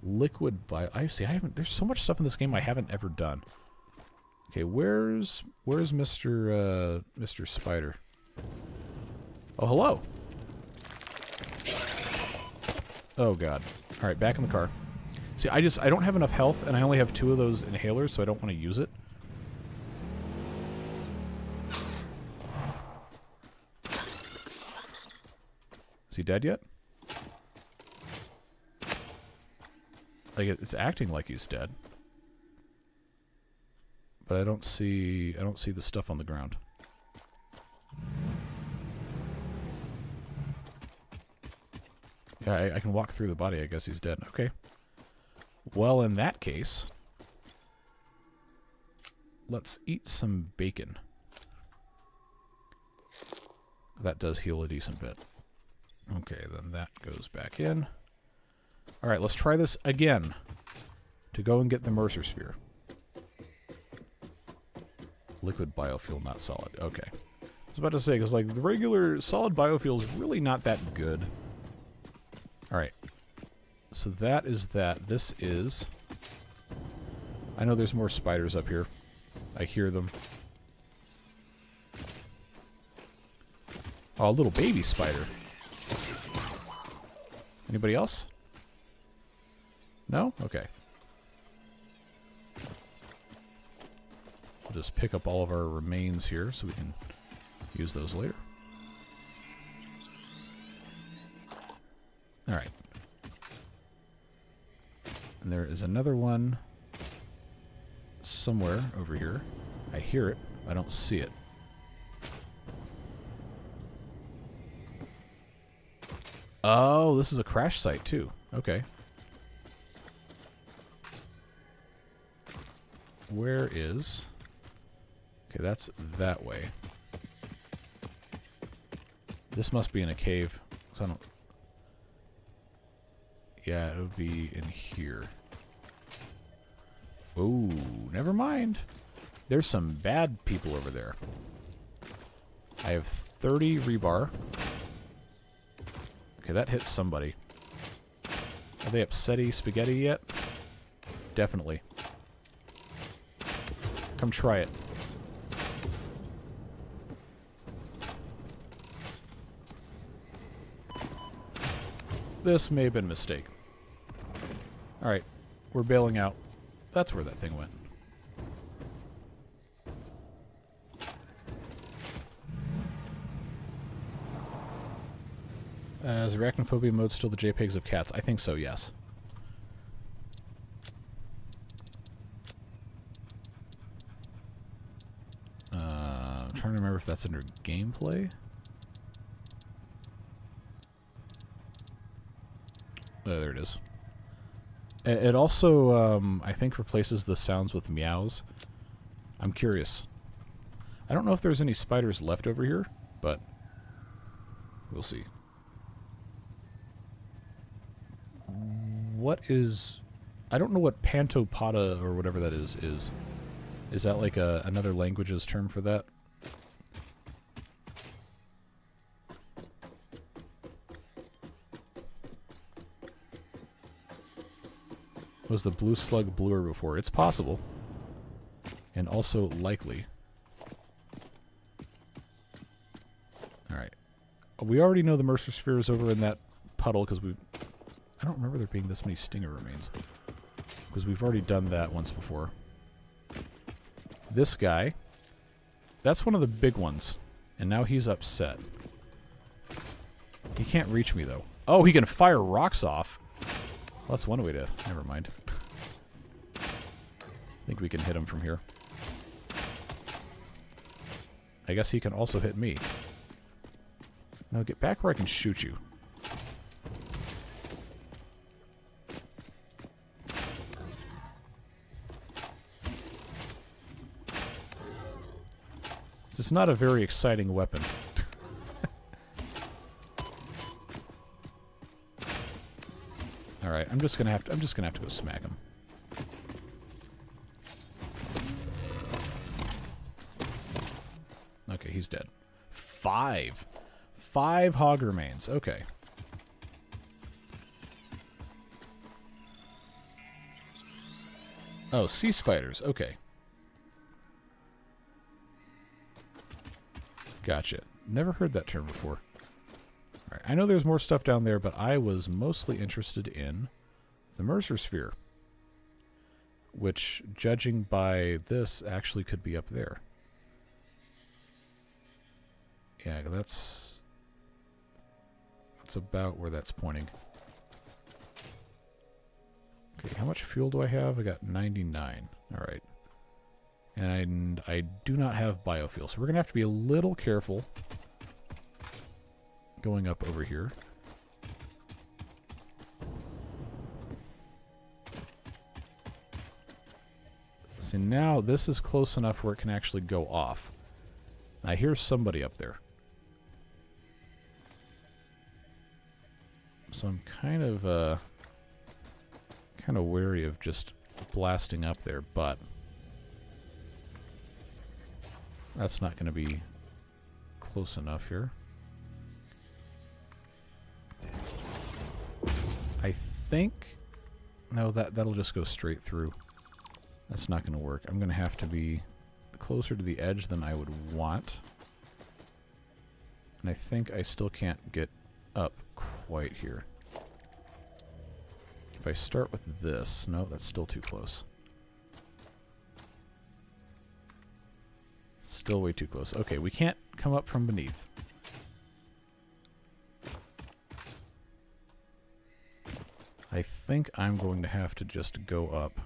Liquid bio... I see, there's so much stuff in this game I haven't ever done. Okay, where's Mr. Spider? Oh, hello. Oh, God. All right, back in the car. See, I don't have enough health, and I only have 2 of those inhalers, so I don't want to use it. Is he dead yet? Like, it's acting like he's dead. But I don't see the stuff on the ground. Yeah, I can walk through the body. I guess he's dead. Okay. Well, in that case, let's eat some bacon. That does heal a decent bit. Okay, then that goes back in. Alright, let's try this again to go and get the Mercer Sphere. Liquid biofuel, not solid. Okay. I was about to say, because like the regular solid biofuel is really not that good. Alright. So that is that. This is... I know there's more spiders up here. I hear them. Oh, a little baby spider. Anybody else? No? Okay. We'll just pick up all of our remains here so we can use those later. Alright. And there is another one somewhere over here. I hear it. I don't see it. Oh, this is a crash site too. Okay. where is... Okay, that's that way. This must be in a cave. So I don't... Yeah, it would be in here. Oh, never mind. There's some bad people over there. I have 30 rebar. Okay, that hits somebody. Are they upsetty spaghetti yet? Definitely. Come try it. This may have been a mistake. Alright, we're bailing out. That's where that thing went. Is arachnophobia mode still the JPEGs of cats? I think so, yes. I'm trying to remember if that's under gameplay. Oh, there it is. It also, I think, replaces the sounds with meows. I'm curious. I don't know if there's any spiders left over here, but we'll see. What is... I don't know what pantopoda or whatever that is. Is that like another language's term for that? Was the blue slug bluer before? It's possible. And also likely. Alright. We already know the Mercer Sphere is over in that puddle because we've... I don't remember there being this many stinger remains. Because we've already done that once before. This guy. That's one of the big ones. And now he's upset. He can't reach me though. Oh, he can fire rocks off. Well, that's one way to... Never mind. I think we can hit him from here. I guess he can also hit me. Now get back where I can shoot you. This is not a very exciting weapon. Alright, I'm just gonna have to go smack him. Okay, he's dead. 5 hog remains. Okay. Oh, sea spiders. Okay. Gotcha. Never heard that term before. Alright, I know there's more stuff down there, but I was mostly interested in the Mercer Sphere. Which, judging by this, actually could be up there. Yeah, that's about where that's pointing. Okay, how much fuel do I have? I got 99. Alright. And I do not have biofuel, so we're going to have to be a little careful going up over here. See, now this is close enough where it can actually go off. I hear somebody up there. So I'm kind of wary of just blasting up there, but that's not going to be close enough here. I think... No, that'll just go straight through. That's not going to work. I'm going to have to be closer to the edge than I would want. And I think I still can't get up quite here. If I start with this... No, that's still too close. Still way too close. Okay, we can't come up from beneath. I think I'm going to have to just go up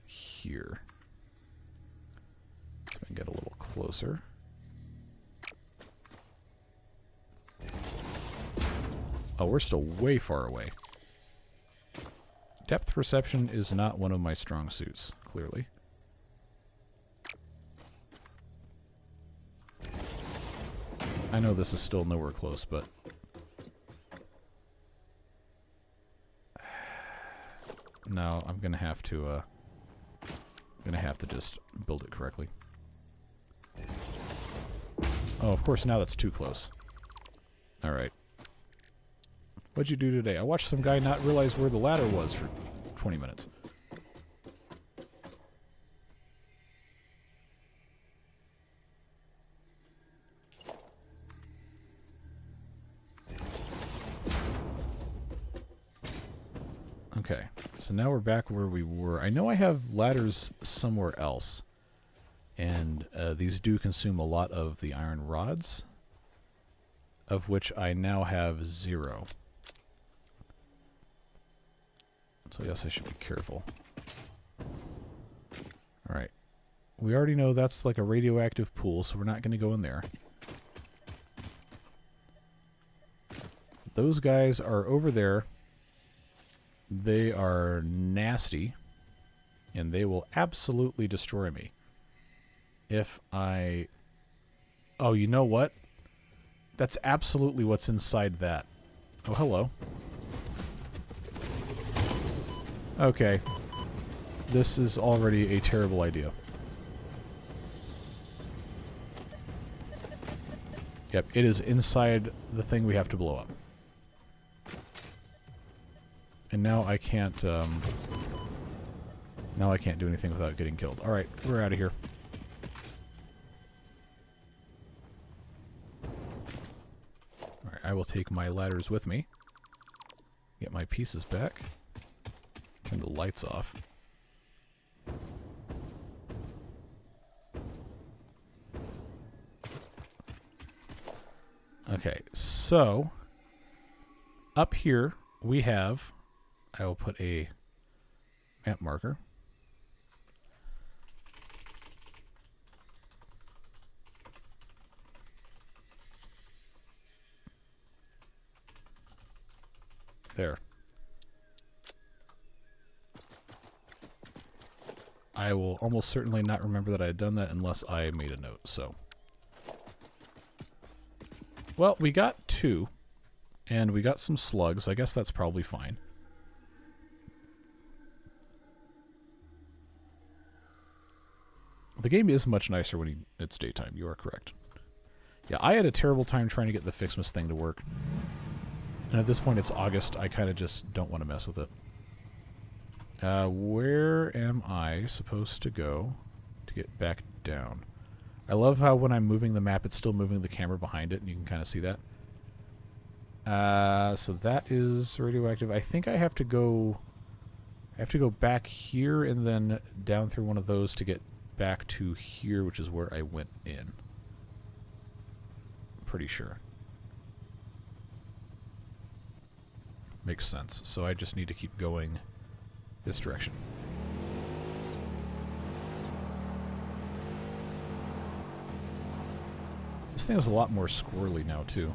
here. So I can get a little closer. Oh, we're still way far away. Depth perception is not one of my strong suits, clearly. I know this is still nowhere close, but... No, I'm gonna have to just build it correctly. Oh, of course, now that's too close. Alright. What'd you do today? I watched some guy not realize where the ladder was for 20 minutes. Okay, so now we're back where we were. I know I have ladders somewhere else, and these do consume a lot of the iron rods, of which I now have 0. So yes, I should be careful. Alright. We already know that's like a radioactive pool, so we're not going to go in there. Those guys are over there. They are nasty, and they will absolutely destroy me. If I... Oh, you know what? That's absolutely what's inside that. Oh, hello. Okay. This is already a terrible idea. Yep, it is inside the thing we have to blow up. And now I can't, now I can't do anything without getting killed. Alright, we're out of here. Alright, I will take my ladders with me. Get my pieces back. Turn the lights off. Okay, so up here we have, I will put a map marker. There. I will almost certainly not remember that I had done that unless I made a note, so. Well, we got 2, and we got some slugs. I guess that's probably fine. The game is much nicer when it's daytime. You are correct. Yeah, I had a terrible time trying to get the Fixmas thing to work. And at this point, it's August. I kind of just don't want to mess with it. Where am I supposed to go to get back down? I love how when I'm moving the map, it's still moving the camera behind it, and you can kind of see that. So that is radioactive. I think I have to go... back here and then down through one of those to get back to here, which is where I went in. Pretty sure. Makes sense. So I just need to keep going this direction. This thing is a lot more squirrely now, too.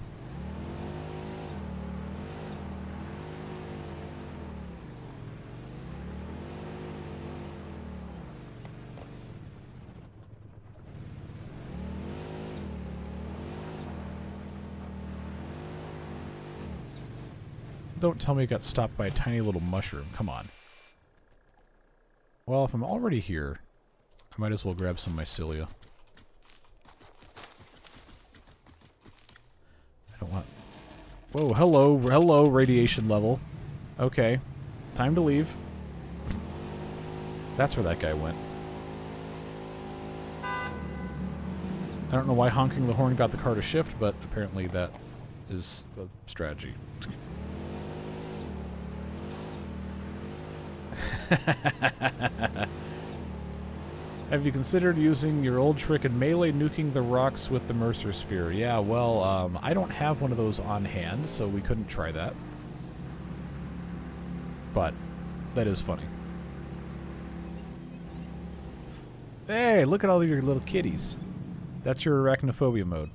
Don't tell me it got stopped by a tiny little mushroom. Come on. Well, if I'm already here, I might as well grab some mycelia. I don't want... Whoa, hello, radiation level. Okay. Time to leave. That's where that guy went. I don't know why honking the horn got the car to shift, but apparently that is a strategy. Have you considered using your old trick and melee nuking the rocks with the Mercer Sphere? Yeah, well, I don't have one of those on hand, so we couldn't try that. But that is funny. Hey, look at all your little kitties. That's your arachnophobia mode.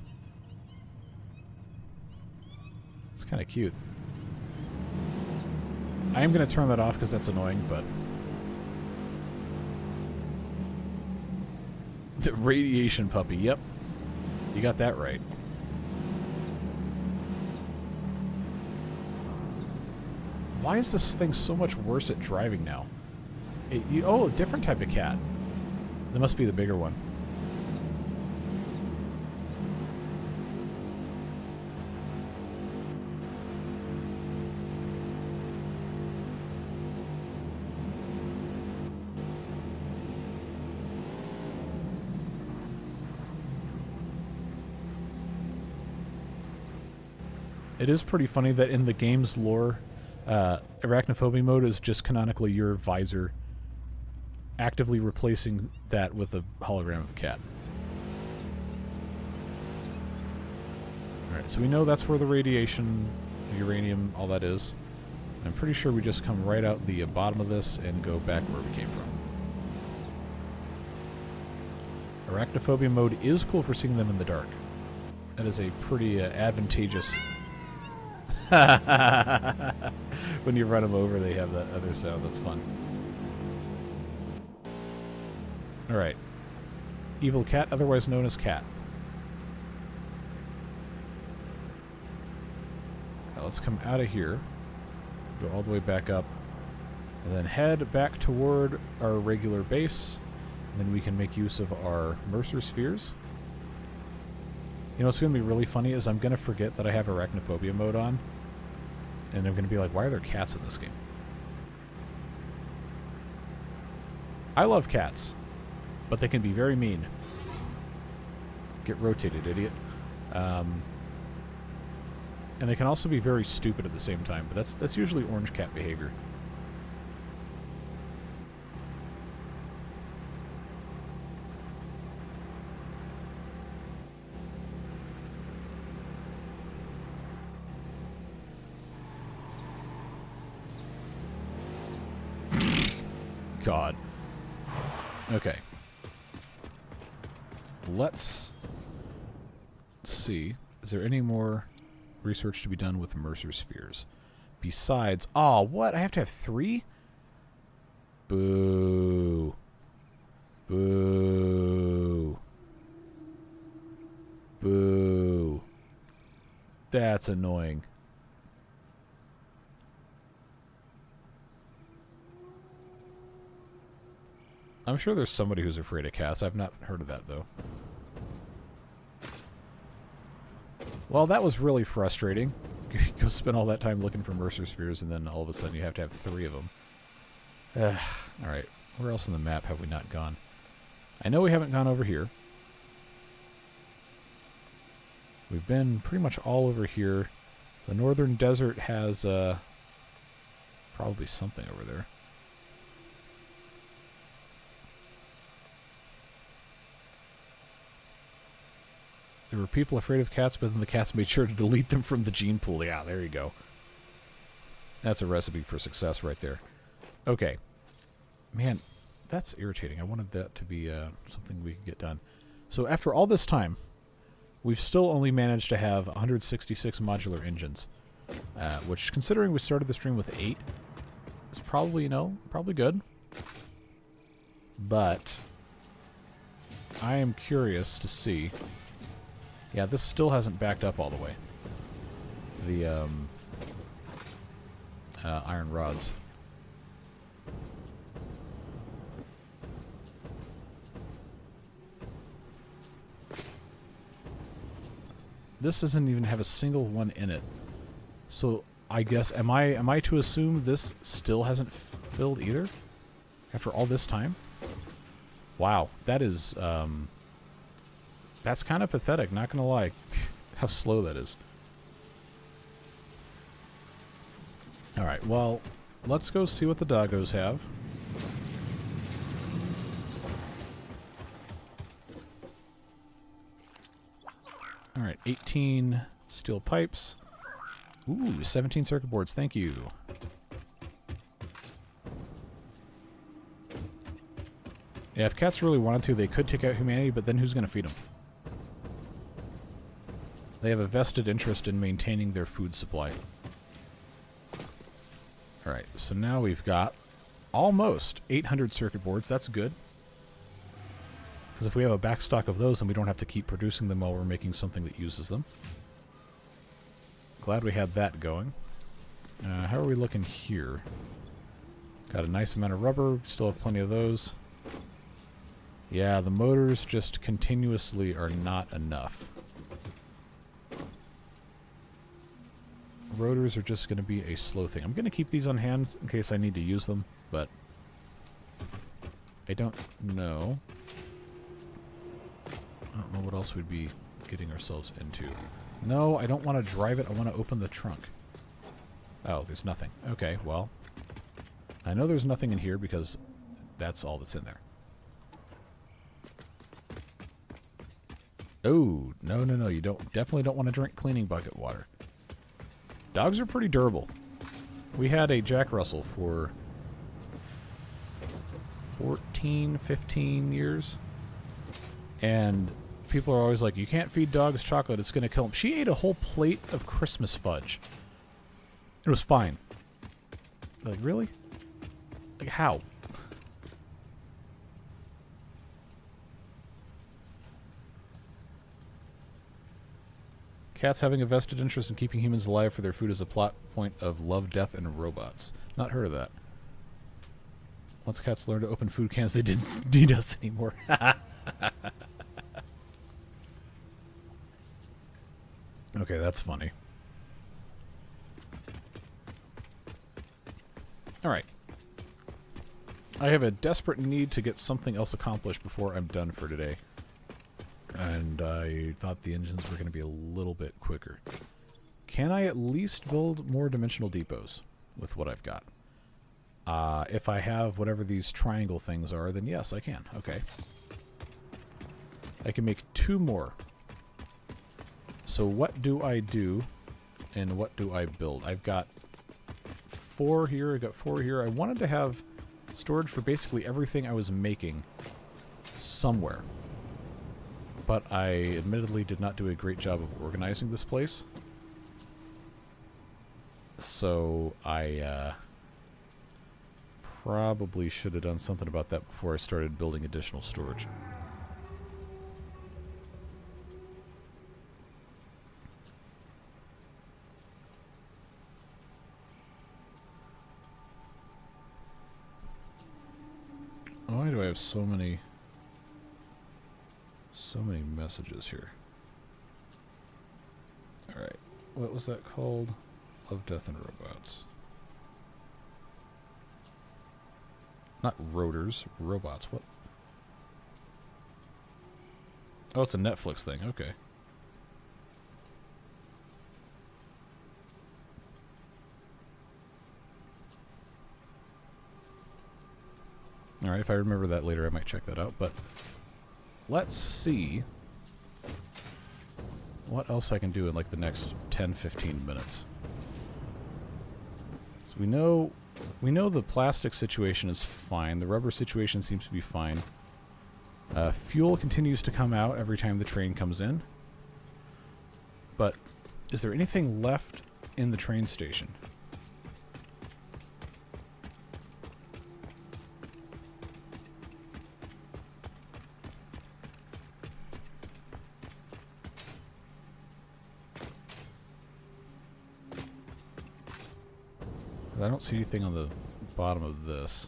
It's kind of cute. I am going to turn that off because that's annoying, but... The radiation puppy, yep. You got that right. Why is this thing so much worse at driving now? Oh, a different type of cat. That must be the bigger one. It is pretty funny that in the game's lore, arachnophobia mode is just canonically your visor actively replacing that with a hologram of a cat. Alright, so we know that's where the radiation, uranium, all that is. I'm pretty sure we just come right out the bottom of this and go back where we came from. Arachnophobia mode is cool for seeing them in the dark. That is a pretty advantageous... When you run them over, they have that other sound. That's fun. Alright. Evil cat, otherwise known as cat. Now let's come out of here. Go all the way back up. And then head back toward our regular base. And then we can make use of our Mercer spheres. You know what's going to be really funny is I'm going to forget that I have arachnophobia mode on. And I'm going to be like, why are there cats in this game? I love cats, but they can be very mean. Get rotated, idiot. And they can also be very stupid at the same time, but that's usually orange cat behavior. God. Okay. Let's see. Is there any more research to be done with Mercer spheres? Besides... Oh, what? I have to have 3? Boo. Boo. Boo. That's annoying. I'm sure there's somebody who's afraid of cats. I've not heard of that, though. Well, that was really frustrating. Go spend all that time looking for Mercer spheres, and then all of a sudden you have to have 3 of them. Alright, where else on the map have we not gone? I know we haven't gone over here. We've been pretty much all over here. The northern desert has probably something over there. There were people afraid of cats, but then the cats made sure to delete them from the gene pool. Yeah, there you go. That's a recipe for success right there. Okay. Man, that's irritating. I wanted that to be something we could get done. So after all this time, we've still only managed to have 166 modular engines. Which, considering we started the stream with 8, is probably, you know, probably good. But I am curious to see... Yeah, this still hasn't backed up all the way. The iron rods. This doesn't even have a single one in it. So I guess am I to assume this still hasn't filled either? After all this time? Wow, that is that's kind of pathetic, not gonna lie. How slow that is. Alright, well, let's go see what the doggos have. Alright, 18 steel pipes. Ooh, 17 circuit boards, thank you. Yeah, if cats really wanted to, they could take out humanity, but then who's gonna feed them? They have a vested interest in maintaining their food supply. Alright, so now we've got almost 800 circuit boards. That's good. Because if we have a backstock of those, then we don't have to keep producing them while we're making something that uses them. Glad we had that going. How are we looking here? Got a nice amount of rubber. Still have plenty of those. Yeah, the motors just continuously are not enough. Rotors are just going to be a slow thing. I'm going to keep these on hand in case I need to use them, but I don't know. I don't know what else we'd be getting ourselves into. No, I don't want to drive it. I want to open the trunk. Oh, there's nothing. Okay, well, I know there's nothing in here because that's all that's in there. Oh, no, no, no. You definitely don't want to drink cleaning bucket water. Dogs are pretty durable. We had a Jack Russell for 14, 15 years. And people are always like, you can't feed dogs chocolate, it's going to kill them. She ate a whole plate of Christmas fudge. It was fine. Like, really? Like, how? Cats having a vested interest in keeping humans alive for their food is a plot point of Love, Death, and Robots. Not heard of that. Once cats learn to open food cans, they didn't need us anymore. Okay, that's funny. Alright. I have a desperate need to get something else accomplished before I'm done for today. And I thought the engines were going to be a little bit quicker. Can I at least build more dimensional depots with what I've got? If I have whatever these triangle things are, then yes, I can. Okay. I can make 2 more. So what do I do, and what do I build? I've got 4 here, I've got 4 here. I wanted to have storage for basically everything I was making somewhere. But I admittedly did not do a great job of organizing this place. So I probably should have done something about that before I started building additional storage. Why do I have so many messages here? Alright, what was that called? Love, Death, and Robots. Not rotors, robots. What? Oh, it's a Netflix thing. Okay. Alright, if I remember that later, I might check that out. But let's see what else I can do in like the next 10-15 minutes. So we know the plastic situation is fine. The rubber situation seems to be fine. Fuel continues to come out every time the train comes in. But is there anything left in the train station? I don't see anything on the bottom of this.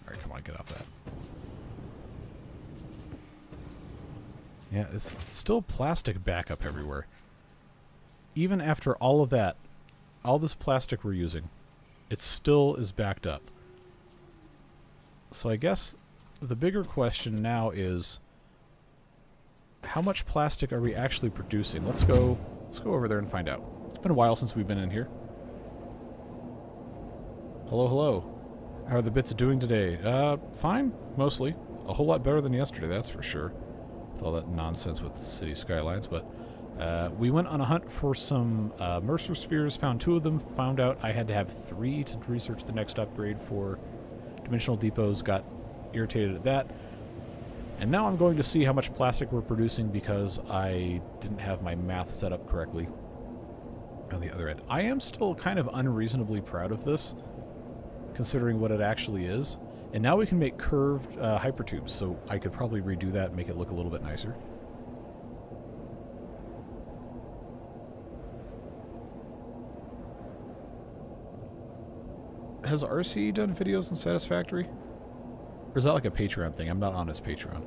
Alright, come on, get off that. Yeah, it's still plastic backup everywhere. Even after all of that, all this plastic we're using, it still is backed up. So I guess the bigger question now is, how much plastic are we actually producing? Let's go over there and find out. It's been a while since we've been in here. Hello, hello. How are the bits doing today? Fine, mostly. A whole lot better than yesterday, that's for sure. With all that nonsense with city skylines, but we went on a hunt for some Mercer spheres, found 2 of them, found out I had to have 3 to research the next upgrade for dimensional depots, got irritated at that. And now I'm going to see how much plastic we're producing because I didn't have my math set up correctly on the other end. I am still kind of unreasonably proud of this, considering what it actually is. And now we can make curved hypertubes, so I could probably redo that and make it look a little bit nicer. Has RC done videos on Satisfactory? Or is that like a Patreon thing? I'm not on his Patreon.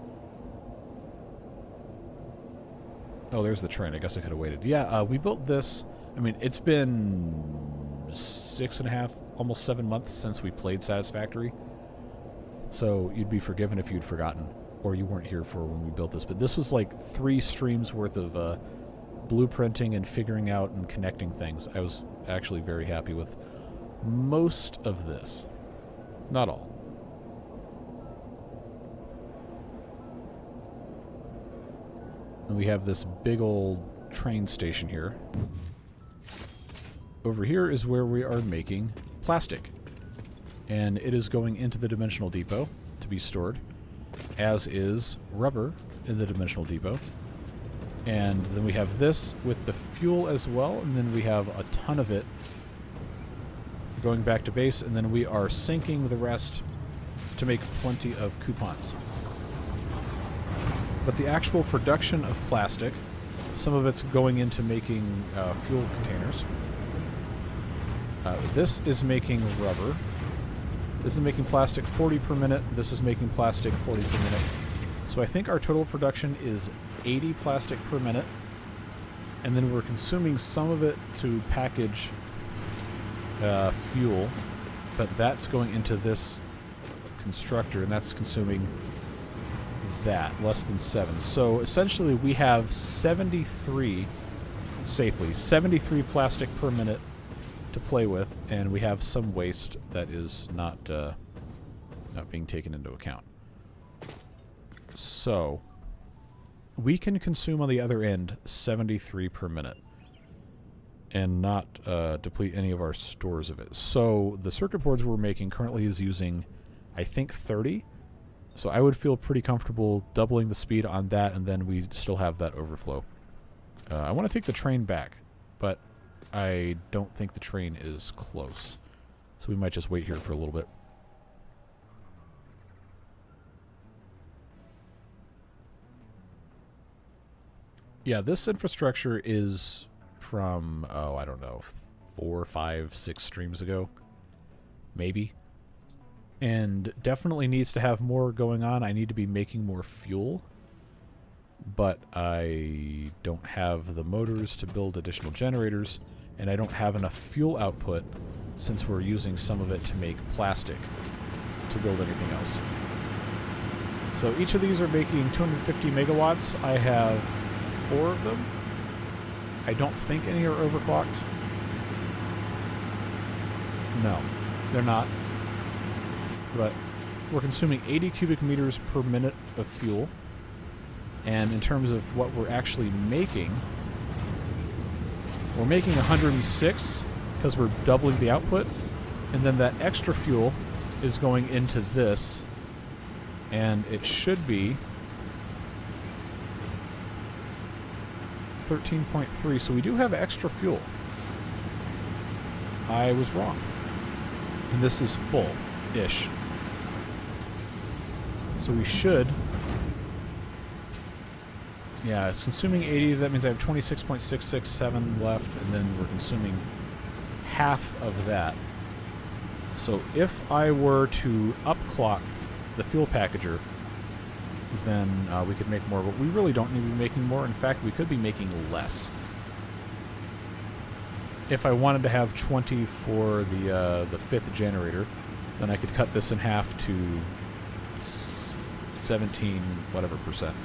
Oh, there's the train. I guess I could have waited. Yeah, we built this. I mean, it's been 6.5, almost 7 months since we played Satisfactory. So you'd be forgiven if you'd forgotten, or you weren't here for when we built this. But this was like 3 streams worth of blueprinting and figuring out and connecting things. I was actually very happy with most of this. Not all. And we have this big old train station here. Over here is where we are making plastic. And it is going into the dimensional depot to be stored, as is rubber in the dimensional depot. And then we have this with the fuel as well, and then we have a ton of it going back to base, and then we are sinking the rest to make plenty of coupons. But the actual production of plastic, some of it's going into making fuel containers. This is making rubber. This is making plastic 40 per minute. This is making plastic 40 per minute. So I think our total production is 80 plastic per minute. And then we're consuming some of it to package fuel. But that's going into this constructor, and that's consuming that, less than 7. So essentially we have 73, safely, 73 plastic per minute to play with, and we have some waste that is not being taken into account. So we can consume on the other end 73 per minute and not deplete any of our stores of it. So the circuit boards we're making currently is using, I think, 30. So I would feel pretty comfortable doubling the speed on that, and then we still have that overflow. I want to take the train back, but I don't think the train is close. So we might just wait here for a little bit. Yeah, this infrastructure is from, oh, I don't know, 4, 5, 6 streams ago. Maybe. And definitely needs to have more going on. I need to be making more fuel. But I don't have the motors to build additional generators. And I don't have enough fuel output since we're using some of it to make plastic to build anything else. So each of these are making 250 megawatts. I have 4 of them. I don't think any are overclocked. No, they're not. But we're consuming 80 cubic meters per minute of fuel. And in terms of what we're actually making, we're making 106 because we're doubling the output. And then that extra fuel is going into this. And it should be 13.3. So we do have extra fuel. I was wrong. And this is full-ish. So we should... Yeah, it's consuming 80. That means I have 26.667 left, and then we're consuming half of that. So if I were to upclock the fuel packager, then we could make more. But we really don't need to be making more. In fact, we could be making less. If I wanted to have 20 for the 5th generator, then I could cut this in half to 17 whatever percent.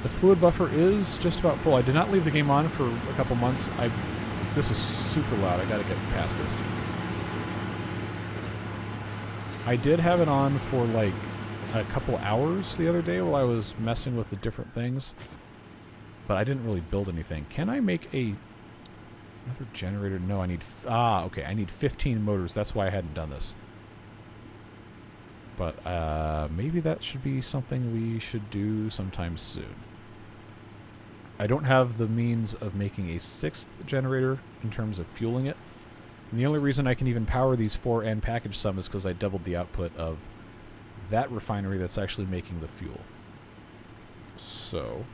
The fluid buffer is just about full. I did not leave the game on for a couple months. This is super loud. I gotta get past this. I did have it on for like a couple hours the other day while I was messing with the different things. But I didn't really build anything. Can I make another generator? No, I need... okay. I need 15 motors. That's why I hadn't done this. But maybe that should be something we should do sometime soon. I don't have the means of making a 6th generator in terms of fueling it. And the only reason I can even power these 4 and package some is because I doubled the output of that refinery that's actually making the fuel. So...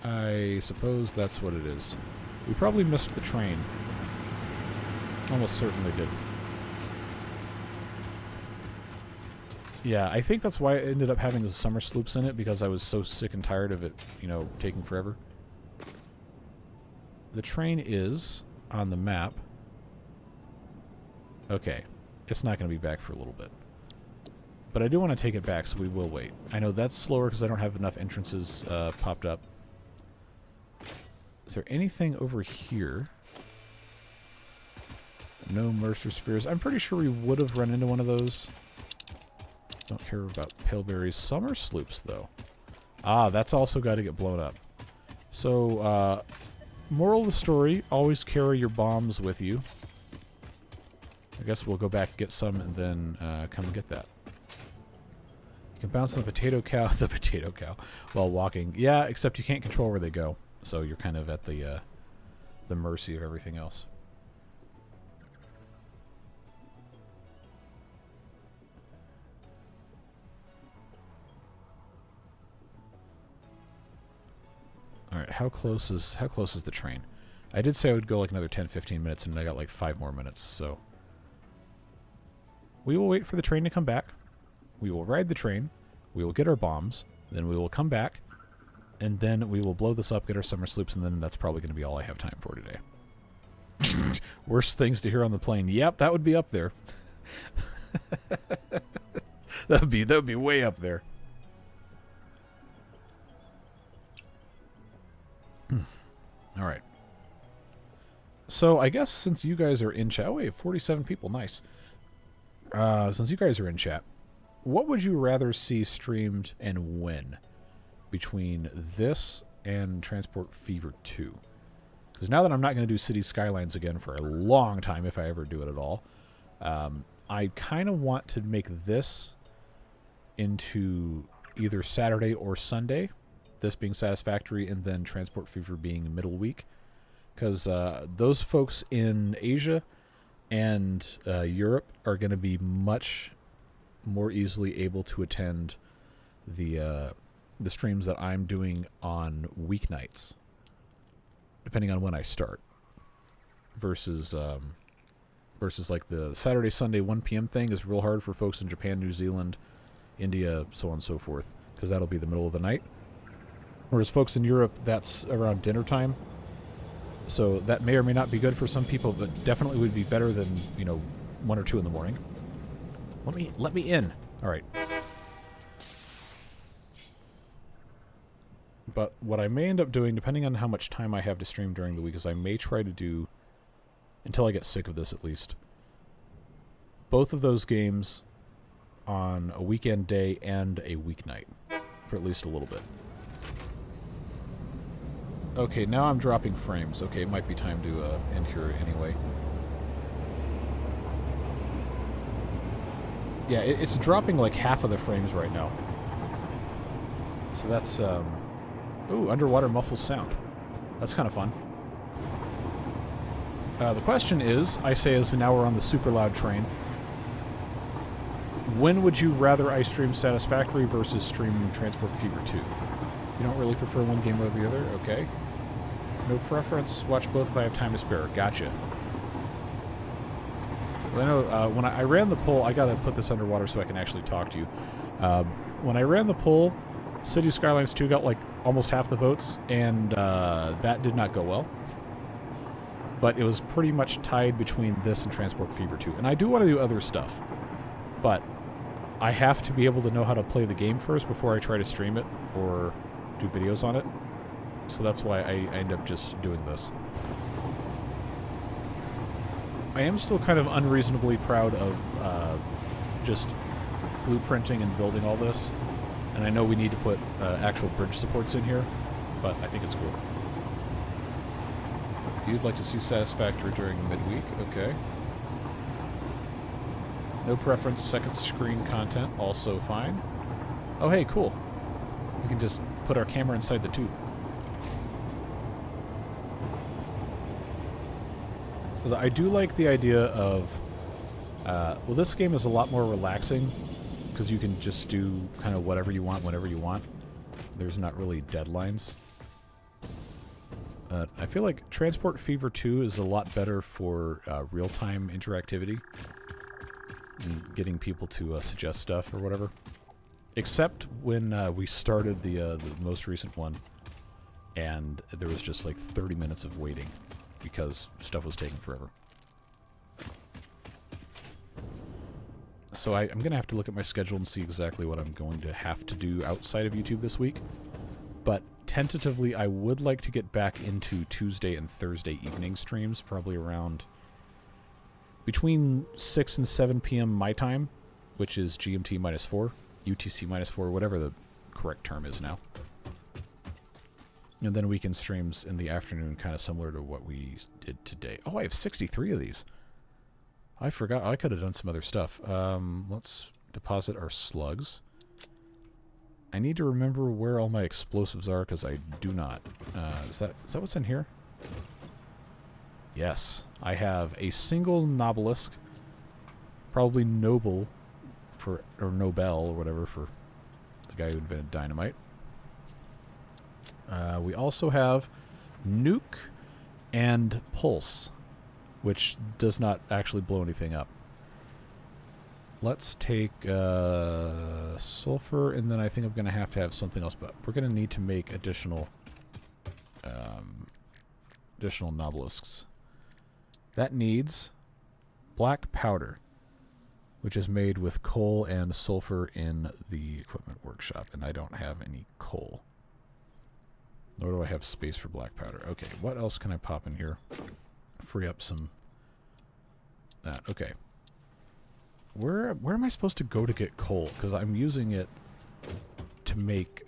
I suppose that's what it is. We probably missed the train. Almost certainly did. Yeah, I think that's why it ended up having the summer sloops in it, because I was so sick and tired of it, you know, taking forever. The train is on the map. Okay. It's not going to be back for a little bit. But I do want to take it back, so we will wait. I know that's slower because I don't have enough entrances popped up. Is there anything over here? No Mercer Spheres. I'm pretty sure we would have run into one of those. Don't care about Paleberry's summer sloops, though. Ah, that's also got to get blown up. So, moral of the story, always carry your bombs with you. I guess we'll go back, get some, and then come and get that. You can bounce on the potato cow, while walking. Yeah, except you can't control where they go, so you're kind of at the mercy of everything else. All right, how close is the train? I did say I would go like another 10-15 minutes, and I got like 5 more minutes, so we will wait for the train to come back. We will ride the train. We will get our bombs. Then we will come back, and then we will blow this up, get our summer sloops, and then that's probably going to be all I have time for today. Worst things to hear on the plane. Yep, that would be up there. that would be way up there. All right. So I guess since you guys are in chat, oh wait, 47 people, nice. Since you guys are in chat, what would you rather see streamed and when between this and Transport Fever 2? Because now that I'm not going to do City Skylines again for a long time, if I ever do it at all, I kind of want to make this into either Saturday or Sunday, this being Satisfactory, and then Transport Fever being middle week. Because those folks in Asia and Europe are going to be much more easily able to attend the streams that I'm doing on weeknights, depending on when I start, versus like the Saturday, Sunday, 1 p.m. thing is real hard for folks in Japan, New Zealand, India, so on and so forth, because that'll be the middle of the night. Whereas folks in Europe, that's around dinner time. So that may or may not be good for some people, but definitely would be better than, you know, 1 or 2 in the morning. Let me in. All right. But what I may end up doing, depending on how much time I have to stream during the week, is I may try to do, until I get sick of this at least, both of those games on a weekend day and a weeknight for at least a little bit. Okay, now I'm dropping frames. Okay, it might be time to end here anyway. Yeah, it's dropping like half of the frames right now. So that's, ooh, underwater muffled sound. That's kind of fun. The question is, I say as now we're on the super loud train, when would you rather I stream Satisfactory versus stream Transport Fever 2? You don't really prefer one game over the other? Okay. No preference. Watch both if I have time to spare. Gotcha. Well, I know when I ran the poll, I gotta put this underwater so I can actually talk to you. When I ran the poll, City Skylines 2 got like almost half the votes, and that did not go well. But it was pretty much tied between this and Transport Fever 2. And I do want to do other stuff, but I have to be able to know how to play the game first before I try to stream it or do videos on it. So that's why I end up just doing this. I am still kind of unreasonably proud of just blueprinting and building all this. And I know we need to put actual bridge supports in here, but I think it's cool. You'd like to see Satisfactory during midweek? Okay. No preference, second screen content, also fine. Oh hey, cool. We can just put our camera inside the tube. I do like the idea of, well, this game is a lot more relaxing because you can just do kind of whatever you want, whenever you want. There's not really deadlines. I feel like Transport Fever 2 is a lot better for real-time interactivity and getting people to suggest stuff or whatever. Except when we started the most recent one, and there was just like 30 minutes of waiting because stuff was taking forever. So I'm going to have to look at my schedule and see exactly what I'm going to have to do outside of YouTube this week. But tentatively, I would like to get back into Tuesday and Thursday evening streams, probably around between 6 and 7 p.m. my time, which is GMT -4, UTC -4, whatever the correct term is now. And then weekend streams in the afternoon, kind of similar to what we did today. Oh, I have 63 of these. I forgot. I could have done some other stuff. Let's deposit our slugs. I need to remember where all my explosives are, because I do not. Is that what's in here? Yes. I have a single Nobelisk, probably Noble, or Nobel, or whatever, for the guy who invented dynamite. We also have Nuke and Pulse, which does not actually blow anything up. Let's take sulfur, and then I think I'm going to have something else, but we're going to need to make additional Nobelisks. That needs black powder, which is made with coal and sulfur in the equipment workshop, and I don't have any coal. Nor do I have space for black powder. Okay, what else can I pop in here? Free up some... that. Okay. Where am I supposed to go to get coal? Because I'm using it to make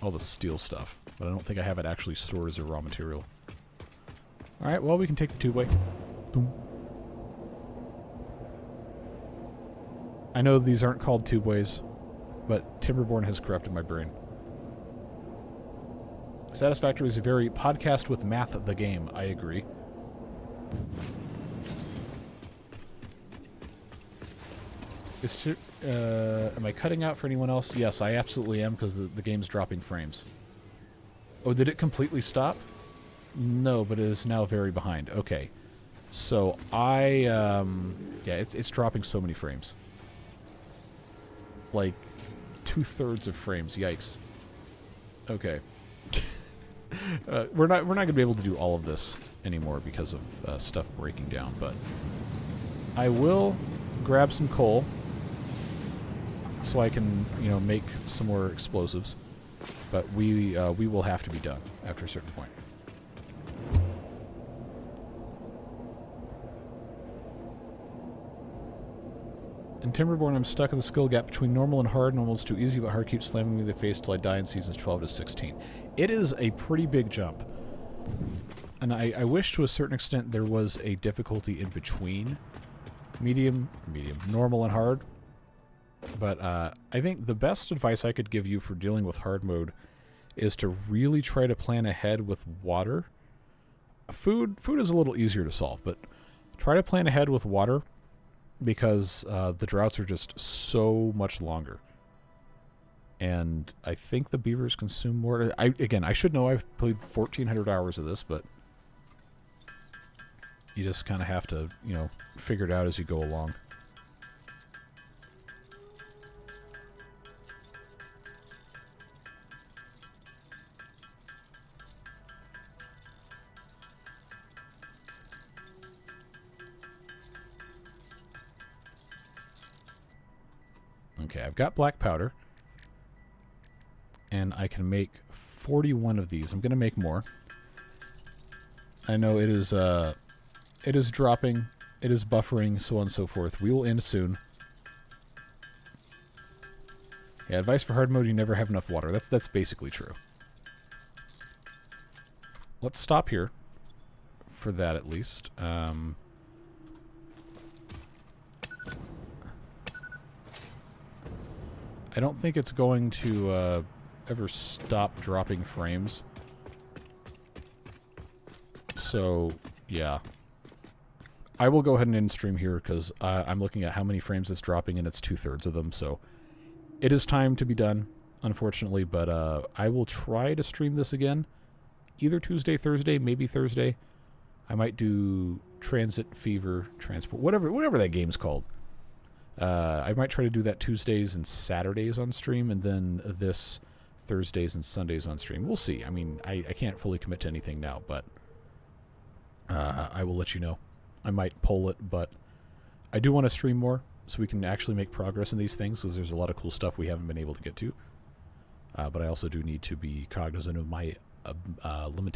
all the steel stuff. But I don't think I have it actually stored as a raw material. Alright, well, we can take the two-way. Boom. I know these aren't called tube-ways, but Timberborn has corrupted my brain. Satisfactory is a very podcast with math the game. I agree. Am I cutting out for anyone else? Yes, I absolutely am, because the game's dropping frames. Oh, did it completely stop? No, but it is now very behind. Okay. So yeah, it's dropping so many frames. Like 2/3 of frames. Yikes. Okay. We're not going to be able to do all of this anymore because of stuff breaking down, but I will grab some coal so I can, make some more explosives. But we will have to be done after a certain point. In Timberborn, I'm stuck in the skill gap between normal and hard. Normal is too easy, but hard keeps slamming me in the face till I die in seasons 12 to 16. It is a pretty big jump. And I wish to a certain extent there was a difficulty in between medium, normal, and hard. But I think the best advice I could give you for dealing with hard mode is to really try to plan ahead with water. Food is a little easier to solve, but try to plan ahead with water, because the droughts are just so much longer. And I think the beavers consume more. Again, I should know. I've played 1,400 hours of this, but you just kind of have to, figure it out as you go along. Okay, I've got black powder, and I can make 41 of these. I'm going to make more. I know it is dropping, it is buffering, so on and so forth. We will end soon. Yeah, advice for hard mode, you never have enough water. That's basically true. Let's stop here, for that at least. I don't think it's going to ever stop dropping frames. So, yeah. I will go ahead and end stream here because I'm looking at how many frames it's dropping, and it's 2/3 of them. So, it is time to be done. unfortunately, but I will try to stream this again. Either Tuesday, Thursday, maybe Thursday. I might do Transit Fever Transport, whatever that game's called. I might try to do that Tuesdays and Saturdays on stream, and then this Thursdays and Sundays on stream. We'll see. I mean, I can't fully commit to anything now, but I will let you know. I might poll it, but I do want to stream more so we can actually make progress in these things, because there's a lot of cool stuff we haven't been able to get to. But I also do need to be cognizant of my limitations.